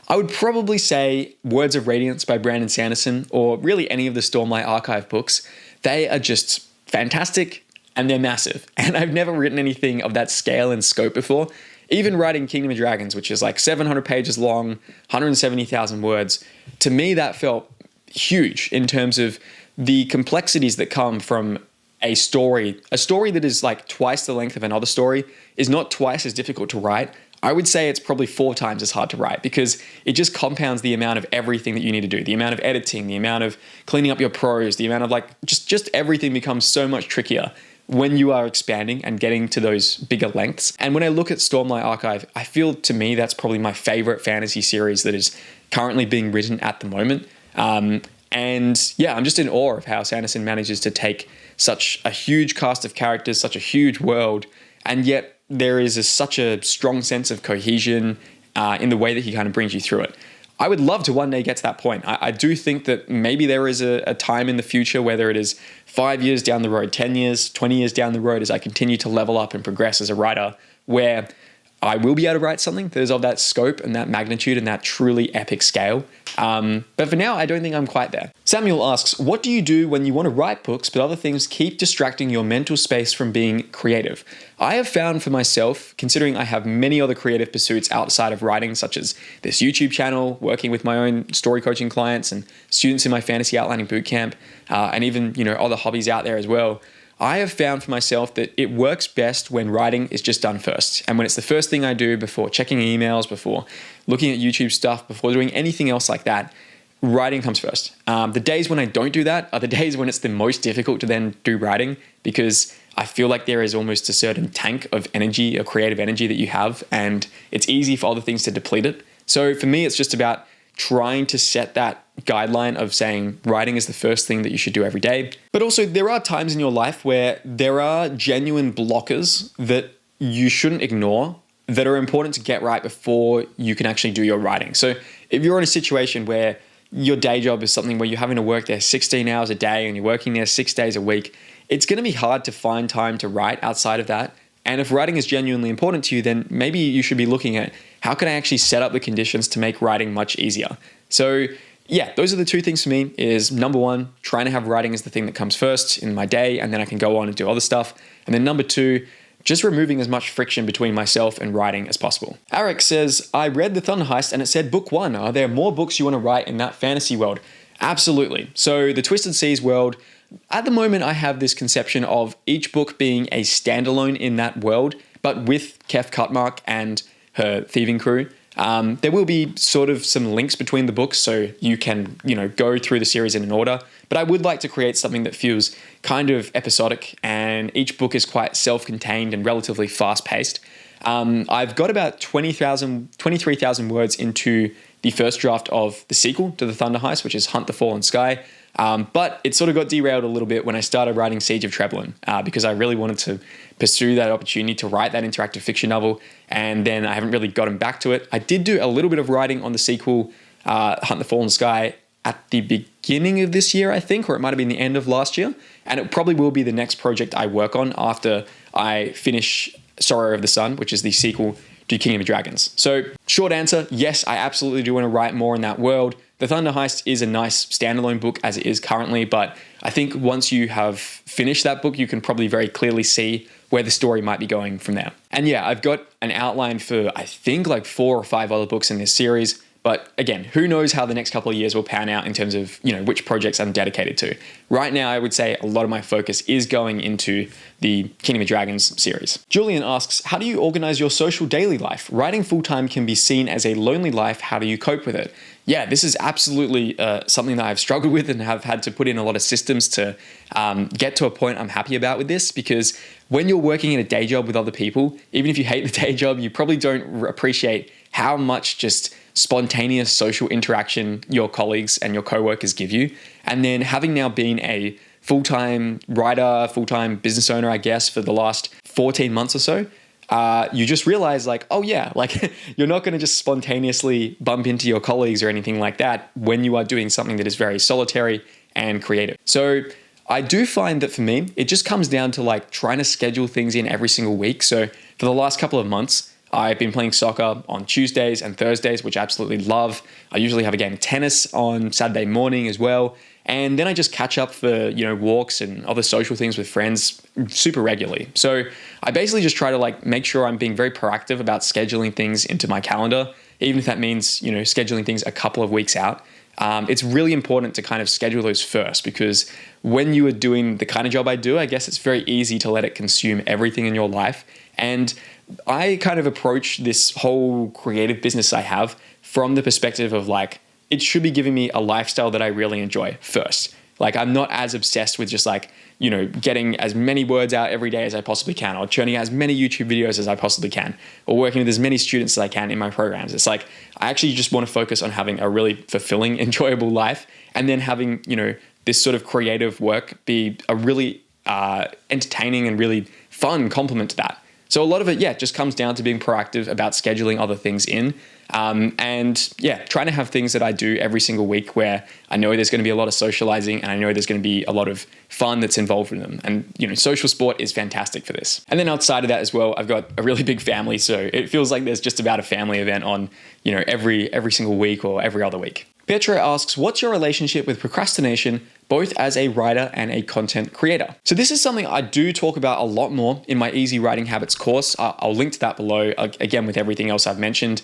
I would probably say Words of Radiance by Brandon Sanderson, or really any of the Stormlight Archive books. They are just fantastic and they're massive. And I've never written anything of that scale and scope before. Even writing Kingdom of Dragons, which is like 700 pages long, 170,000 words, to me that felt huge in terms of the complexities that come from a story. A story that is like twice the length of another story is not twice as difficult to write. I would say it's probably 4 times as hard to write because it just compounds the amount of everything that you need to do, the amount of editing, the amount of cleaning up your prose, the amount of like, just everything becomes so much trickier when you are expanding and getting to those bigger lengths. And when I look at Stormlight Archive, I feel to me that's probably my favorite fantasy series that is currently being written at the moment. And yeah, I'm just in awe of how Sanderson manages to take such a huge cast of characters, such a huge world, and yet there is such a strong sense of cohesion in the way that he kind of brings you through it. I would love to one day get to that point. I do think that maybe there is a time in the future, whether it is 5 years down the road, 10 years, 20 years down the road, as I continue to level up and progress as a writer, where I will be able to write something that is of that scope and that magnitude and that truly epic scale. But for now, I don't think I'm quite there. Samuel asks, what do you do when you want to write books, but other things keep distracting your mental space from being creative? I have found for myself, considering I have many other creative pursuits outside of writing, such as this YouTube channel, working with my own story coaching clients and students in my fantasy outlining bootcamp, and even, other hobbies out there as well. I have found for myself that it works best when writing is just done first. And when it's the first thing I do before checking emails, before looking at YouTube stuff, before doing anything else like that, writing comes first. The days when I don't do that are the days when it's the most difficult to then do writing, because I feel like there is almost a certain tank of energy, a creative energy that you have, and it's easy for other things to deplete it. So for me, it's just about trying to set that guideline of saying writing is the first thing that you should do every day. But also there are times in your life where there are genuine blockers that you shouldn't ignore, that are important to get right before you can actually do your writing. So if you're in a situation where your day job is something where you're having to work there 16 hours a day and you're working there 6 days a week, it's going to be hard to find time to write outside of that. And if writing is genuinely important to you, then maybe you should be looking at how can I actually set up the conditions to make writing much easier. So yeah, those are the two things for me is number one, trying to have writing as the thing that comes first in my day, and then I can go on and do other stuff. And then number two, just removing as much friction between myself and writing as possible. Arik says, I read The Thunder Heist and it said book 1. Are there more books you want to write in that fantasy world? Absolutely. So the Twisted Seas world, at the moment I have this conception of each book being a standalone in that world, but with Kef Cutmark and her thieving crew. There will be sort of some links between the books, so you can, go through the series in an order. But I would like to create something that feels kind of episodic, and each book is quite self-contained and relatively fast-paced. I've got about 23,000 words into the first draft of the sequel to The Thunder Heist, which is Hunt the Fallen Sky. But it sort of got derailed a little bit when I started writing Siege of Treblan, because I really wanted to pursue that opportunity to write that interactive fiction novel, and then I haven't really gotten back to it. I did do a little bit of writing on the sequel, Hunt the Fallen Sky, at the beginning of this year, I think, or it might have been the end of last year, and it probably will be the next project I work on after I finish Sorrow of the Sun, which is the sequel to King of Dragons. So short answer, yes, I absolutely do want to write more in that world. The Thunder Heist is a nice standalone book as it is currently, but I think once you have finished that book, you can probably very clearly see where the story might be going from there. And yeah, I've got an outline for, I think, like 4 or 5 other books in this series. But again, who knows how the next couple of years will pan out in terms of, which projects I'm dedicated to. Right now, I would say a lot of my focus is going into the Kingdom of Dragons series. Julian asks, how do you organize your social daily life? Writing full-time can be seen as a lonely life. How do you cope with it? Yeah, this is absolutely something that I've struggled with and have had to put in a lot of systems to get to a point I'm happy about with this, because when you're working in a day job with other people, even if you hate the day job, you probably don't appreciate how much just spontaneous social interaction your colleagues and your coworkers give you. And then having now been a full-time writer, full-time business owner, I guess, for the last 14 months or so, you just realize you're not going to just spontaneously bump into your colleagues or anything like that when you are doing something that is very solitary and creative. So I do find that for me, it just comes down to trying to schedule things in every single week. So for the last couple of months, I've been playing soccer on Tuesdays and Thursdays, which I absolutely love. I usually have a game of tennis on Saturday morning as well. And then I just catch up for, walks and other social things with friends super regularly. So I basically just try to make sure I'm being very proactive about scheduling things into my calendar, even if that means, scheduling things a couple of weeks out. It's really important to kind of schedule those first, because when you are doing the kind of job I do, I guess it's very easy to let it consume everything in your life. And I kind of approach this whole creative business I have from the perspective of it should be giving me a lifestyle that I really enjoy first. I'm not as obsessed with just getting as many words out every day as I possibly can, or churning out as many YouTube videos as I possibly can, or working with as many students as I can in my programs. It's I actually just want to focus on having a really fulfilling, enjoyable life, and then having, this sort of creative work be a really entertaining and really fun complement to that. So a lot of it, just comes down to being proactive about scheduling other things in. And yeah, trying to have things that I do every single week where I know there's going to be a lot of socializing and I know there's going to be a lot of fun that's involved in them. And, social sport is fantastic for this. And then outside of that as well, I've got a really big family. So it feels like there's just about a family event on, every single week or every other week. Pietro asks, what's your relationship with procrastination, both as a writer and a content creator? So this is something I do talk about a lot more in my Easy Writing Habits course. I'll link to that below, again, with everything else I've mentioned.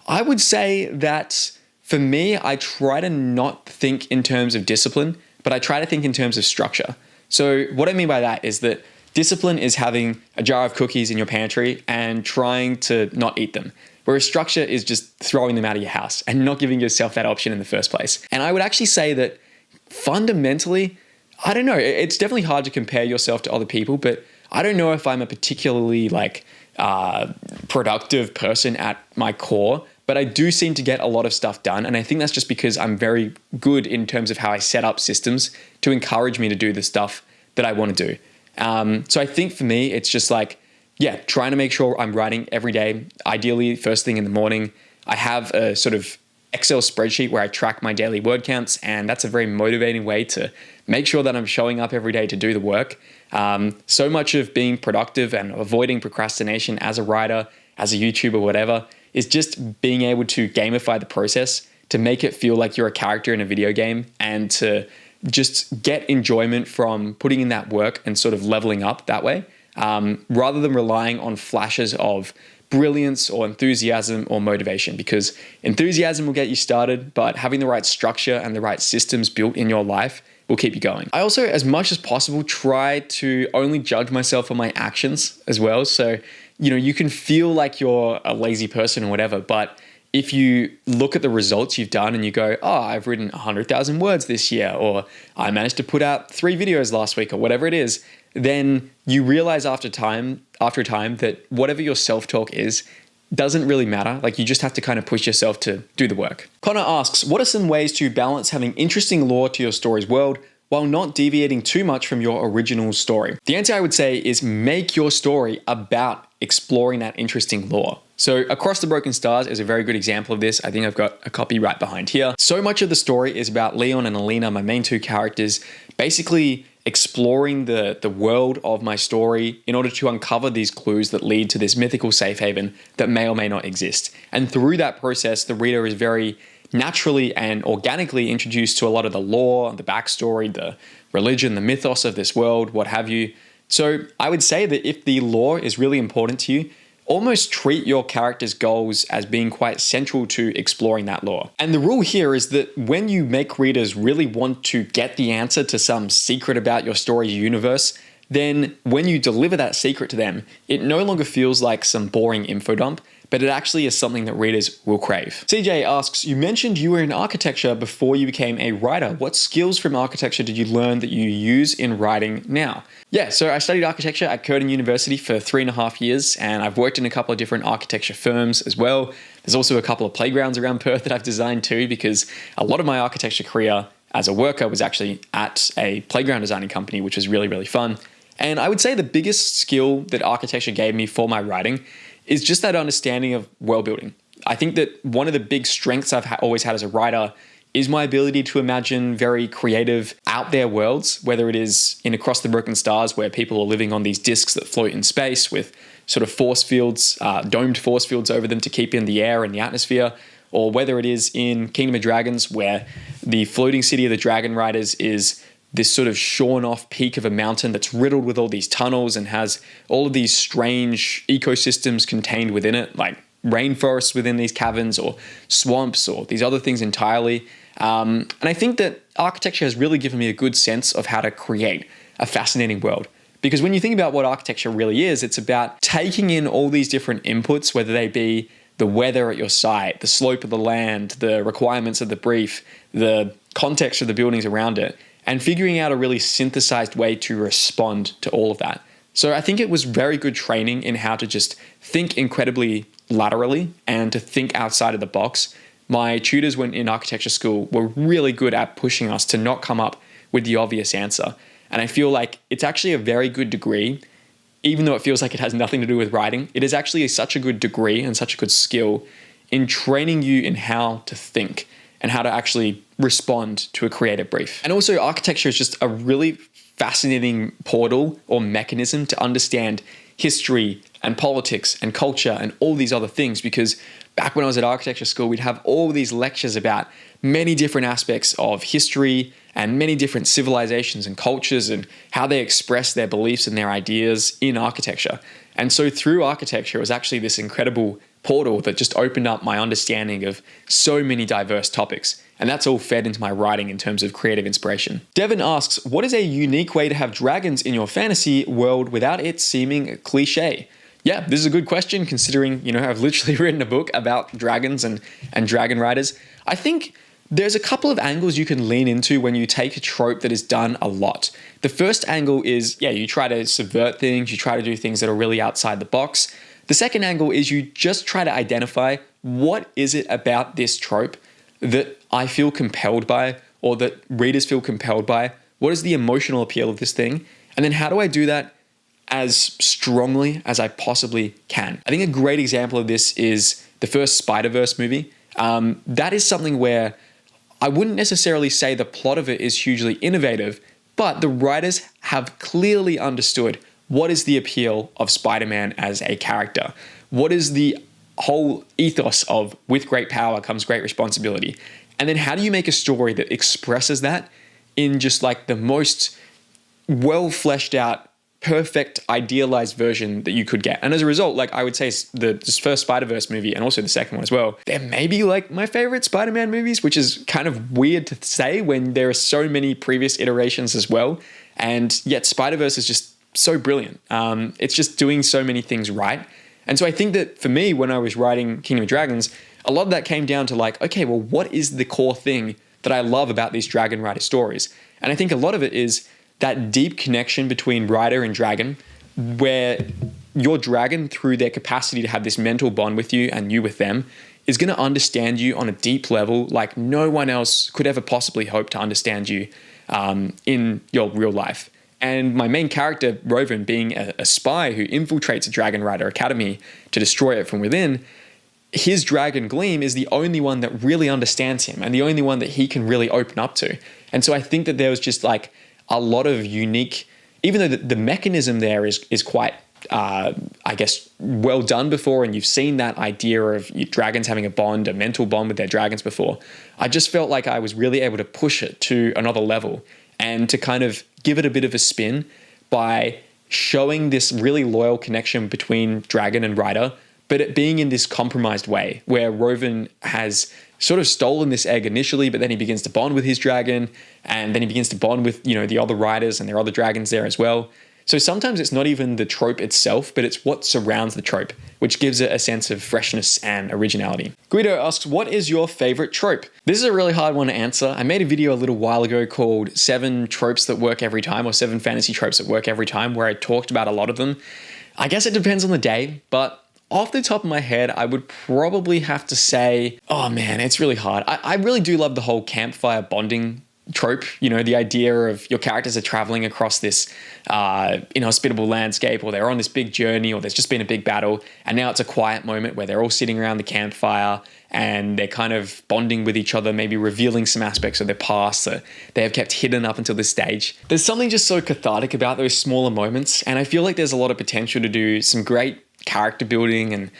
I would say that for me, I try to not think in terms of discipline, but I try to think in terms of structure. So what I mean by that is that discipline is having a jar of cookies in your pantry and trying to not eat them. Whereas structure is just throwing them out of your house and not giving yourself that option in the first place. And I would actually say that fundamentally, I don't know, it's definitely hard to compare yourself to other people, but I don't know if I'm a particularly productive person at my core, but I do seem to get a lot of stuff done. And I think that's just because I'm very good in terms of how I set up systems to encourage me to do the stuff that I want to do. So I think for me, it's just trying to make sure I'm writing every day, ideally first thing in the morning. I have a sort of Excel spreadsheet where I track my daily word counts, and that's a very motivating way to make sure that I'm showing up every day to do the work. So much of being productive and avoiding procrastination as a writer, as a YouTuber, whatever, is just being able to gamify the process to make it feel like you're a character in a video game and to just get enjoyment from putting in that work and sort of leveling up that way. Rather than relying on flashes of brilliance or enthusiasm or motivation, because enthusiasm will get you started, but having the right structure and the right systems built in your life will keep you going. I also, as much as possible, try to only judge myself on my actions as well. So, you can feel like you're a lazy person or whatever, but if you look at the results you've done and you go, oh, I've written 100,000 words this year, or I managed to put out 3 videos last week, or whatever it is, then you realize after time that whatever your self-talk is doesn't really matter. You just have to kind of push yourself to do the work. Connor asks, what are some ways to balance having interesting lore to your story's world while not deviating too much from your original story? The answer I would say is make your story about exploring that interesting lore. So Across the Broken Stars is a very good example of this. I think I've got a copy right behind here. So much of the story is about Leon and Alina, my main 2 characters, basically exploring the world of my story in order to uncover these clues that lead to this mythical safe haven that may or may not exist. And through that process, the reader is very naturally and organically introduced to a lot of the lore, the backstory, the religion, the mythos of this world, what have you. So I would say that if the lore is really important to you, almost treat your character's goals as being quite central to exploring that lore. And the rule here is that when you make readers really want to get the answer to some secret about your story's universe, then when you deliver that secret to them, it no longer feels like some boring info dump, but it actually is something that readers will crave. CJ asks, you mentioned you were in architecture before you became a writer. What skills from architecture did you learn that you use in writing now? Yeah, so I studied architecture at Curtin University for 3.5 years, and I've worked in a couple of different architecture firms as well. There's also a couple of playgrounds around Perth that I've designed too, because a lot of my architecture career as a worker was actually at a playground designing company, which was really, really fun. And I would say the biggest skill that architecture gave me for my writing is just that understanding of world building. I think that one of the big strengths I've always had as a writer is my ability to imagine very creative, out there worlds, whether it is in Across the Broken Stars, where people are living on these discs that float in space with sort of force fields, domed force fields over them to keep in the air and the atmosphere, or whether it is in Kingdom of Dragons, where the floating city of the Dragon Riders is this sort of shorn off peak of a mountain that's riddled with all these tunnels and has all of these strange ecosystems contained within it, like rainforests within these caverns or swamps or these other things entirely. And I think that architecture has really given me a good sense of how to create a fascinating world. Because when you think about what architecture really is, it's about taking in all these different inputs, whether they be the weather at your site, the slope of the land, the requirements of the brief, the context of the buildings around it, and figuring out a really synthesized way to respond to all of that. So I think it was very good training in how to just think incredibly laterally and to think outside of the box. My tutors when in architecture school were really good at pushing us to not come up with the obvious answer. And I feel like it's actually a very good degree, even though it feels like it has nothing to do with writing. It is actually such a good degree and such a good skill in training you in how to think and how to actually respond to a creative brief. And also, architecture is just a really fascinating portal or mechanism to understand history and politics and culture and all these other things, because back when I was at architecture school, we'd have all these lectures about many different aspects of history and many different civilizations and cultures and how they express their beliefs and their ideas in architecture. And so through architecture, it was actually this incredible portal that just opened up my understanding of so many diverse topics. And that's all fed into my writing in terms of creative inspiration. Devin asks, what is a unique way to have dragons in your fantasy world without it seeming cliche? Yeah, this is a good question considering, I've literally written a book about dragons and dragon riders. I think there's a couple of angles you can lean into when you take a trope that is done a lot. The first angle is, you try to subvert things, you try to do things that are really outside the box. The second angle is you just try to identify what is it about this trope that I feel compelled by or that readers feel compelled by. What is the emotional appeal of this thing? And then how do I do that as strongly as I possibly can? I think a great example of this is the first Spider-Verse movie. That is something where I wouldn't necessarily say the plot of it is hugely innovative, but the writers have clearly understood what is the appeal of Spider-Man as a character. What is the whole ethos of with great power comes great responsibility? And then how do you make a story that expresses that in just like the most well fleshed out, perfect, idealized version that you could get? And as a result, like I would say this first Spider-Verse movie and also the second one as well, they're maybe like my favorite Spider-Man movies, which is kind of weird to say when there are so many previous iterations as well. And yet Spider-Verse is just so brilliant. It's just doing so many things right. And so I think that for me, when I was writing Kingdom of Dragons, a lot of that came down to like, okay, well, what is the core thing that I love about these dragon rider stories? And I think a lot of it is that deep connection between rider and dragon, where your dragon, through their capacity to have this mental bond with you and you with them, is going to understand you on a deep level like no one else could ever possibly hope to understand you in your real life. And my main character, Rovan, being a spy who infiltrates a Dragon Rider Academy to destroy it from within, his dragon Gleam is the only one that really understands him and the only one that he can really open up to. And so I think that there was just like a lot of unique, even though the mechanism there is quite, I guess, well done before, and you've seen that idea of dragons having a mental bond with their dragons before, I just felt like I was really able to push it to another level and to kind of give it a bit of a spin by showing this really loyal connection between dragon and rider, but it being in this compromised way where Rovan has sort of stolen this egg initially, but then he begins to bond with his dragon, and then he begins to bond with, the other riders and there are other dragons there as well. So sometimes it's not even the trope itself, but it's what surrounds the trope, which gives it a sense of freshness and originality. Guido asks, what is your favorite trope? This is a really hard one to answer. I made a video a little while ago called 7 tropes that work every time, or 7 fantasy tropes that work every time, where I talked about a lot of them. I guess it depends on the day, but off the top of my head, I would probably have to say, oh man, it's really hard. I really do love the whole campfire bonding trope, the idea of your characters are traveling across this inhospitable landscape, or they're on this big journey, or there's just been a big battle, and now it's a quiet moment where they're all sitting around the campfire and they're kind of bonding with each other, maybe revealing some aspects of their past that they have kept hidden up until this stage. There's something just so cathartic about those smaller moments, and I feel like there's a lot of potential to do some great character building and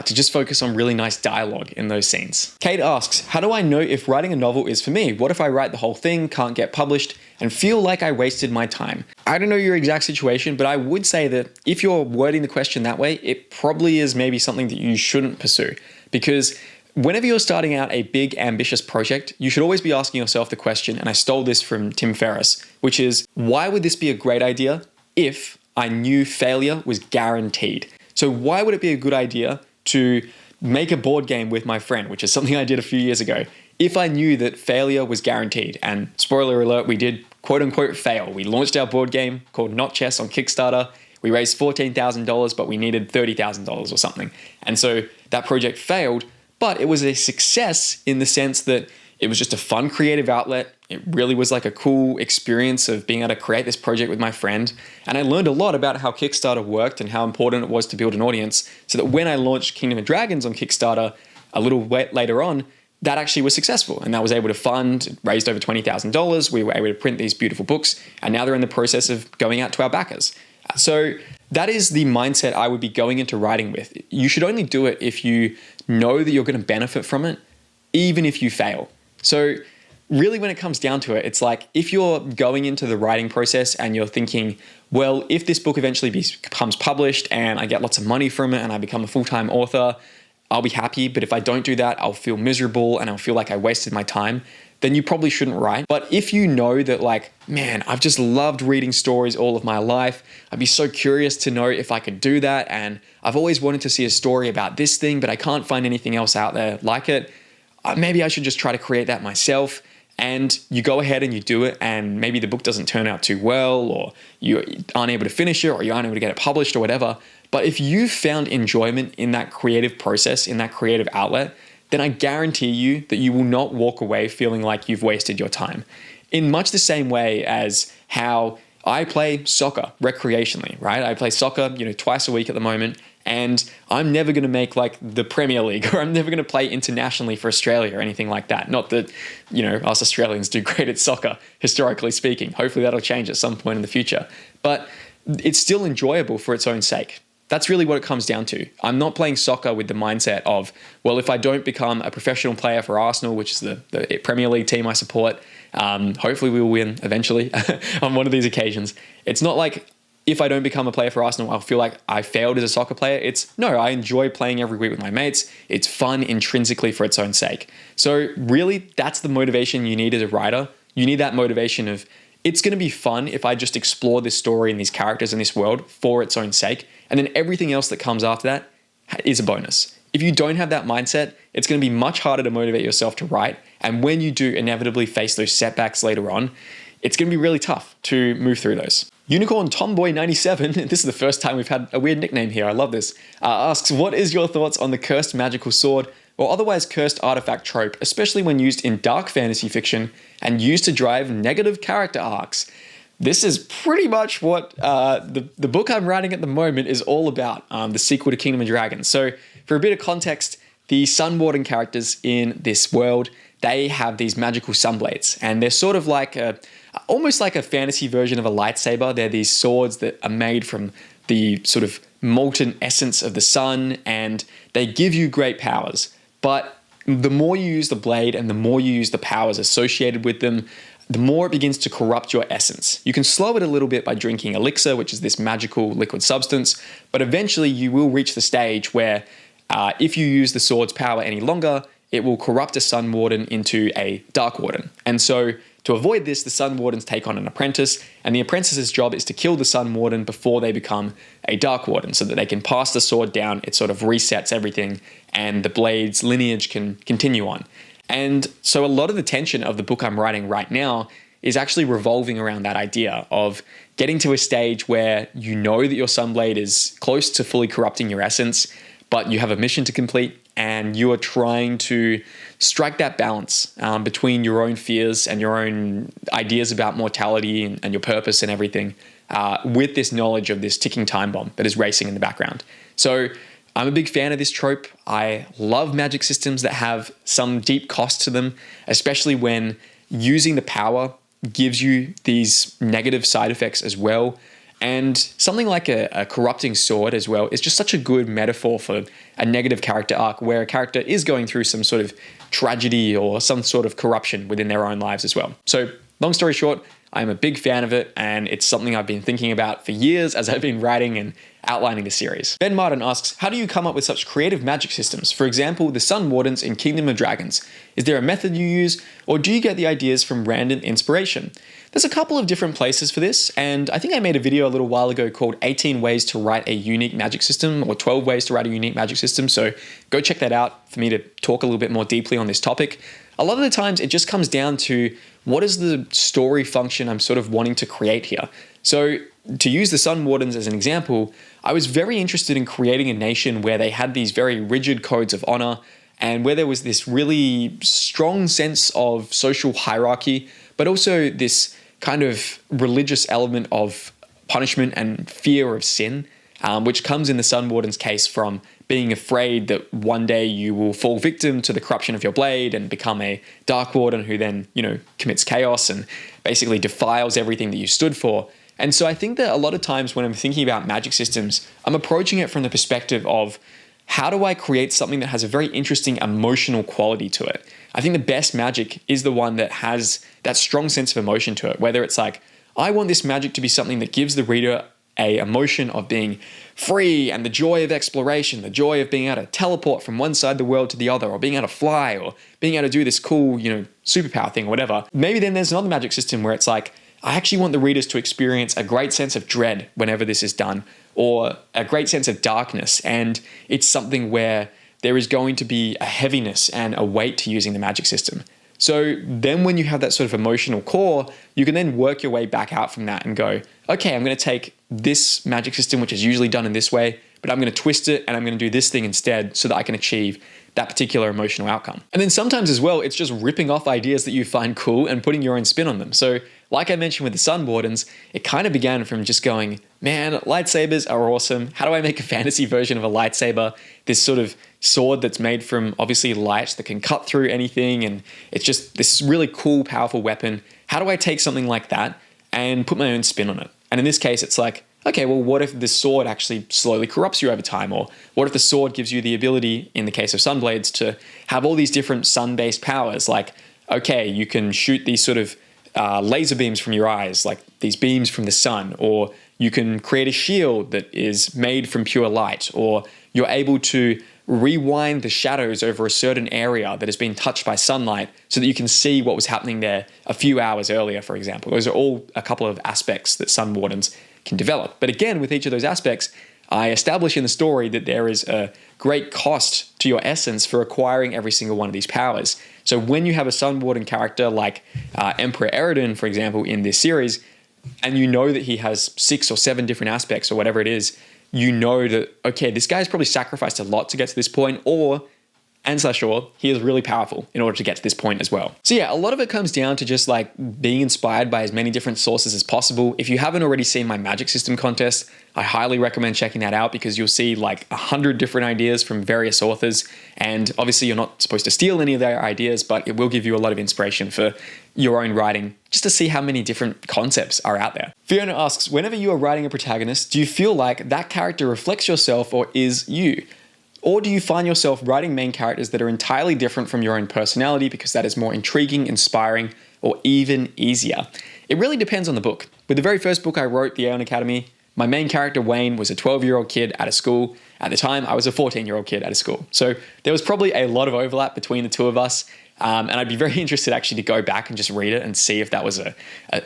to just focus on really nice dialogue in those scenes. Kate asks, how do I know if writing a novel is for me? What if I write the whole thing, can't get published, and feel like I wasted my time? I don't know your exact situation, but I would say that if you're wording the question that way, it probably is maybe something that you shouldn't pursue, because whenever you're starting out a big, ambitious project, you should always be asking yourself the question, and I stole this from Tim Ferriss, which is, why would this be a great idea if I knew failure was guaranteed? So why would it be a good idea to make a board game with my friend, which is something I did a few years ago, if I knew that failure was guaranteed? And spoiler alert, we did quote unquote fail. We launched our board game called Not Chess on Kickstarter. We raised $14,000, but we needed $30,000 or something. And so that project failed, but it was a success in the sense that it was just a fun creative outlet. It really was like a cool experience of being able to create this project with my friend. And I learned a lot about how Kickstarter worked and how important it was to build an audience, so that when I launched Kingdom of Dragons on Kickstarter, a little bit later on, that actually was successful, and that was able to fund, raised over $20,000. We were able to print these beautiful books, and now they're in the process of going out to our backers. So that is the mindset I would be going into writing with. You should only do it if you know that you're going to benefit from it, even if you fail. So really, when it comes down to it, it's like if you're going into the writing process and you're thinking, well, if this book eventually becomes published and I get lots of money from it and I become a full-time author, I'll be happy. But if I don't do that, I'll feel miserable and I'll feel like I wasted my time. Then you probably shouldn't write. But if you know that, like, man, I've just loved reading stories all of my life. I'd be so curious to know if I could do that. And I've always wanted to see a story about this thing, but I can't find anything else out there like it. Maybe I should just try to create that myself. And you go ahead and you do it, and maybe the book doesn't turn out too well, or you aren't able to finish it, or you aren't able to get it published or whatever. But if you've found enjoyment in that creative process, in that creative outlet, then I guarantee you that you will not walk away feeling like you've wasted your time. In much the same way as how I play soccer recreationally, right? I play soccer, twice a week at the moment, and I'm never going to make like the Premier League, or I'm never going to play internationally for Australia or anything like that. Not that, us Australians do great at soccer, historically speaking. Hopefully that'll change at some point in the future. But it's still enjoyable for its own sake. That's really what it comes down to. I'm not playing soccer with the mindset of, well, if I don't become a professional player for Arsenal, which is the Premier League team I support, hopefully we will win eventually on one of these occasions. It's not like if I don't become a player for Arsenal, I'll feel like I failed as a soccer player. It's no, I enjoy playing every week with my mates. It's fun intrinsically for its own sake. So really, that's the motivation you need as a writer. You need that motivation of, it's going to be fun if I just explore this story and these characters in this world for its own sake. And then everything else that comes after that is a bonus. If you don't have that mindset, it's going to be much harder to motivate yourself to write. And when you do inevitably face those setbacks later on, it's going to be really tough to move through those. Unicorn Tomboy 97, this is the first time we've had a weird nickname here, I love this, asks, what is your thoughts on the cursed magical sword or otherwise cursed artifact trope, especially when used in dark fantasy fiction and used to drive negative character arcs? This is pretty much what the book I'm writing at the moment is all about, the sequel to Kingdom of Dragons. So for a bit of context, the Sun Warden characters in this world, they have these magical sunblades, and they're sort of like almost like a fantasy version of a lightsaber. They're these swords that are made from the sort of molten essence of the sun, and they give you great powers. But the more you use the blade and the more you use the powers associated with them, the more it begins to corrupt your essence. You can slow it a little bit by drinking elixir, which is this magical liquid substance, but eventually you will reach the stage where if you use the sword's power any longer, it will corrupt a Sun Warden into a Dark Warden. And so to avoid this, the Sun Wardens take on an apprentice, and the apprentice's job is to kill the Sun Warden before they become a Dark Warden so that they can pass the sword down. It sort of resets everything, and the blade's lineage can continue on. And so a lot of the tension of the book I'm writing right now is actually revolving around that idea of getting to a stage where you know that your Sunblade is close to fully corrupting your essence, but you have a mission to complete, and you are trying to strike that balance between your own fears and your own ideas about mortality and your purpose and everything with this knowledge of this ticking time bomb that is racing in the background. So I'm a big fan of this trope. I love magic systems that have some deep cost to them, especially when using the power gives you these negative side effects as well. And something like a corrupting sword as well is just such a good metaphor for a negative character arc where a character is going through some sort of tragedy or some sort of corruption within their own lives as well. So long story short, I'm a big fan of it, and it's something I've been thinking about for years as I've been writing and outlining the series. Ben Martin asks, how do you come up with such creative magic systems? For example, the Sun Wardens in Kingdom of Dragons. Is there a method you use, or do you get the ideas from random inspiration? There's a couple of different places for this, and I think I made a video a little while ago called 18 ways to write a unique magic system, or 12 ways to write a unique magic system, so go check that out for me to talk a little bit more deeply on this topic. A lot of the times it just comes down to what is the story function I'm sort of wanting to create here. So to use the Sun Wardens as an example, I was very interested in creating a nation where they had these very rigid codes of honor and where there was this really strong sense of social hierarchy, but also this kind of religious element of punishment and fear of sin, which comes in the Sun Warden's case from being afraid that one day you will fall victim to the corruption of your blade and become a Dark Warden who then, commits chaos and basically defiles everything that you stood for. And so I think that a lot of times when I'm thinking about magic systems, I'm approaching it from the perspective of how do I create something that has a very interesting emotional quality to it? I think the best magic is the one that has that strong sense of emotion to it, whether it's like, I want this magic to be something that gives the reader a emotion of being free and the joy of exploration, the joy of being able to teleport from one side of the world to the other, or being able to fly, or being able to do this cool, superpower thing or whatever. Maybe then there's another magic system where it's like, I actually want the readers to experience a great sense of dread whenever this is done, or a great sense of darkness. And it's something where there is going to be a heaviness and a weight to using the magic system. So then when you have that sort of emotional core, you can then work your way back out from that and go, okay, I'm going to take this magic system, which is usually done in this way, but I'm going to twist it and I'm going to do this thing instead so that I can achieve that particular emotional outcome. And then sometimes as well, it's just ripping off ideas that you find cool and putting your own spin on them. So like I mentioned with the Sun Wardens, it kind of began from just going, man, lightsabers are awesome. How do I make a fantasy version of a lightsaber? This sort of sword that's made from obviously light that can cut through anything. And it's just this really cool, powerful weapon. How do I take something like that and put my own spin on it? And in this case, it's like, okay, well, what if this sword actually slowly corrupts you over time? Or what if the sword gives you the ability, in the case of Sunblades, to have all these different sun-based powers? Like, okay, you can shoot these sort of laser beams from your eyes, like these beams from the sun, or you can create a shield that is made from pure light, or you're able to rewind the shadows over a certain area that has been touched by sunlight so that you can see what was happening there a few hours earlier, for example. Those are all a couple of aspects that Sun Wardens can develop. But again, with each of those aspects, I establish in the story that there is a great cost to your essence for acquiring every single one of these powers. So when you have a Sun Warden character like Emperor Eridan, for example, in this series, and you know that he has 6 or 7 different aspects or whatever it is, you know that, okay, this guy's probably sacrificed a lot to get to this point, or he is really powerful in order to get to this point as well. So yeah, a lot of it comes down to just like being inspired by as many different sources as possible. If you haven't already seen my magic system contest, I highly recommend checking that out because you'll see like 100 different ideas from various authors. And obviously you're not supposed to steal any of their ideas, but it will give you a lot of inspiration for your own writing, just to see how many different concepts are out there. Fiona asks, whenever you are writing a protagonist, do you feel like that character reflects yourself or is you? Or do you find yourself writing main characters that are entirely different from your own personality because that is more intriguing, inspiring, or even easier? It really depends on the book. With the very first book I wrote, The Aeon Academy, my main character, Wayne, was a 12-year-old kid at a school. At the time, I was a 14-year-old kid at a school. So there was probably a lot of overlap between the two of us. And I'd be very interested actually to go back and just read it and see if that was an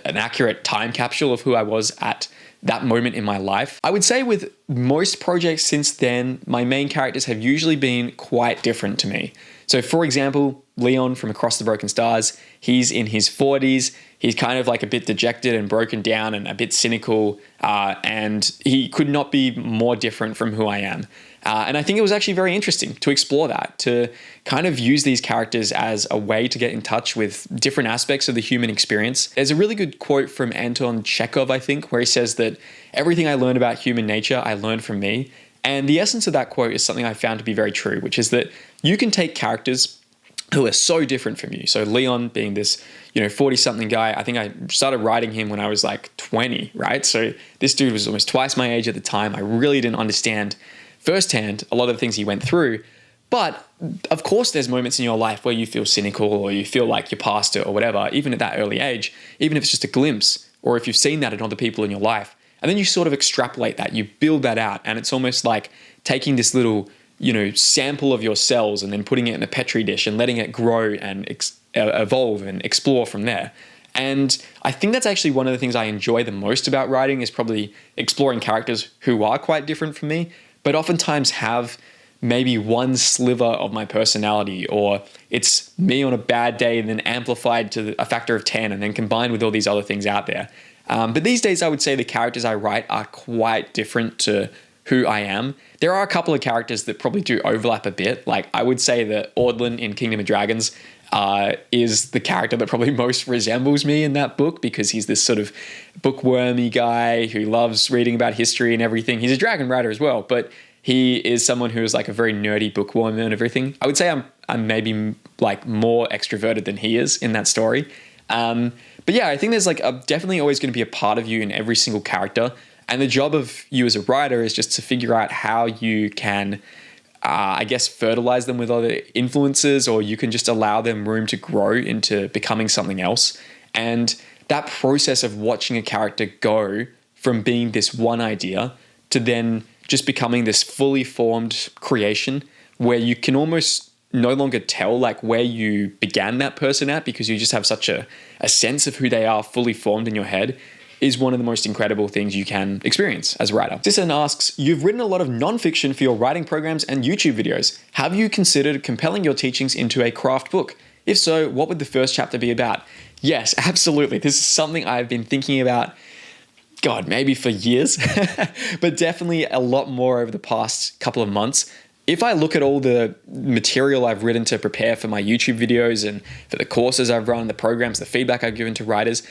accurate time capsule of who I was at that moment in my life. I would say with most projects since then, my main characters have usually been quite different to me. So for example, Leon from Across the Broken Stars, he's in his 40s. He's kind of like a bit dejected and broken down and a bit cynical. And he could not be more different from who I am. And I think it was actually very interesting to explore that, to kind of use these characters as a way to get in touch with different aspects of the human experience. There's a really good quote from Anton Chekhov, I think, where he says that everything I learned about human nature, I learned from me. And the essence of that quote is something I found to be very true, which is that you can take characters who are so different from you. So Leon being this, 40-something guy, I think I started writing him when I was like 20, right? So this dude was almost twice my age at the time. I really didn't understand firsthand a lot of the things he went through. But of course, there's moments in your life where you feel cynical or you feel like you're past it or whatever, even at that early age, even if it's just a glimpse, or if you've seen that in other people in your life. And then you sort of extrapolate that, you build that out. And it's almost like taking this little, sample of your cells and then putting it in a Petri dish and letting it grow and evolve and explore from there. And I think that's actually one of the things I enjoy the most about writing is probably exploring characters who are quite different from me, but oftentimes have maybe one sliver of my personality, or it's me on a bad day and then amplified to a factor of 10 and then combined with all these other things out there. But these days, I would say the characters I write are quite different to who I am. There are a couple of characters that probably do overlap a bit. Like I would say that Audlin in Kingdom of Dragons is the character that probably most resembles me in that book because he's this sort of bookwormy guy who loves reading about history and everything. He's a dragon rider as well, but He is someone who is like a very nerdy bookworm and everything. I would say I'm maybe like more extroverted than he is in that story. But yeah, I think there's like definitely always going to be a part of you in every single character. And the job of you as a writer is just to figure out how you can, I guess, fertilize them with other influences, or you can just allow them room to grow into becoming something else. And that process of watching a character go from being this one idea to then just becoming this fully formed creation where you can almost no longer tell like where you began that person at, because you just have such a sense of who they are fully formed in your head, is one of the most incredible things you can experience as a writer. Sisson asks, you've written a lot of nonfiction for your writing programs and YouTube videos. Have you considered compelling your teachings into a craft book? If so, what would the first chapter be about? Yes, absolutely. This is something I've been thinking about, God, maybe for years, but definitely a lot more over the past couple of months. If I look at all the material I've written to prepare for my YouTube videos and for the courses I've run, the programs, the feedback I've given to writers,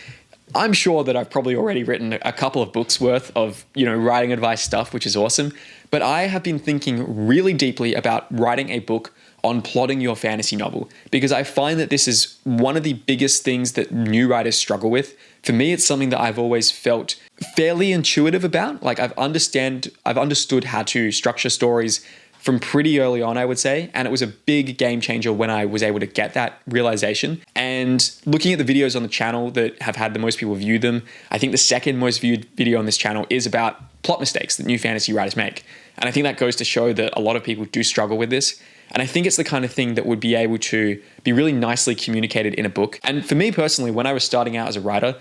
I'm sure that I've probably already written a couple of books worth of, writing advice stuff, which is awesome. But I have been thinking really deeply about writing a book on plotting your fantasy novel, because I find that this is one of the biggest things that new writers struggle with. For me, it's something that I've always felt fairly intuitive about. Like I've understood how to structure stories from pretty early on, I would say. And it was a big game changer when I was able to get that realization. And looking at the videos on the channel that have had the most people view them, I think the second most viewed video on this channel is about plot mistakes that new fantasy writers make. And I think that goes to show that a lot of people do struggle with this. And I think it's the kind of thing that would be able to be really nicely communicated in a book. And for me personally, when I was starting out as a writer,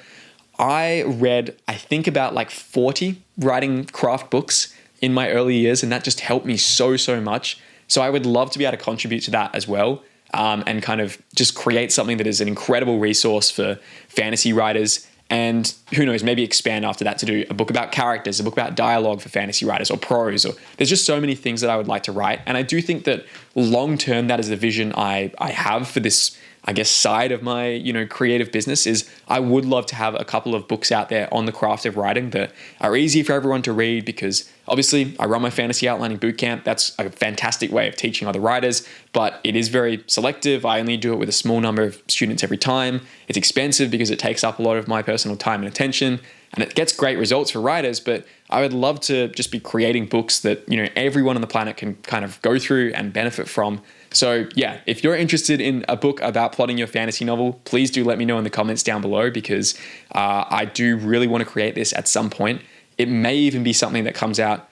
I read, I think about like 40 writing craft books in my early years, and that just helped me so much. So I would love to be able to contribute to that as well, and kind of just create something that is an incredible resource for fantasy writers. And who knows, maybe expand after that to do a book about characters, a book about dialogue for fantasy writers, or prose, or there's just so many things that I would like to write. And I do think that long term, that is the vision I have for this, I guess, side of my, creative business. Is I would love to have a couple of books out there on the craft of writing that are easy for everyone to read, because obviously I run my fantasy outlining bootcamp. That's a fantastic way of teaching other writers, but it is very selective. I only do it with a small number of students every time. It's expensive because it takes up a lot of my personal time and attention, and it gets great results for writers. But I would love to just be creating books that, everyone on the planet can kind of go through and benefit from. So yeah, if you're interested in a book about plotting your fantasy novel, please do let me know in the comments down below, because I do really want to create this at some point. It may even be something that comes out,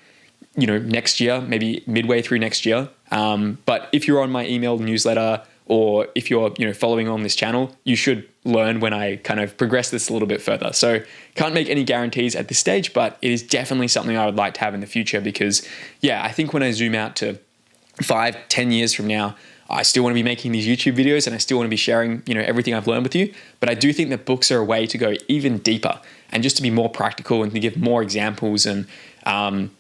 next year, maybe midway through next year. But if you're on my email newsletter, or if you're, following on this channel, you should learn when I kind of progress this a little bit further. So can't make any guarantees at this stage, but it is definitely something I would like to have in the future, because yeah, I think when I zoom out to 5-10 years from now, I still want to be making these YouTube videos, and I still want to be sharing, everything I've learned with you. But I do think that books are a way to go even deeper, and just to be more practical and to give more examples, and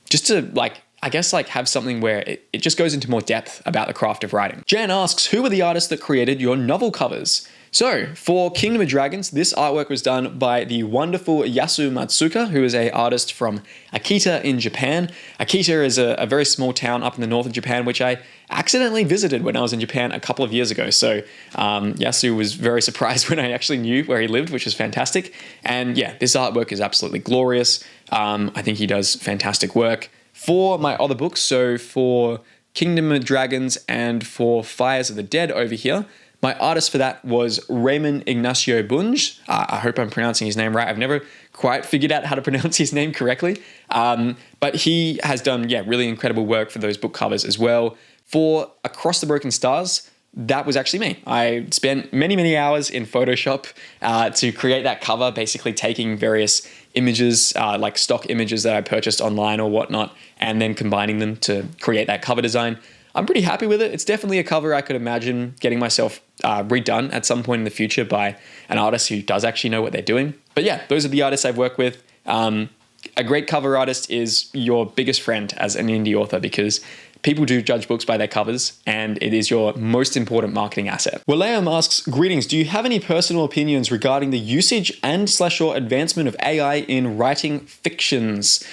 just to have something where it just goes into more depth about the craft of writing. Jan asks, who were the artists that created your novel covers? So for Kingdom of Dragons, this artwork was done by the wonderful Yasu Matsuka, who is an artist from Akita in Japan. Akita is a very small town up in the north of Japan, which I accidentally visited when I was in Japan a couple of years ago. So Yasu was very surprised when I actually knew where he lived, which was fantastic. And yeah, this artwork is absolutely glorious. I think he does fantastic work. For my other books, so for Kingdom of Dragons and for Fires of the Dead over here, my artist for that was Raymond Ignacio Bunge. I hope I'm pronouncing his name right. I've never quite figured out how to pronounce his name correctly. But he has done, really incredible work for those book covers as well. For Across the Broken Stars, that was actually me. I spent many hours in Photoshop to create that cover, basically taking various images, like stock images that I purchased online or whatnot, and then combining them to create that cover design. I'm pretty happy with it. It's definitely a cover I could imagine getting myself redone at some point in the future by an artist who does actually know what they're doing. But yeah, those are the artists I've worked with. A great cover artist is your biggest friend as an indie author, because people do judge books by their covers, and it is your most important marketing asset. William asks, greetings, do you have any personal opinions regarding the usage and/or advancement of AI in writing fictions?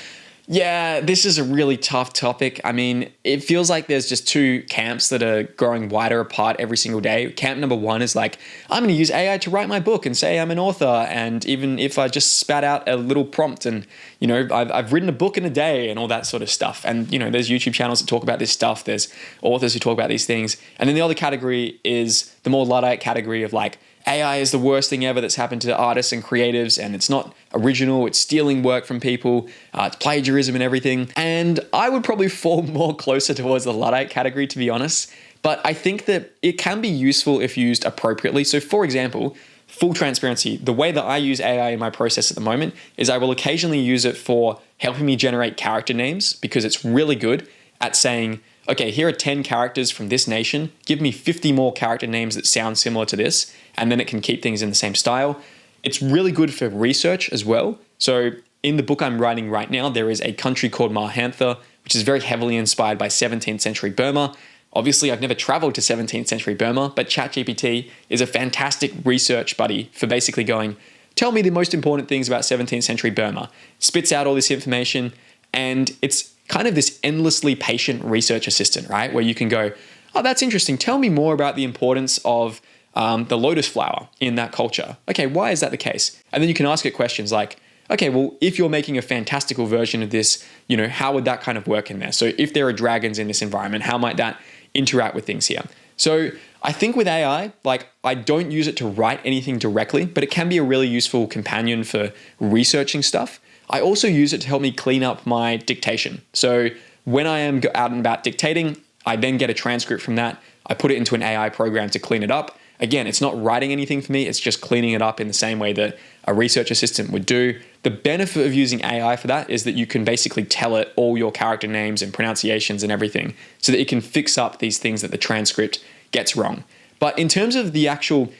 Yeah, this is a really tough topic. I mean, it feels like there's just two camps that are growing wider apart every single day. Camp number one is like, I'm going to use AI to write my book and say I'm an author. And even if I just spat out a little prompt and, I've written a book in a day and all that sort of stuff. And, there's YouTube channels that talk about this stuff. There's authors who talk about these things. And then the other category is the more Luddite category of like, AI is the worst thing ever that's happened to artists and creatives, and it's not original, it's stealing work from people, it's plagiarism and everything. And I would probably fall more closer towards the Luddite category, to be honest. But I think that it can be useful if used appropriately. So for example, full transparency, the way that I use AI in my process at the moment is I will occasionally use it for helping me generate character names, because it's really good at saying, okay, here are 10 characters from this nation. Give me 50 more character names that sound similar to this. And then it can keep things in the same style. It's really good for research as well. So in the book I'm writing right now, there is a country called Mahantha, which is very heavily inspired by 17th century Burma. Obviously, I've never traveled to 17th century Burma, but ChatGPT is a fantastic research buddy for basically going, tell me the most important things about 17th century Burma. Spits out all this information, and it's kind of this endlessly patient research assistant, right? Where you can go, oh, that's interesting. Tell me more about the importance of the lotus flower in that culture. Okay, why is that the case? And then you can ask it questions like, okay, well, if you're making a fantastical version of this, how would that kind of work in there? So if there are dragons in this environment, how might that interact with things here? So I think with AI, like I don't use it to write anything directly, but it can be a really useful companion for researching stuff. I also use it to help me clean up my dictation. So when I am out and about dictating, I then get a transcript from that. I put it into an AI program to clean it up. Again, it's not writing anything for me. It's just cleaning it up in the same way that a research assistant would do. The benefit of using AI for that is that you can basically tell it all your character names and pronunciations and everything so that it can fix up these things that the transcript gets wrong. But in terms of the actual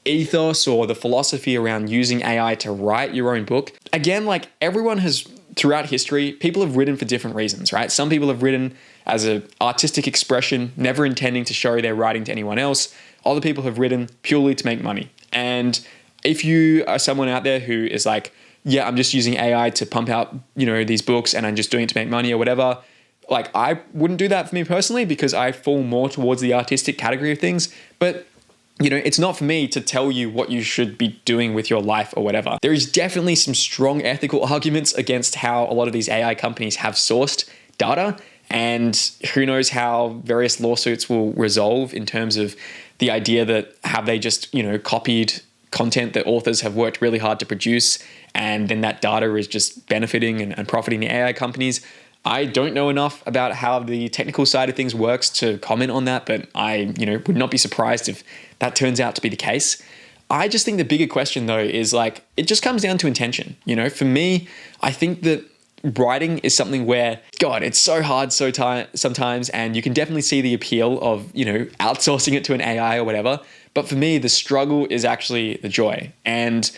ethos or the philosophy around using AI to write your own book, again, like everyone has throughout history, people have written for different reasons, right? Some people have written as an artistic expression, never intending to show their writing to anyone else. Other people have written purely to make money. And if you are someone out there who is like, yeah, I'm just using AI to pump out, these books and I'm just doing it to make money or whatever, like I wouldn't do that for me personally because I fall more towards the artistic category of things. But it's not for me to tell you what you should be doing with your life or whatever. There is definitely some strong ethical arguments against how a lot of these AI companies have sourced data, and who knows how various lawsuits will resolve in terms of the idea that have they just, copied content that authors have worked really hard to produce, and then that data is just benefiting and profiting the AI companies. I don't know enough about how the technical side of things works to comment on that, but I, would not be surprised if that turns out to be the case. I just think the bigger question though is like, it just comes down to intention. For me, I think that writing is something where, God, it's so hard sometimes, and you can definitely see the appeal of, outsourcing it to an AI or whatever. But for me, the struggle is actually the joy. And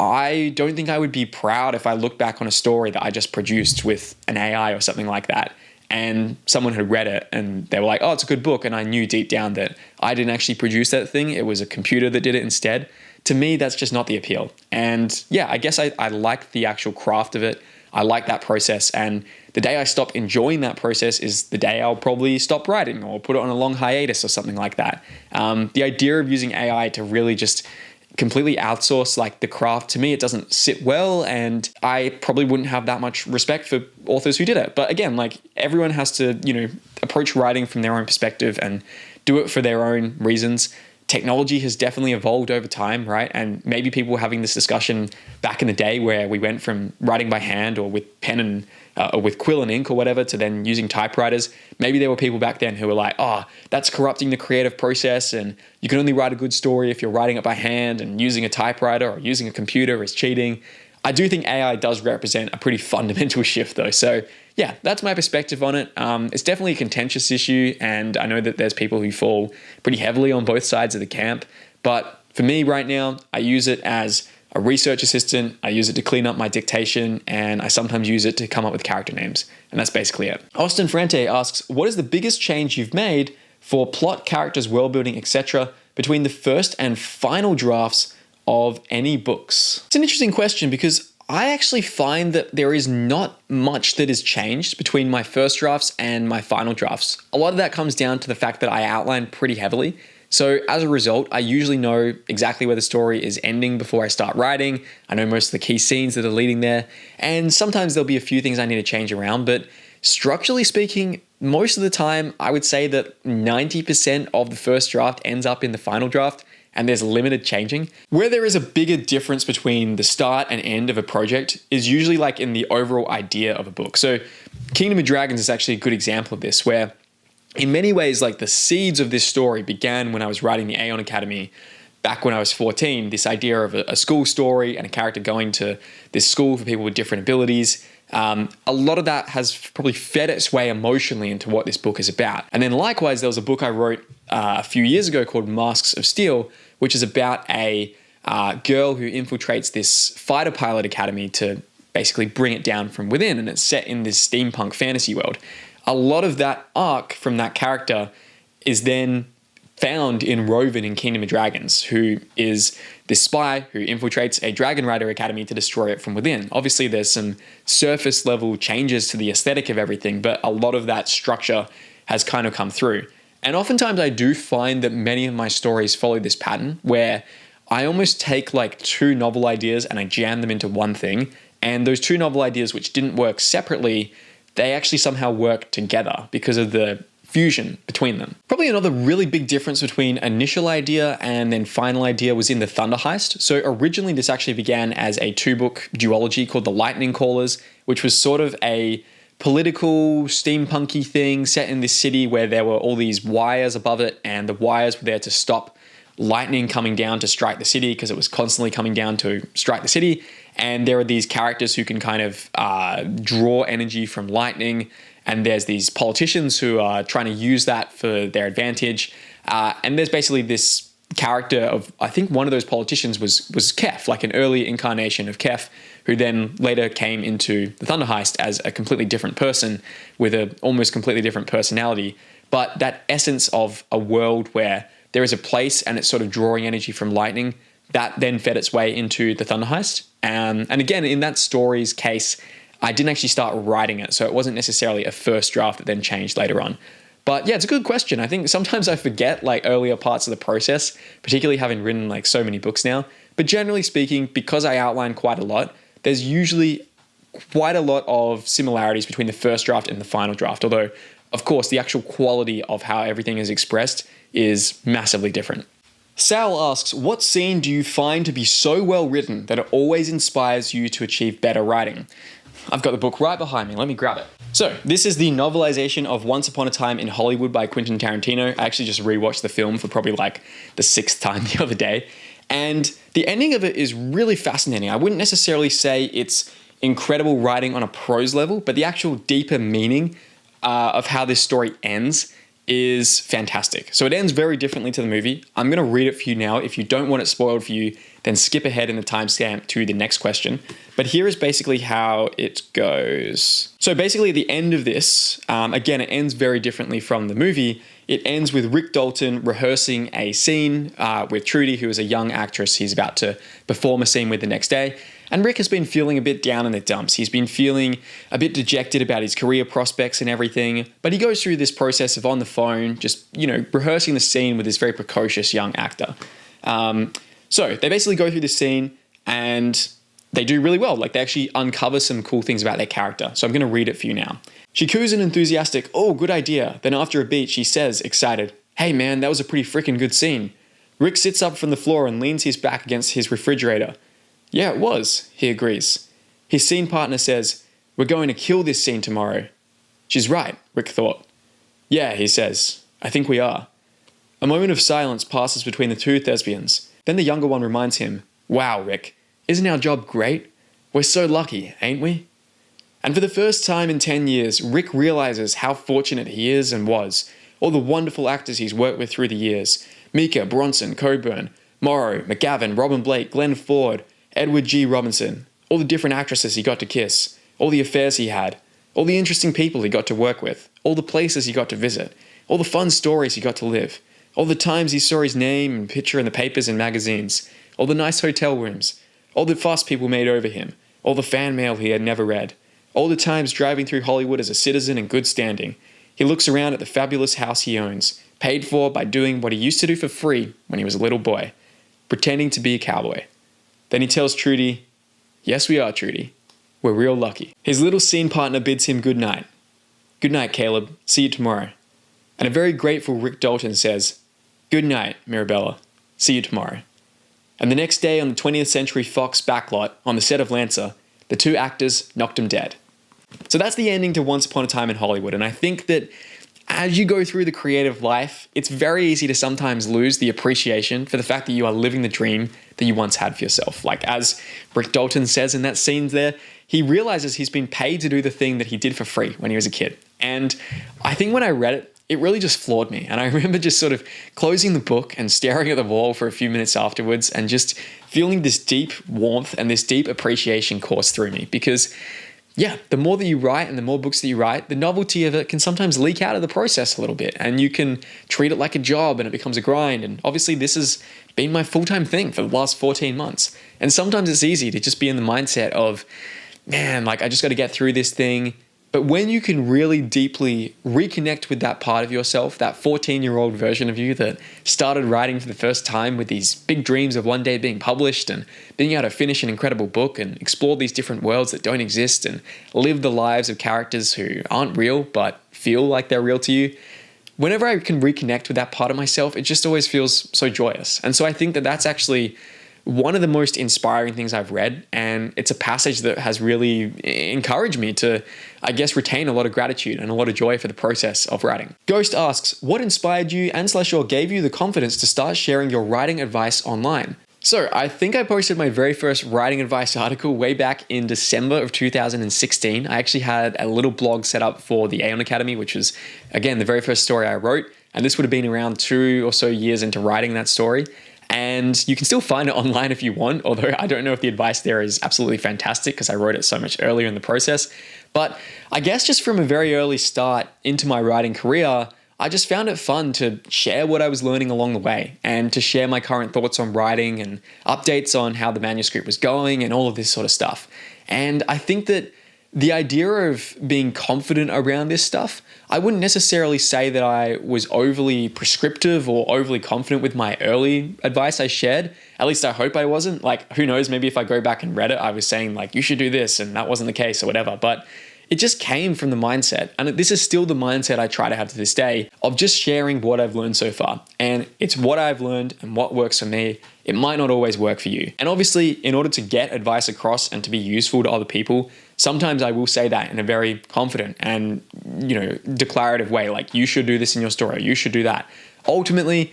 I don't think I would be proud if I look back on a story that I just produced with an AI or something like that, and someone had read it and they were like, oh, it's a good book. And I knew deep down that I didn't actually produce that thing. It was a computer that did it instead. To me, that's just not the appeal. And yeah, I guess I like the actual craft of it. I like that process. And the day I stop enjoying that process is the day I'll probably stop writing or put it on a long hiatus or something like that. The idea of using AI to really just completely outsource like the craft, to me, it doesn't sit well, and I probably wouldn't have that much respect for authors who did it. But again, like everyone has to, approach writing from their own perspective and do it for their own reasons. Technology has definitely evolved over time, right? And maybe people were having this discussion back in the day where we went from writing by hand or with pen and or with quill and ink or whatever to then using typewriters. Maybe there were people back then who were like, oh, that's corrupting the creative process, and you can only write a good story if you're writing it by hand, and using a typewriter or using a computer is cheating. I do think AI does represent a pretty fundamental shift though. So yeah, that's my perspective on it. It's definitely a contentious issue, and I know that there's people who fall pretty heavily on both sides of the camp. But for me right now, I use it as a research assistant. I use it to clean up my dictation, and I sometimes use it to come up with character names. And that's basically it. Austin Frente asks, what is the biggest change you've made for plot, characters, world building, etc. between the first and final drafts of any books? It's an interesting question because I actually find that there is not much that has changed between my first drafts and my final drafts. A lot of that comes down to the fact that I outline pretty heavily. So as a result, I usually know exactly where the story is ending before I start writing. I know most of the key scenes that are leading there. And sometimes there'll be a few things I need to change around. But structurally speaking, most of the time, I would say that 90% of the first draft ends up in the final draft, and there's limited changing. Where there is a bigger difference between the start and end of a project is usually like in the overall idea of a book. So Kingdom of Dragons is actually a good example of this, where in many ways, like the seeds of this story began when I was writing the Aeon Academy back when I was 14, this idea of a school story and a character going to this school for people with different abilities. A lot of that has probably fed its way emotionally into what this book is about. And then likewise, there was a book I wrote a few years ago called Masks of Steel, which is about a girl who infiltrates this fighter pilot academy to basically bring it down from within. And it's set in this steampunk fantasy world. A lot of that arc from that character is then found in Roven in Kingdom of Dragons, who is this spy who infiltrates a Dragon Rider Academy to destroy it from within. Obviously, there's some surface level changes to the aesthetic of everything, but a lot of that structure has kind of come through. And oftentimes I do find that many of my stories follow this pattern where I almost take like two novel ideas and I jam them into one thing. And those two novel ideas which didn't work separately, they actually somehow work together because of the fusion between them. Probably another really big difference between initial idea and then final idea was in the Thunder Heist. So originally this actually began as a 2-book duology called The Lightning Callers, which was sort of a political steampunky thing set in this city where there were all these wires above it, and the wires were there to stop lightning coming down to strike the city because it was constantly coming down to strike the city. And there are these characters who can kind of draw energy from lightning. And there's these politicians who are trying to use that for their advantage. And there's basically this character of, I think one of those politicians was Kef, like an early incarnation of Kef, who then later came into the Thunder Heist as a completely different person with a almost completely different personality. But that essence of a world where there is a place and it's sort of drawing energy from lightning, that then fed its way into the Thunder Heist. And again, in that story's case, I didn't actually start writing it, so it wasn't necessarily a first draft that then changed later on. But yeah, it's a good question. I think sometimes I forget like earlier parts of the process, particularly having written like so many books now. But generally speaking, because I outline quite a lot, there's usually quite a lot of similarities between the first draft and the final draft. Although, of course, the actual quality of how everything is expressed is massively different. Sal asks, what scene do you find to be so well written that it always inspires you to achieve better writing? I've got the book right behind me. Let me grab it. So this is the novelization of Once Upon a Time in Hollywood by Quentin Tarantino. I actually just rewatched the film for probably like the 6th time the other day. And the ending of it is really fascinating. I wouldn't necessarily say it's incredible writing on a prose level, but the actual deeper meaning of how this story ends is fantastic. So it ends very differently to the movie. I'm going to read it for you now. If you don't want it spoiled for you, then skip ahead in the timestamp to the next question. But here is basically how it goes. So basically at the end of this, again, it ends very differently from the movie. It ends with Rick Dalton rehearsing a scene with Trudy, who is a young actress he's about to perform a scene with the next day. And Rick has been feeling a bit down in the dumps. He's been feeling a bit dejected about his career prospects and everything. But he goes through this process of on the phone, just, rehearsing the scene with this very precocious young actor. So they basically go through this scene and they do really well. Like they actually uncover some cool things about their character. So I'm going to read it for you now. She coos an enthusiastic, "Oh, good idea." Then after a beat, she says, excited, "Hey man, that was a pretty freaking good scene." Rick sits up from the floor and leans his back against his refrigerator. "Yeah, it was," he agrees. His scene partner says, "We're going to kill this scene tomorrow." "She's right," Rick thought. "Yeah," he says, "I think we are." A moment of silence passes between the two thespians. Then the younger one reminds him, "Wow, Rick, isn't our job great? We're so lucky, ain't we?" And for the first time in 10 years, Rick realizes how fortunate he is and was. All the wonderful actors he's worked with through the years. Mika, Bronson, Coburn, Morrow, McGavin, Robin Blake, Glenn Ford, Edward G. Robinson. All the different actresses he got to kiss. All the affairs he had. All the interesting people he got to work with. All the places he got to visit. All the fun stories he got to live. All the times he saw his name and picture in the papers and magazines. All the nice hotel rooms. All the fuss people made over him. all the fan mail he had never read, all the times driving through Hollywood as a citizen in good standing. He looks around at the fabulous house he owns, paid for by doing what he used to do for free when he was a little boy, pretending to be a cowboy. Then he tells Trudy, "Yes, we are, Trudy. We're real lucky." His little scene partner bids him good night. "Good night, Caleb. See you tomorrow." And a very grateful Rick Dalton says, "Good night, Mirabella. See you tomorrow." And the next day on the 20th Century Fox backlot on the set of Lancer, the two actors knocked him dead. So that's the ending to Once Upon a Time in Hollywood. And I think that as you go through the creative life, it's very easy to sometimes lose the appreciation for the fact that you are living the dream that you once had for yourself. Like as Rick Dalton says in that scene there, he realizes he's been paid to do the thing that he did for free when he was a kid. And I think when I read it, it really just floored me. And I remember just sort of closing the book and staring at the wall for a few minutes afterwards and just feeling this deep warmth and this deep appreciation course through me. Because yeah, the more that you write and the more books that you write, the novelty of it can sometimes leak out of the process a little bit, and you can treat it like a job and it becomes a grind. And obviously this has been my full-time thing for the last 14 months. And sometimes it's easy to just be in the mindset of, man, like I just got to get through this thing. But when you can really deeply reconnect with that part of yourself, that 14-year-old version of you that started writing for the first time with these big dreams of one day being published and being able to finish an incredible book and explore these different worlds that don't exist and live the lives of characters who aren't real but feel like they're real to you, whenever I can reconnect with that part of myself, it just always feels so joyous. And so I think that that's actually one of the most inspiring things I've read, and it's a passage that has really encouraged me to, I guess, retain a lot of gratitude and a lot of joy for the process of writing. Ghost asks, what inspired you and/or gave you the confidence to start sharing your writing advice online? So I think I posted my very first writing advice article way back in December of 2016. I actually had a little blog set up for the Aeon Academy, which was, again, the very first story I wrote. And this would have been around 2 or so years into writing that story. And you can still find it online if you want, although I don't know if the advice there is absolutely fantastic because I wrote it so much earlier in the process. But I guess just from a very early start into my writing career, I just found it fun to share what I was learning along the way and to share my current thoughts on writing and updates on how the manuscript was going and all of this sort of stuff. And I think that the idea of being confident around this stuff, I wouldn't necessarily say that I was overly prescriptive or overly confident with my early advice I shared. At least I hope I wasn't. Like, who knows, maybe if I go back and read it, I was saying like, you should do this, and that wasn't the case or whatever. But it just came from the mindset. And this is still the mindset I try to have to this day of just sharing what I've learned so far. And it's what I've learned and what works for me. It might not always work for you. And obviously, in order to get advice across and to be useful to other people, sometimes I will say that in a very confident and, declarative way, like you should do this in your story, you should do that. Ultimately,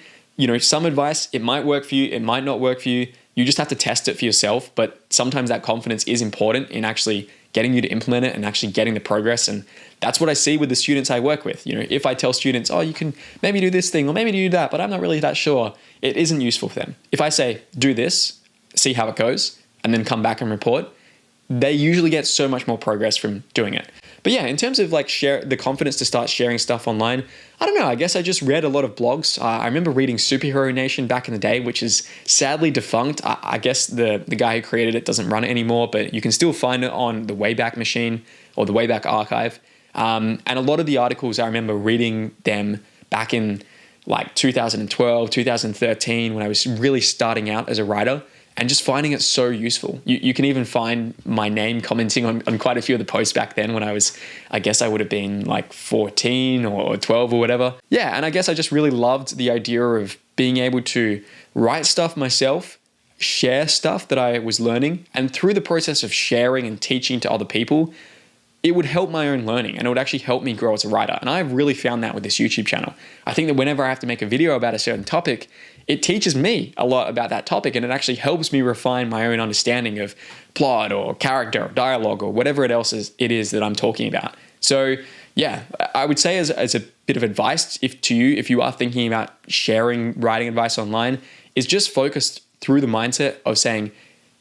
some advice, it might work for you, it might not work for you. You just have to test it for yourself. But sometimes that confidence is important in actually getting you to implement it and actually getting the progress. And that's what I see with the students I work with. If I tell students, oh, you can maybe do this thing or maybe do that, but I'm not really that sure, it isn't useful for them. If I say, do this, see how it goes, and then come back and report, they usually get so much more progress from doing it. But yeah, in terms of like the confidence to start sharing stuff online, I don't know, I guess I just read a lot of blogs. I remember reading Superhero Nation back in the day, which is sadly defunct. I guess the guy who created it doesn't run it anymore, but you can still find it on the Wayback Machine or the Wayback Archive. And a lot of the articles, I remember reading them back in like 2012, 2013, when I was really starting out as a writer, and just finding it so useful. You can even find my name commenting on quite a few of the posts back then when I guess I would have been like 14 or 12 or whatever. Yeah, and I guess I just really loved the idea of being able to write stuff myself, share stuff that I was learning, and through the process of sharing and teaching to other people, it would help my own learning and it would actually help me grow as a writer. And I've really found that with this YouTube channel. I think that whenever I have to make a video about a certain topic, it teaches me a lot about that topic and it actually helps me refine my own understanding of plot or character or dialogue or whatever it is that I'm talking about. So yeah, I would say as a bit of advice if you are thinking about sharing writing advice online, is just focused through the mindset of saying,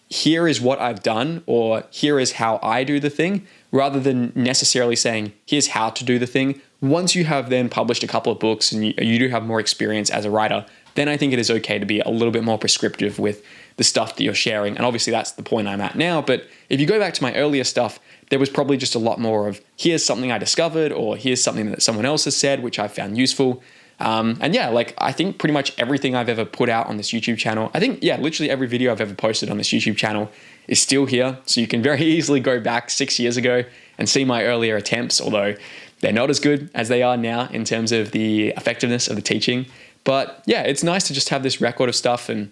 here is what I've done or here is how I do the thing, rather than necessarily saying, here's how to do the thing. Once you have then published a couple of books and you do have more experience as a writer, then I think it is okay to be a little bit more prescriptive with the stuff that you're sharing. And obviously that's the point I'm at now. But if you go back to my earlier stuff, there was probably just a lot more of here's something I discovered, or here's something that someone else has said, which I found useful. And yeah, like I think pretty much everything I've ever put out on this YouTube channel, I think, yeah, literally every video I've ever posted on this YouTube channel is still here. So you can very easily go back 6 years ago and see my earlier attempts, although they're not as good as they are now in terms of the effectiveness of the teaching. But yeah, it's nice to just have this record of stuff, and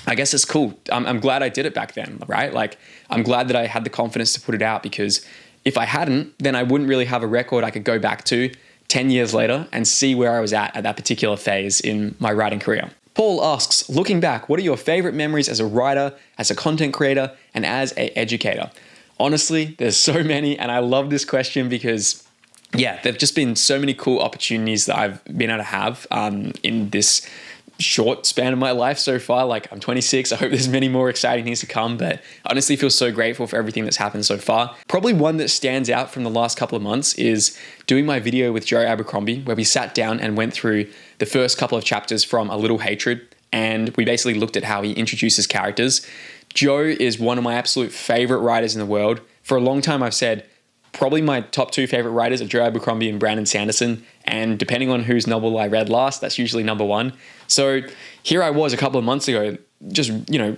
I guess it's cool. I'm glad I did it back then, right? Like I'm glad that I had the confidence to put it out, because if I hadn't, then I wouldn't really have a record I could go back to 10 years later and see where I was at that particular phase in my writing career. Paul asks, looking back, what are your favorite memories as a writer, as a content creator, and as an educator? Honestly, there's so many, and I love this question because yeah, there've just been so many cool opportunities that I've been able to have in this short span of my life so far. Like I'm 26. I hope there's many more exciting things to come, but I honestly feel so grateful for everything that's happened so far. Probably one that stands out from the last couple of months is doing my video with Joe Abercrombie, where we sat down and went through the first couple of chapters from A Little Hatred. And we basically looked at how he introduces characters. Joe is one of my absolute favorite writers in the world. For a long time, I've said, probably my top two favorite writers are Joe Abercrombie and Brandon Sanderson. And depending on whose novel I read last, that's usually number one. So here I was a couple of months ago, just,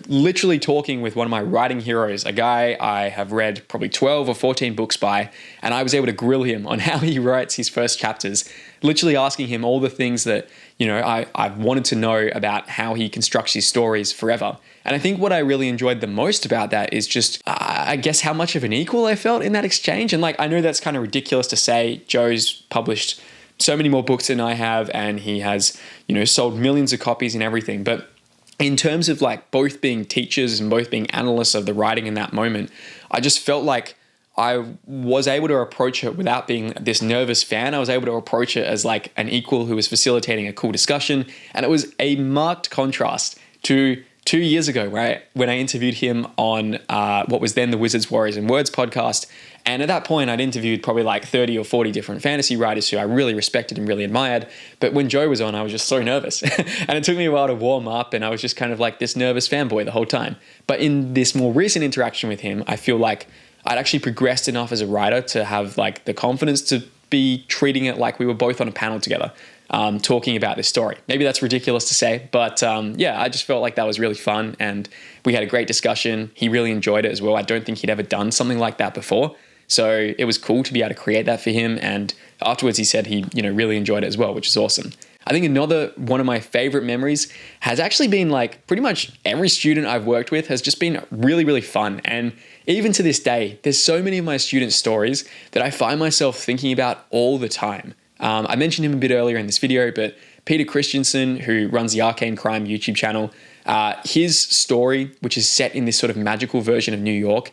literally talking with one of my writing heroes, a guy I have read probably 12 or 14 books by. And I was able to grill him on how he writes his first chapters, literally asking him all the things that, I've wanted to know about how he constructs his stories forever. And I think what I really enjoyed the most about that is just, I guess, how much of an equal I felt in that exchange. And like, I know that's kind of ridiculous to say. Joe's published so many more books than I have, and he has, sold millions of copies and everything. But in terms of like both being teachers and both being analysts of the writing in that moment, I just felt like I was able to approach it without being this nervous fan. I was able to approach it as like an equal who was facilitating a cool discussion. And it was a marked contrast to 2 years ago, when I interviewed him on what was then the Wizards, Warriors, and Words podcast. And at that point, I'd interviewed probably like 30 or 40 different fantasy writers who I really respected and really admired. But when Joe was on, I was just so nervous. And it took me a while to warm up, and I was just kind of like this nervous fanboy the whole time. But in this more recent interaction with him, I feel like I'd actually progressed enough as a writer to have like the confidence to be treating it like we were both on a panel together, talking about this story. Maybe that's ridiculous to say, but yeah, I just felt like that was really fun, and we had a great discussion. He really enjoyed it as well. I don't think he'd ever done something like that before. So it was cool to be able to create that for him. And afterwards he said he, really enjoyed it as well, which is awesome. I think another one of my favorite memories has actually been like pretty much every student I've worked with has just been really, really fun. And even to this day, there's so many of my student stories that I find myself thinking about all the time. I mentioned him a bit earlier in this video, but Peter Christensen, who runs the Arcane Crime YouTube channel, his story, which is set in this sort of magical version of New York,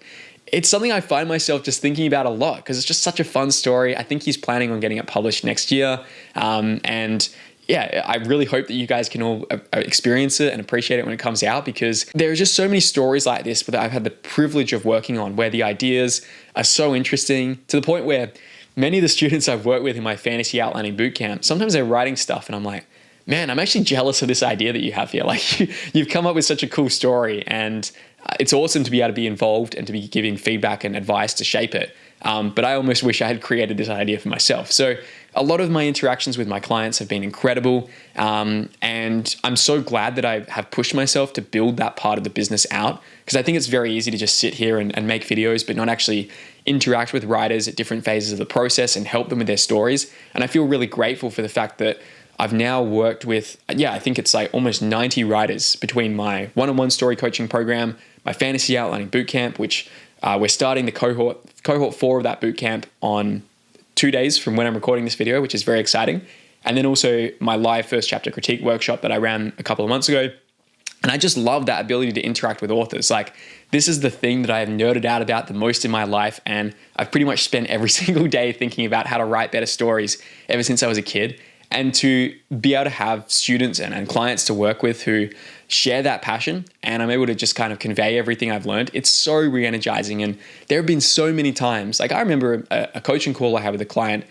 it's something I find myself just thinking about a lot because it's just such a fun story. I think he's planning on getting it published next year. And yeah, I really hope that you guys can all experience it and appreciate it when it comes out, because there are just so many stories like this that I've had the privilege of working on, where the ideas are so interesting to the point where many of the students I've worked with in my fantasy outlining bootcamp, sometimes they're writing stuff and I'm like, man, I'm actually jealous of this idea that you have here. Like you've come up with such a cool story, and it's awesome to be able to be involved and to be giving feedback and advice to shape it. But I almost wish I had created this idea for myself. So a lot of my interactions with my clients have been incredible. And I'm so glad that I have pushed myself to build that part of the business out, because I think it's very easy to just sit here and make videos, but not actually interact with writers at different phases of the process and help them with their stories. And I feel really grateful for the fact that I've now worked with, I think it's like almost 90 writers between my one-on-one story coaching program, my fantasy outlining bootcamp, which we're starting the cohort 4 of that bootcamp on 2 days from when I'm recording this video, which is very exciting. And then also my live first chapter critique workshop that I ran a couple of months ago. And I just love that ability to interact with authors. Like, this is the thing that I have nerded out about the most in my life. And I've pretty much spent every single day thinking about how to write better stories ever since I was a kid. And to be able to have students and clients to work with who share that passion, and I'm able to just kind of convey everything I've learned, it's so re-energizing. And there have been so many times, like I remember a coaching call I had with a client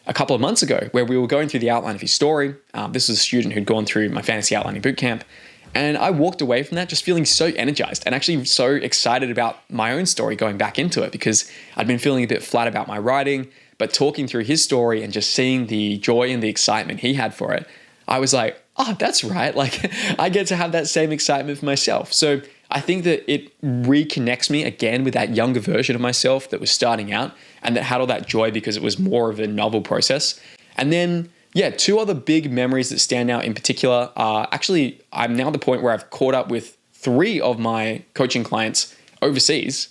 a couple of months ago where we were going through the outline of his story. This was a student who'd gone through my fantasy outlining bootcamp. And I walked away from that just feeling so energized and actually so excited about my own story going back into it, because I'd been feeling a bit flat about my writing, but talking through his story and just seeing the joy and the excitement he had for it, I was like, oh, that's right. Like I get to have that same excitement for myself. So I think that it reconnects me again with that younger version of myself that was starting out and that had all that joy because it was more of a novel process. And then, yeah, two other big memories that stand out in particular are actually, I'm now at the point where I've caught up with 3 of my coaching clients overseas,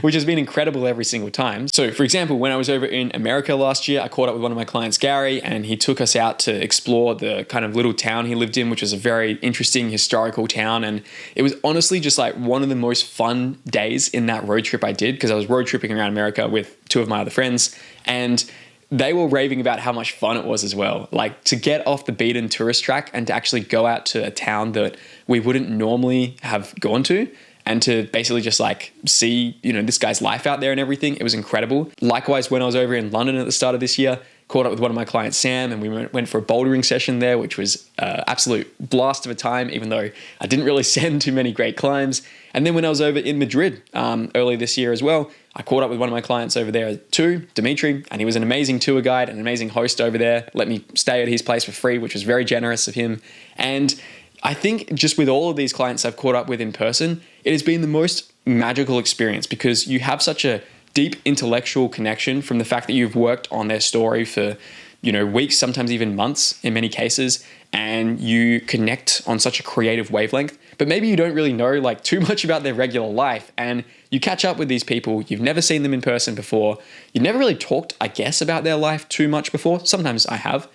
which has been incredible every single time. So for example, when I was over in America last year, I caught up with one of my clients, Gary, and he took us out to explore the kind of little town he lived in, which was a very interesting historical town. And it was honestly just like one of the most fun days in that road trip I did, because I was road tripping around America with 2 of my other friends, and they were raving about how much fun it was as well. Like to get off the beaten tourist track and to actually go out to a town that we wouldn't normally have gone to, and to basically just like see, this guy's life out there and everything. It was incredible. Likewise, when I was over in London at the start of this year, caught up with one of my clients, Sam, and we went for a bouldering session there, which was an absolute blast of a time, even though I didn't really send too many great climbs. And then when I was over in Madrid early this year as well, I caught up with one of my clients over there too, Dimitri, and he was an amazing tour guide, an amazing host over there, let me stay at his place for free, which was very generous of him. And I think just with all of these clients I've caught up with in person, it has been the most magical experience, because you have such a deep intellectual connection from the fact that you've worked on their story for, weeks, sometimes even months in many cases, and you connect on such a creative wavelength, but maybe you don't really know like too much about their regular life, and you catch up with these people, you've never seen them in person before, you've never really talked, I guess, about their life too much before. Sometimes I have.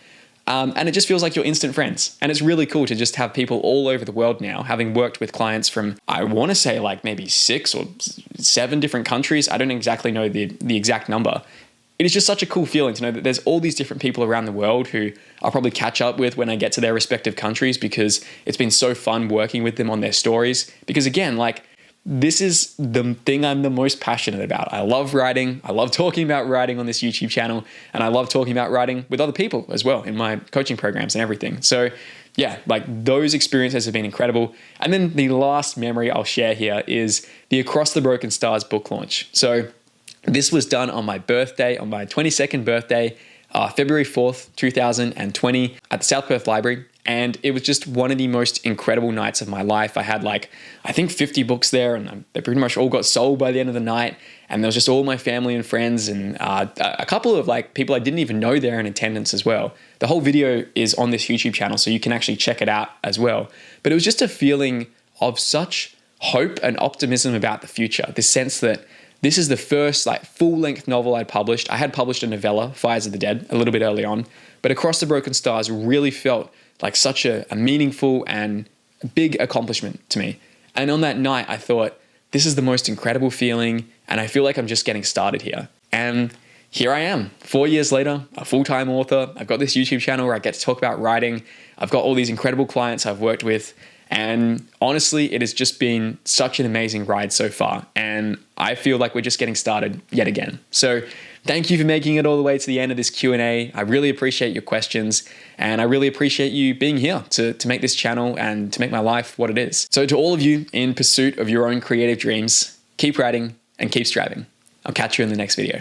And it just feels like you're instant friends. And it's really cool to just have people all over the world now, having worked with clients from, I want to say like maybe 6 or 7 different countries. I don't exactly know the exact number. It is just such a cool feeling to know that there's all these different people around the world who I'll probably catch up with when I get to their respective countries, because it's been so fun working with them on their stories. Because again, like, this is the thing I'm the most passionate about. I love writing. I love talking about writing on this YouTube channel, and I love talking about writing with other people as well in my coaching programs and everything. So yeah, like those experiences have been incredible. And then the last memory I'll share here is the Across the Broken Stars book launch. So this was done on my birthday, on my 22nd birthday, February 4th, 2020 at the South Perth Library. And it was just one of the most incredible nights of my life. I had I think 50 books there, and they pretty much all got sold by the end of the night. And there was just all my family and friends, and a couple of people I didn't even know there in attendance as well. The whole video is on this YouTube channel, so you can actually check it out as well. But it was just a feeling of such hope and optimism about the future. This sense that this is the first full-length novel I'd published. I had published a novella, Fires of the Dead, a little bit early on. But Across the Broken Stars really felt like such a meaningful and big accomplishment to me. And on that night, I thought, this is the most incredible feeling, and I feel like I'm just getting started here. And here I am, 4 years later, a full-time author. I've got this YouTube channel where I get to talk about writing. I've got all these incredible clients I've worked with. And honestly, it has just been such an amazing ride so far. And I feel like we're just getting started yet again. So thank you for making it all the way to the end of this Q&A. I really appreciate your questions, and I really appreciate you being here to make this channel and to make my life what it is. So to all of you in pursuit of your own creative dreams, keep writing and keep striving. I'll catch you in the next video.